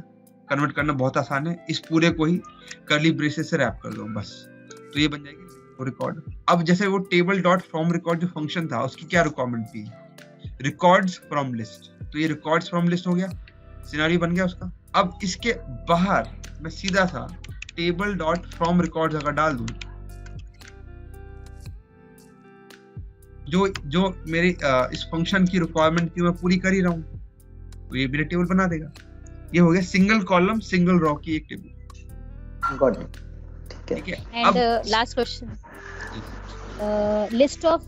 कन्वर्ट करना बहुत आसान है, इस पूरे को ही कर्ली ब्रेसेस से रैप कर दो बस, तो ये बन जाएगी वो रिकॉर्ड। अब जैसे वो टेबल डॉट फ्रॉम रिकॉर्ड जो फंक्शन था, उसकी क्या रिक्वायरमेंट थी? रिकॉर्ड्स फ्रॉम लिस्ट, तो ये रिकॉर्ड्स फ्रॉम लिस्ट हो गया, सिनेरियो बन गया उसका। अब इसके बाहर मैं सीधा सा टेबल डॉट फ्रॉम रिकॉर्ड्स अगर डाल दूं, जो मेरी इस फंक्शन की रिक्वायरमेंट की मैं पूरी कर ही रहा हूँ, तो ये मेरा टेबल बना देगा। ये हो गया सिंगल कॉलम सिंगल रो की एक टेबल। गॉट इट, ठीक है। And last question, list of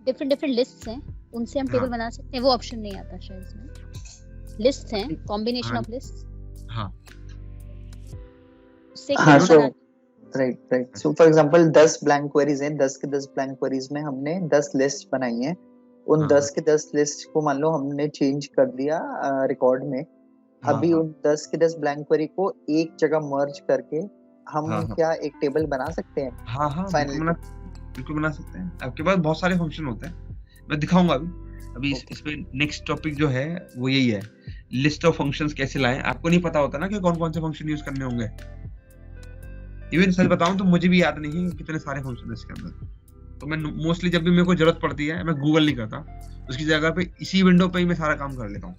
different lists हैं, उनसे हम टेबल बना सकते हैं? वो ऑप्शन नहीं आता शायद इसमें। लिस्ट हैं, कॉम्बिनेशन ऑफ लिस्ट्स। हाँ, हाँ, so right. So for example 10 blank queries हैं, 10 के 10 ब्लैंक क्वेरीज में हमने 10 लिस्ट बनाई हैं। उन 10 के 10 लिस्ट को मान लो हमने चेंज कर दिया रिकॉर्ड में। अभी उन 10 के 10 ब्लैंक क्वेरी को एक जगह मर्ज करके हम क्या एक टेबल बना सकते हैं? हाँ, बिल्कुल बना सकते हैं। आपके पास बहुत सारे फंक्शन होते हैं, मैं दिखाऊंगा अभी इस पे नेक्स्ट टॉपिक जो है वो यही है, लिस्ट ऑफ फंक्शंस कैसे लाएं। आपको नहीं पता होता ना कि कौन कौन से फंक्शन यूज करने होंगे। इवन सच बताऊं तो मुझे भी याद नहीं है कितने सारे फंक्शन है इसके अंदर, तो मैं मोस्टली जब भी मेरे को जरूरत पड़ती है मैं गूगल नहीं करता, उसकी जगह पे इसी विंडो पे ही मैं सारा काम कर लेता हूँ।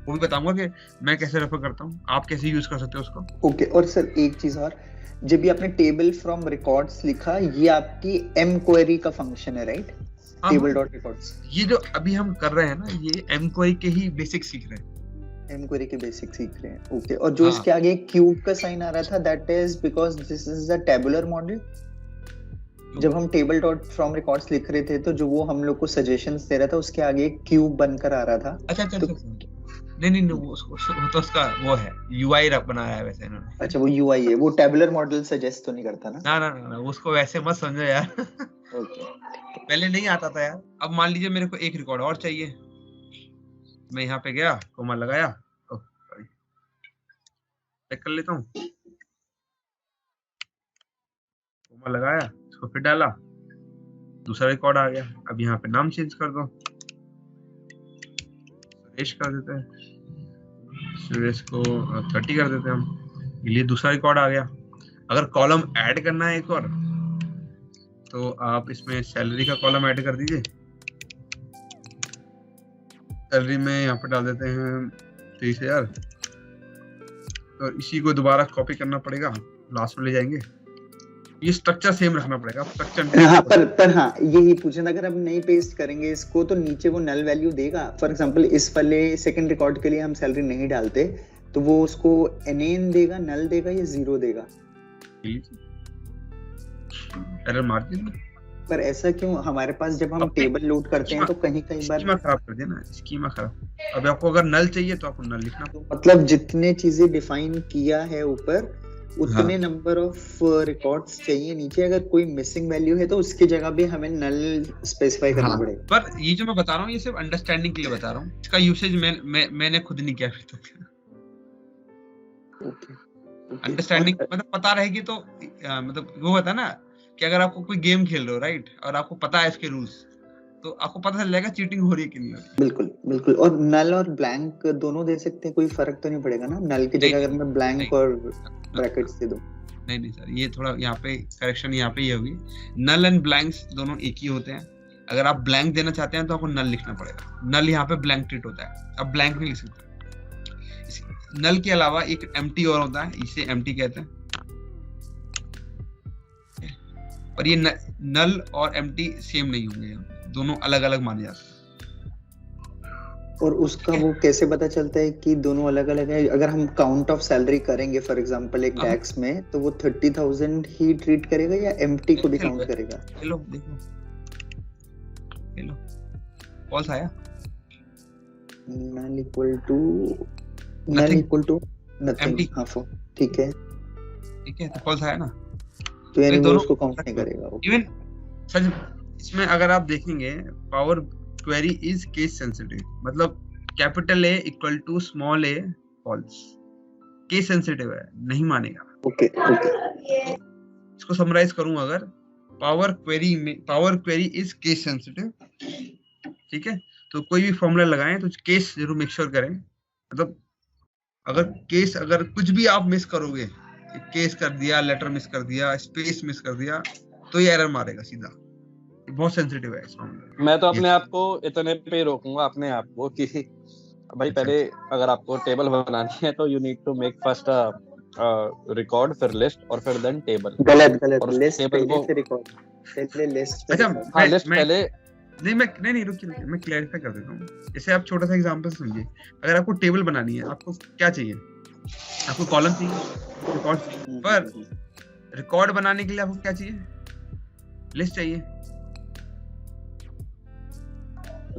वो भी बताऊंगा कि मैं कैसे रेफर करता हूँ, आप कैसे यूज कर सकते हो उसको। ओके, और सर एक चीज और, जब भी आपने टेबल फ्रॉम रिकॉर्ड्स लिखा, ये आपकी एम क्वेरी का फंक्शन है, राइट? टेबल डॉट रिकॉर्ड्स, ये जो अभी हम कर रहे हैं ना, ये एम क्वेरी के ही बेसिक सीख रहे हैं। एम क्वेरी के बेसिक सीख रहे हैं। ओके, और जो इसके आगे क्यूब का साइन आ रहा था, that is because this is a tabular model. जब हम टेबल डॉट फ्रॉम रिकॉर्ड्स लिख रहे थे तो जो वो हम लोग को सजेशंस दे रहा था उसके आगे एक क्यूब बनकर आ रहा था। अच्छा नहीं वो तो उसका वो है यूआई बनाया है वैसे इन्होंने। अच्छा, वो यूआई है, वो टेबुलर मॉडल सजेस्ट तो नहीं करता ना? ना उसको वैसे मत समझो यार। ओके, पहले नहीं आता था यार। अब मान लीजिए मेरे को एक रिकॉर्ड और चाहिए, मैं यहाँ पे गया, कोमा लगाया, चेक कर लेता हूँ, कोमा लगाया, इसको फिर डाला, दूसरा रिकॉर्ड आ गया। अब यहाँ पे नाम चेंज कर दो, सुरेश कर देते हैं, सुरेश को 30 कर देते हैं हम, ये दूसरा रिकॉर्ड आ गया। अगर कॉलम ऐड करना है एक और, तो आप इसमें सैलरी का कॉलम ऐड कर दीजिए। सैलरी में यहाँ पे डाल देते हैं 30,000, तो इसी को दोबारा कॉपी करना पड़ेगा, लास्ट में ले जाएंगे। ये स्ट्रक्चर सेम रखना पड़ेगा स्ट्रक्चर। हाँ, पर हाँ यही पूछना, अगर हम नहीं पेस्ट करेंगे इसको तो नीचे वो नल वैल्यू देगा। फॉर एग्जांपल इस वाले सेकंड रिकॉर्ड के लिए हम सैलरी नहीं डालते तो वो उसको एनएन देगा, नल देगा या जीरो देगा? Error margin. पर ऐसा क्यों? हमारे पास जब हम टेबल लोड करते हैं तो कहीं बार स्कीमा खराब कर देना, स्कीमा खराब। अब आपको अगर नल चाहिए तो आपको नल लिखना। तो मतलब जितने चीजें डिफाइन किया है ऊपर उतने नंबर ऑफ रिकॉर्ड्स चाहिए नीचे। अगर कोई मिसिंग वैल्यू है तो उसकी जगह भी हमें नल स्पेसिफाई करना पड़ेगा। पर ये जो मैं बता रहा हूँ ये सिर्फ अंडरस्टैंडिंग के लिए बता रहा हूँ, इसका यूसेज मैंने खुद नहीं किया अभी तक। अंडरस्टैंडिंग मतलब पता रहेगी तो मतलब वो होता है ना कि अगर आपको कोई गेम खेल रहे हो राइट, और आपको पता है इसके रूल्स, तो आपको पता चल जाएगा चीटिंग हो रही है कि नहीं हो रही। बिल्कुल। और नल और ब्लैंक दोनों दे सकते हैं, कोई फर्क तो नहीं पड़ेगा ना? नल की जगह अगर मैं ब्लैंक और ब्रैकेट्स दे दूं? नहीं सर, ये थोड़ा यहाँ पे करेक्शन यहाँ पे ये होगी। नल एंड ब्लैंक्स दोनों एक ही होते हैं। अगर आप ब्लैंक देना चाहते हैं तो आपको नल लिखना पड़ेगा। नल यहाँ पे ब्लैंक ट्रीट होता है, आप ब्लैंक नहीं लिख सकते। नल के अलावा एक एम्प्टी और होता है, इसे एम्प्टी कहते हैं। पर ये नल और एम्प्टी सेम नहीं होंगे, दोनों अलग अलग माने जाते हैं। और उसका वो कैसे पता चलता है कि दोनों अलग अलग है? अगर हम काउंट ऑफ सैलरी करेंगे फॉर एग्जांपल एक डैक्स में, तो वो 30,000 ही ट्रीट करेगा या एम्प्टी को भी काउंट करेगा? हेलो देखो, हेलो फॉल्स आया, नल इक्वल टू नथिंग। हाँ ठीक है तो फॉल्स आया ना, तो यानी वो उसको काउंट नहीं करेगा। इवन सर इसमें अगर आप देखेंगे power query is case sensitive, मतलब capital A equal to small a false, case sensitive है, नहीं मानेगा। ओके इसको समराइज करूं, अगर power query is case sensitive, ठीक है, तो कोई भी फॉर्मूला लगाएं तो केस जरूर मेक श्योर करें। मतलब अगर कुछ भी आप मिस करोगे, केस कर दिया, लेटर मिस कर दिया, स्पेस मिस कर दिया, तो ये एरर मारेगा सीधा। बहुत सेंसिटिव है इस मामले में। मैं तो अपने आप को इतने पे रोकूंगा अपने आप को कि भाई पहले अगर आपको टेबल बनानी है तो you need to make first record, फिर लिस्ट और फिर देन टेबल। गलत लिस्ट पहले फिर रिकॉर्ड, पहले लिस्ट। अच्छा हाँ, लिस्ट पहले नहीं रुकिए, मैं क्लैरिफाई कर देता हूँ। जैसे आप छोटा सा एग्जांपल समझिए, अगर आपको टेबल बनानी है, आपको क्या चाहिए? आपको कॉलम चाहिए, रिकॉर्ड। पर रिकॉर्ड बनाने के लिए आपको क्या चाहिए? लिस्ट चाहिए,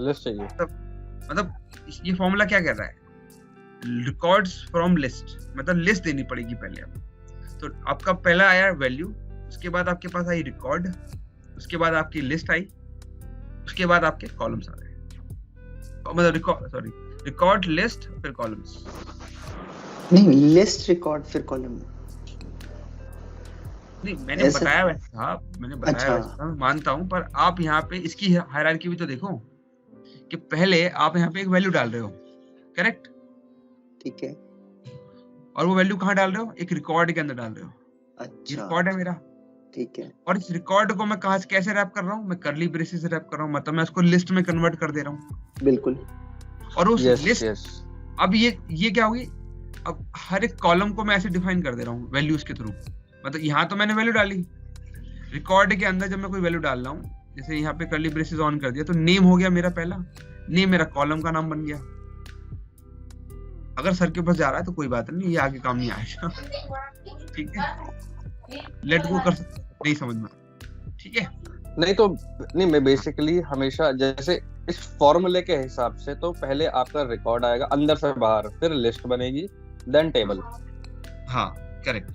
लिस्ट चाहिए। मतलब ये फॉर्मूला क्या कह रहा है? रिकॉर्ड्स फ्रॉम लिस्ट, मतलब लिस्ट देनी पड़ेगी पहले आपको। तो आपका पहला आया वैल्यू, उसके बाद आपके पास आई रिकॉर्ड, उसके बाद आपकी लिस्ट आई, उसके बाद आपके कॉलम्स आ रहे हैं। मतलब रिकॉर्ड लिस्ट फिर कॉलम्स। नहीं, लिस्ट रिकॉर्ड फिर कॉलम नहीं, मैंने बताया वैसे था, मैंने बताया वैसे था, मानता हूँ। पर आप यहाँ पे इसकी हायरार्की भी तो देखो कि पहले आप यहाँ पे एक वैल्यू डाल रहे हो, करेक्ट? ठीक है। और वो वैल्यू कहाँ डाल रहे हो? एक रिकॉर्ड के अंदर डाल रहे हो। अच्छा, रिकॉर्ड है मेरा, ठीक है। और इस रिकॉर्ड को मैं कहाँ से कैसे रैप कर रहा हूँ? मैं कर्ली ब्रेसेस से रैप कर रहा हूँ, मतलब मैं उसको लिस्ट में कन्वर्ट कर दे रहा हूँ। बिल्कुल। और उस लिस्ट अब ये क्या होगी? अब हर एक कॉलम को मैं ऐसे डिफाइन कर दे रहा हूँ वैल्यूज के थ्रू। मतलब यहाँ तो मैंने वैल्यू डाली, रिकॉर्ड के अंदर जब मैं कोई वैल्यू डाल रहा हूँ, जैसे यहाँ पे कर्ली ब्रेसेस ऑन कर दिया, तो नेम हो गया मेरा पहला, नेम मेरा कॉलम का नाम बन गया। अगर सर के पास जा रहा है तो कोई बात नहीं, ये आगे काम नहीं आएगा। ठीक है, लेट गो कर सकते, नहीं समझ में, ठीक है। नहीं तो नहीं, मैं बेसिकली हमेशा जैसे इस फॉर्मूले के हिसाब से तो पहले आपका रिकॉर्ड आएगा अंदर से बाहर, फिर लिस्ट बनेगी, देन टेबल। हाँ करेक्ट।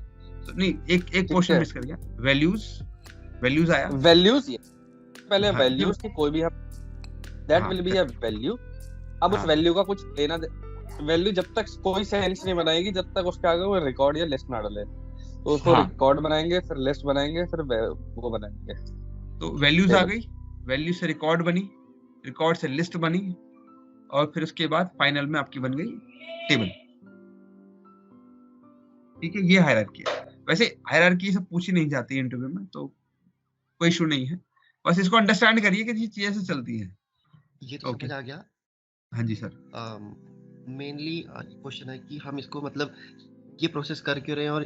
तो नहीं, एक क्वेश्चन मिस कर गया, वैल्यूज आया, वैल्यूज पहले हाँ, वैल्यूज की कोई भी हम दैट हाँ, विल बी अ वैल्यू। अब उस हाँ, वैल्यू का कुछ लेना वैल्यू जब तक कोई सेंस नहीं बनाएगी जब तक उसके आगे वो रिकॉर्ड या लिस्ट ना डाले, तो उसको हाँ, रिकॉर्ड बनाएंगे, फिर लिस्ट बनाएंगे, फिर वो बनाएंगे। तो वैल्यूज आ टेबल। गई, वैल्यू से रिकॉर्ड बनी, रिकॉर्ड से लिस्ट बनी, और फिर उसके बाद फाइनल में आपकी बन गई टेबल। ठीक है, ये हायरार्की है। वैसे हायरार्की सब पूछी नहीं जाती है इंटरव्यू में, तो कोई इशू नहीं है, बस इसको अंडरस्टैंड करिए कि ये चीजें ऐसे चलती हैं। ये तो समझ आ गया। हाँ जी सर। मेनली क्वेश्चन है कि हम इसको मतलब ये प्रोसेस कर क्यों रहे हैं और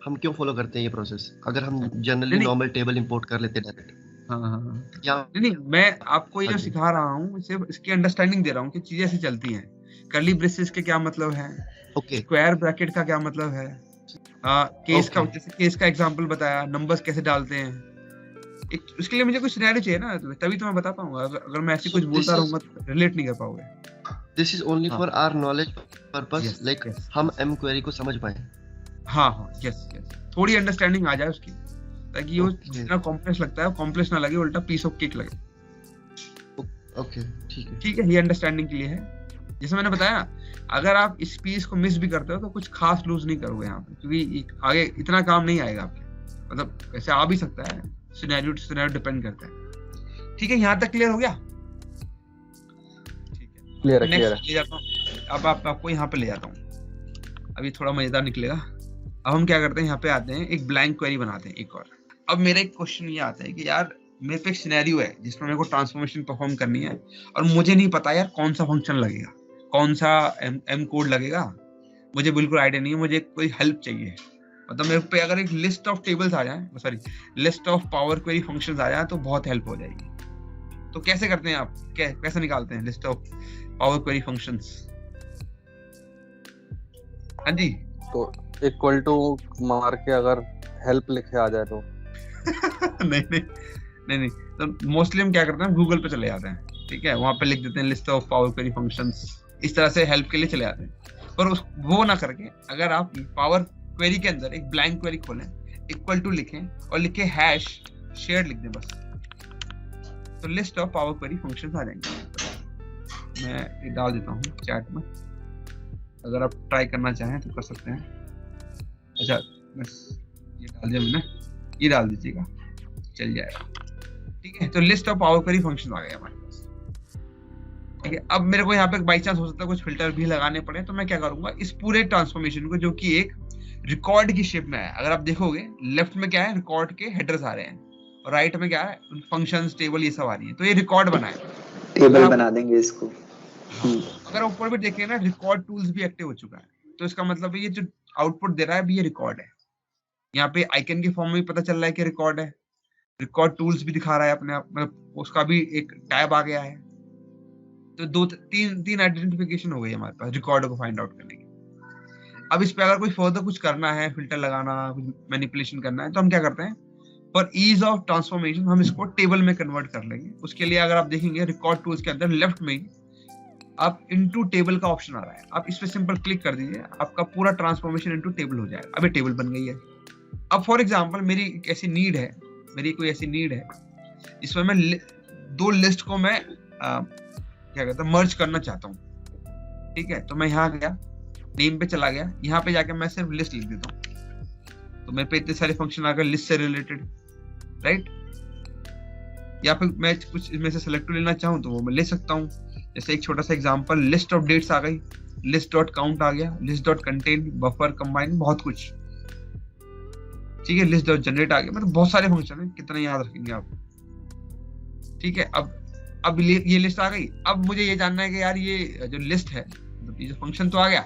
हम क्यों फॉलो करते हैं ये प्रोसेस, अगर हम जनरली नॉर्मल टेबल इंपोर्ट कर लेते डायरेक्ट। हाँ, या नहीं मैं आपको ये हाँ जो जी। सिखा रहा हूँ सिर्फ इसकी अंडरस्टैंडिंग दे रहा हूँ कि चीजें ऐसी चलती हैं। कर्ली ब्रेसेस के क्या मतलब है, ओके स्क्वायर ब्रैकेट का क्या मतलब है, केस का, ओके जैसे केस का एग्जांपल बताया, नंबर्स कैसे डालते हैं, उसके लिए मुझे कुछ सिनेरियो चाहिए ना, तभी तो मैं बता पाऊंगा। अगर मैं ऐसे कुछ बोलता रहूंगा तो रिलेट नहीं कर पाओगे। दिस इज ओनली हाँ। For our knowledge purpose, Yes, like yes, हम yes. एम क्वेरी को समझ पाए। हाँ, यस, थोड़ी अंडरस्टैंडिंग आ जाए उसकी, ताकि वो Okay. जितना कॉम्प्लेक्स लगता है कॉम्प्लेक्स ना लगे, उल्टा पीस ऑफ केक लगे। ओके ठीक ठीक है, ये अंडरस्टैंडिंग के लिए है। जैसे मैंने बताया, अगर आप इस पीस को मिस भी करते हो तो कुछ खास लूज नहीं करोगे यहाँ पे, क्योंकि आगे इतना काम नहीं आएगा आपके, मतलब ऐसे आ भी सकता है, सिनेरियो टू सिनेरियो डिपेंड करता है। ठीक है, यहाँ तक क्लियर हो गया? ठीक है, क्लियर है, नेक्स्ट ले जाता हूँ। अब आपको यहाँ पे ले जाता हूँ, अभी थोड़ा मजेदार निकलेगा। अब हम क्या करते हैं, यहाँ पे आते हैं, एक ब्लैंक क्वेरी बनाते हैं एक और। अब मेरा एक क्वेश्चन ये आता है कि यार मेरे पे एक सिनेरियो है जिसमें मेरे को ट्रांसफॉर्मेशन परफॉर्म करनी है, और मुझे नहीं पता यार कौन सा फंक्शन लगेगा, कौन सा एम कोड लगेगा, मुझे बिल्कुल आइडिया नहीं है, मुझे कोई हेल्प चाहिए। मतलब मेरे पे अगर एक लिस्ट ऑफ टेबल्स आ जाए, sorry list of power query functions आ जाए तो बहुत हेल्प हो जाएगी। तो कैसे करते हैं आप, कैसे निकालते हैं list of power query functions? हाँ जी। तो इक्वल टू मार के अगर हेल्प लिखे आ जाए तो नहीं, तो मोस्टली हम क्या करते हैं, गूगल पे चले जाते हैं, ठीक है, वहां पे लिख देते हैं list of power query functions, इस तरह से हेल्प के लिए चले जाते हैं। पर वो ना करके, अगर आप पावर क्वेरी के अंदर एक ब्लैंक क्वेरी खोलें, इक्वल टू लिखें और लिखे हैश शेयर लिख दें बस, तो list of power query functions आ जाएंगे। मैं ये डाल देता हूँ चैट में, अगर आप ट्राई करना चाहें तो कर सकते हैं। अच्छा, बस ये डाल दिया मैंने, ये डाल दीजिएगा, चल जाएगा। ठीक है, तो list of power query function आ गया हमारे पास। ठीक है, अब मेरे को यहाँ पे बाई चांस हो सकता है कुछ फिल्टर भी लगाने पड़े, तो मैं क्या करूंगा, इस पूरे ट्रांसफॉर्मेशन को, जो कि एक रिकॉर्ड की शेप में है, अगर आप देखोगे लेफ्ट में क्या है, रिकॉर्ड के हेडर्स आ रहे हैं, और राइट में क्या है, फंक्शंस, टेबल, ये सब आ रही है, तो ये रिकॉर्ड बना है, टेबल बना देंगे इसको। अगर ऊपर भी देखें ना, रिकॉर्ड टूल्स भी एक्टिव हो चुका है, तो इसका मतलब ये जो आउटपुट दे रहा है अभी, ये रिकॉर्ड है। यहाँ पे आइकन के फॉर्म में पता चल रहा है कि रिकॉर्ड है, रिकॉर्ड टूल्स भी दिखा रहा है अपने आप, मतलब उसका भी एक टैब आ गया है। तो तीन आइडेंटिफिकेशन हो गई हमारे पास रिकॉर्ड को फाइंड आउट करने की। अब इस पे अगर कोई फर्दर कुछ करना है, फिल्टर लगाना, कुछ मैनिपुलेशन करना है, तो हम क्या करते हैं, फॉर ईज ऑफ ट्रांसफॉर्मेशन हम इसको टेबल में कन्वर्ट कर लेंगे। उसके लिए अगर आप देखेंगे रिकॉर्ड टूल्स के अंदर लेफ्ट में आप इनटू टेबल का ऑप्शन आ रहा है, आप इस पे सिंपल क्लिक कर दीजिए, आपका पूरा ट्रांसफॉर्मेशन इनटू टेबल हो जाएगा। अब ये टेबल बन गई है। अब फॉर एग्जांपल मेरी कोई ऐसी नीड है जिसमें मैं दो लिस्ट को मैं क्या कहता हूँ, मर्ज करना चाहता हूँ। ठीक है, तो मैं यहाँ गया, नेम पे चला गया, यहाँ पे जाके मैं सिर्फ लिस्ट लिख देता हूँ, तो मेरे पे इतने सारे फंक्शन आ गए लिस्ट से रिलेटेड, राइट। या फिर मैं कुछ इसमें से सेलेक्ट लेना चाहूँ तो वो मैं ले सकता हूँ। जैसे एक छोटा सा एग्जांपल, लिस्ट ऑफ डेट्स आ गई, लिस्ट डॉट काउंट आ गया, list dot contain, buffer, combine, बहुत कुछ। ठीक है, लिस्ट डॉट जनरेट आ गया, मतलब बहुत सारे फंक्शन है, कितना याद रखेंगे आप। ठीक है, अब ये लिस्ट आ गई। अब मुझे ये जानना है कि यार ये जो लिस्ट है, ये जो फंक्शन तो आ गया,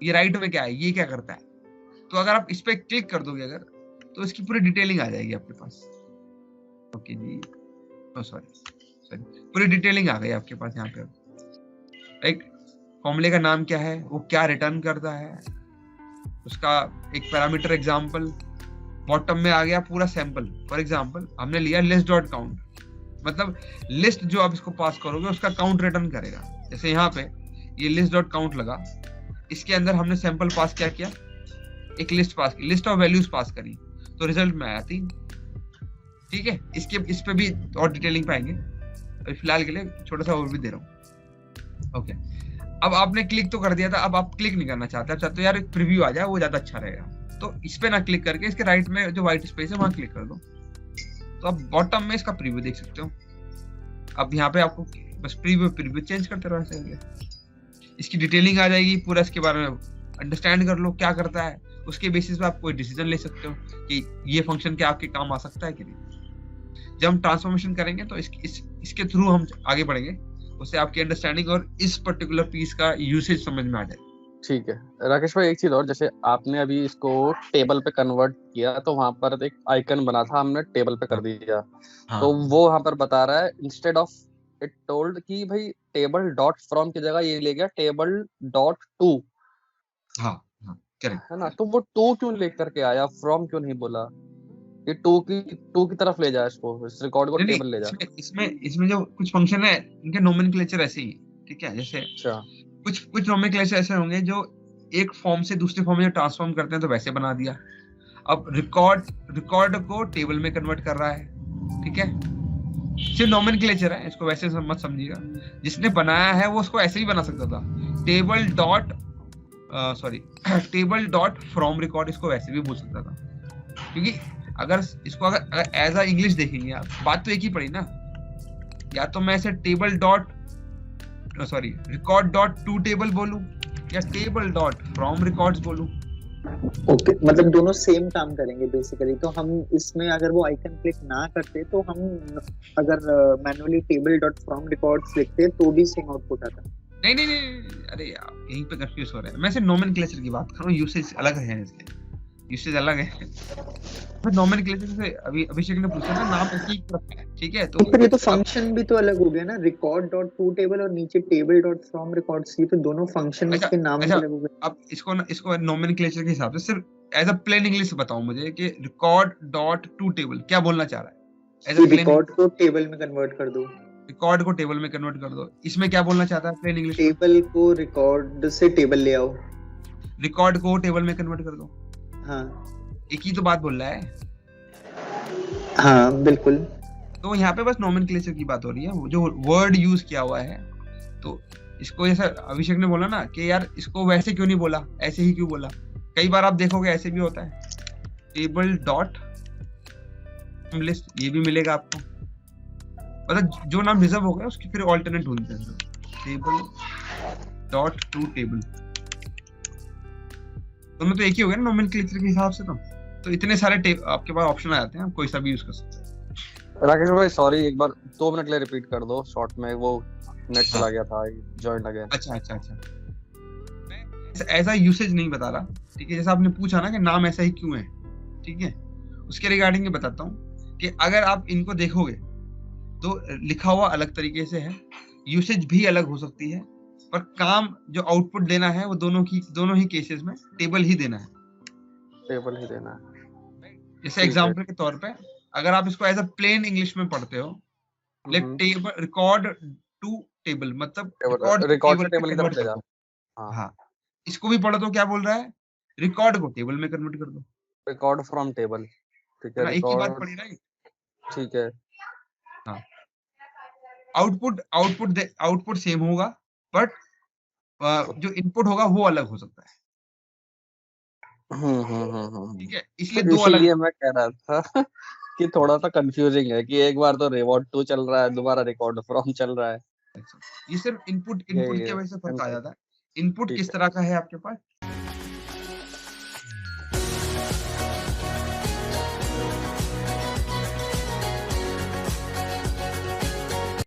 ये राइट में क्या है, ये क्या करता है। तो अगर आप इस पे क्लिक कर दोगे अगर, तो इसकी पूरी डिटेलिंग आ जाएगी आपके पास। ओके जी, सॉरी पूरी डिटेलिंग आ गई आपके पास यहाँ पे, राइट। फॉर्मूले का नाम क्या है, वो क्या रिटर्न करता है, उसका एक पैरामीटर एग्जांपल, बॉटम में आ गया पूरा सैंपल। फॉर एग्जांपल हमने लिया लिस्ट डॉट काउंट, मतलब लिस्ट जो आप इसको पास करोगे उसका काउंट रिटर्न करेगा। जैसे यहाँ पे ये लिस्ट डॉट काउंट लगा, इसके अंदर हमने सैंपल पास क्या किया, एक लिस्ट पास की, लिस्ट ऑफ वैल्यूज पास करी, तो रिजल्ट में आया 3। ठीक है, इस पे भी और डिटेलिंग पाएंगे, अभी फिलहाल के लिए छोटा सा और भी दे रहा हूँ। ओके, अब आपने क्लिक तो कर दिया था, अब आप क्लिक नहीं करना चाहते, आप चाहते हो यार एक प्रीव्यू आ जाए, वो ज्यादा अच्छा रहेगा, तो इस पे ना क्लिक करके इसके राइट में जो व्हाइट स्पेस है वहां क्लिक कर दो, तो आप बॉटम में इसका प्रीव्यू देख सकते हो। अब यहाँ पे आपको बस प्रीव्यू चेंज करते रहो, ऐसे इसकी डिटेलिंग आ जाएगी, पूरा इसके बारे में अंडरस्टैंड कर लो क्या करता है, उसके बेसिस पे आप कोई डिसीजन ले सकते हो कि ये फंक्शन क्या आपके काम आ सकता है कि नहीं। जब हम ट्रांसफॉर्मेशन करेंगे तो इसके थ्रू हम आगे बढ़ेंगे, उससे आपकी अंडरस्टैंडिंग और इस पर्टिकुलर पीस का यूसेज समझ में आ जाए। ठीक है राकेश भाई, एक चीज और, जैसे आपने अभी इसको टेबल पे कन्वर्ट किया तो वहां पर एक आइकन बना था, हमने टेबल पे कर दिया। हाँ। तो वो वहां पर बता रहा है इंस्टेड ऑफ इट टोल्ड कि भाई टेबल डॉट फ्रॉम की जगह ये ले गया टेबल डॉट टू। हाँ करेक्ट है ना, तो वो टू क्यों लेकर के आया, फ्रॉम क्यों नहीं बोला? ये टू की तरफ ले जा इसको, इस रिकॉर्ड को टेबल ले जा। इसमें जो कुछ फंक्शन है इनके नोमेनक्लेचर ऐसे ही, ठीक है, जैसे अच्छा कुछ नोमेनक्लेचर ऐसे होंगे जो एक फॉर्म से दूसरे फॉर्म में ट्रांसफॉर्म करते हैं तो वैसे बना दिया। अब रिकॉर्ड को टेबल में कन्वर्ट कर रहा है, ठीक है, सिर्फ नोमेनक्लेचर है, इसको वैसे मत समझिएगा। जिसने बनाया है वो उसको ऐसे भी बना सकता था, टेबल डॉट फ्रॉम रिकॉर्ड, इसको वैसे भी बोल सकता था, क्योंकि अगर एज अ इंग्लिश देखेंगे आप, बात तो एक ही पड़ी ना, या तो मैं ऐसे रिकॉर्ड डॉट टू टेबल बोलूं या टेबल डॉट फ्रॉम रिकॉर्ड्स बोलूं। ओके, मतलब दोनों सेम काम करेंगे बेसिकली। तो हम इसमें अगर वो आइकन क्लिक ना करते तो हम अगर manually table dot from records लिखते तो भी सेम आउटपुट आता। नहीं, अरे यार यहीं पे कंफ्यूज हो रहा है। मैं सिर्फ नोमेनक्लेचर की बात कर रहा हूँ, यूसेज अलग है, इसके यूसेज अलग है। नोमेनक्लेचर से अभी अभिषेक ने पूछा ना, नाम एक ही रखा है, ठीक है, तो ये तो फंक्शन भी तो अलग हो गया ना, रिकॉर्ड डॉट टू टेबल और नीचे टेबल डॉट फ्रॉम रिकॉर्ड्स, ये तो दोनों फंक्शन के नाम अलग हो गए। अब इसको नोमेनक्लेचर के हिसाब से सिर्फ एज अ प्लेन इंग्लिश बताओ मुझे कि रिकॉर्ड डॉट टू टेबल क्या बोलना चाह रहा है। एज अ रिकॉर्ड को टेबल में कन्वर्ट कर दो, रिकॉर्ड को टेबल में कन्वर्ट कर दो, इसमें क्या बोलना चाहता है प्लेन इंग्लिश? टेबल को रिकॉर्ड से टेबल ले आओ, रिकॉर्ड को टेबल में कन्वर्ट कर दो। हाँ, एक ही तो बात बोल रहा है। हाँ बिल्कुल। तो यहाँ पे बस नोमेनक्लेचर की बात हो रही है, वो जो वर्ड यूज किया हुआ है, तो इसको जैसा अभिषेक ने बोला ना कि यार इसको वैसे क्यों नहीं बोला, ऐसे ही क्यों बोला। कई बार आप देखोगे ऐसे भी होता है, टेबल डॉट लिस्ट, ये भी मिलेगा आपको, मतलब जो नाम रिजर्व हो गया उसकी फिर ऑल्टरनेट ढूंढते हैं, टेबल डॉट टू टेबल, दोनों तो एक ही हो गया ना नोमेनक्लेचर के हिसाब से। तो इतने सारे आपके पास ऑप्शन आ जाते हैं, आप कोई सा भी यूज कर सकते हैं। राकेश भाई सॉरी, एक बार 2 मिनट के लिए रिपीट कर दो, शॉर्ट में वो नेट चला गया था, जॉइन अगेन। अच्छा मैं ऐसा यूसेज नहीं बता रहा, ठीक है, जैसा आपने पूछा ना कि नाम ऐसा ही क्यों है, ठीक है, उसके रिगार्डिंग बताता हूँ कि अगर आप इनको देखोगे तो लिखा हुआ अलग तरीके से है, यूसेज भी अलग हो सकती है, पर काम जो आउटपुट देना है वो दोनों ही केसेस में टेबल ही देना है, टेबल ही देना है। जैसे एग्जांपल के तौर पे अगर आप इसको एज अ प्लेन इंग्लिश में पढ़ते हो, like table record to table, मतलब रिकॉर्ड से टेबल की तरफ ले जा। हाँ, इसको भी पढ़ो तो क्या बोल रहा है, रिकॉर्ड को टेबल में कन्वर्ट कर दो, रिकॉर्ड फ्रॉम टेबल, ठीक है, एक ही बात पड़ी ना, ठीक है। हाँ, आउटपुट सेम होगा, बट जो इनपुट होगा वो अलग हो सकता है। ठीक है, इसलिए दो अलग, मैं कह रहा था कि थोड़ा सा कंफ्यूजिंग है कि एक बार तो रिकॉर्ड टू चल रहा है, दोबारा रिकॉर्ड फ्रॉम चल रहा है। ये सिर्फ इनपुट की वजह से फर्क आ जाता है। इनपुट किस तरह का है आपके पास,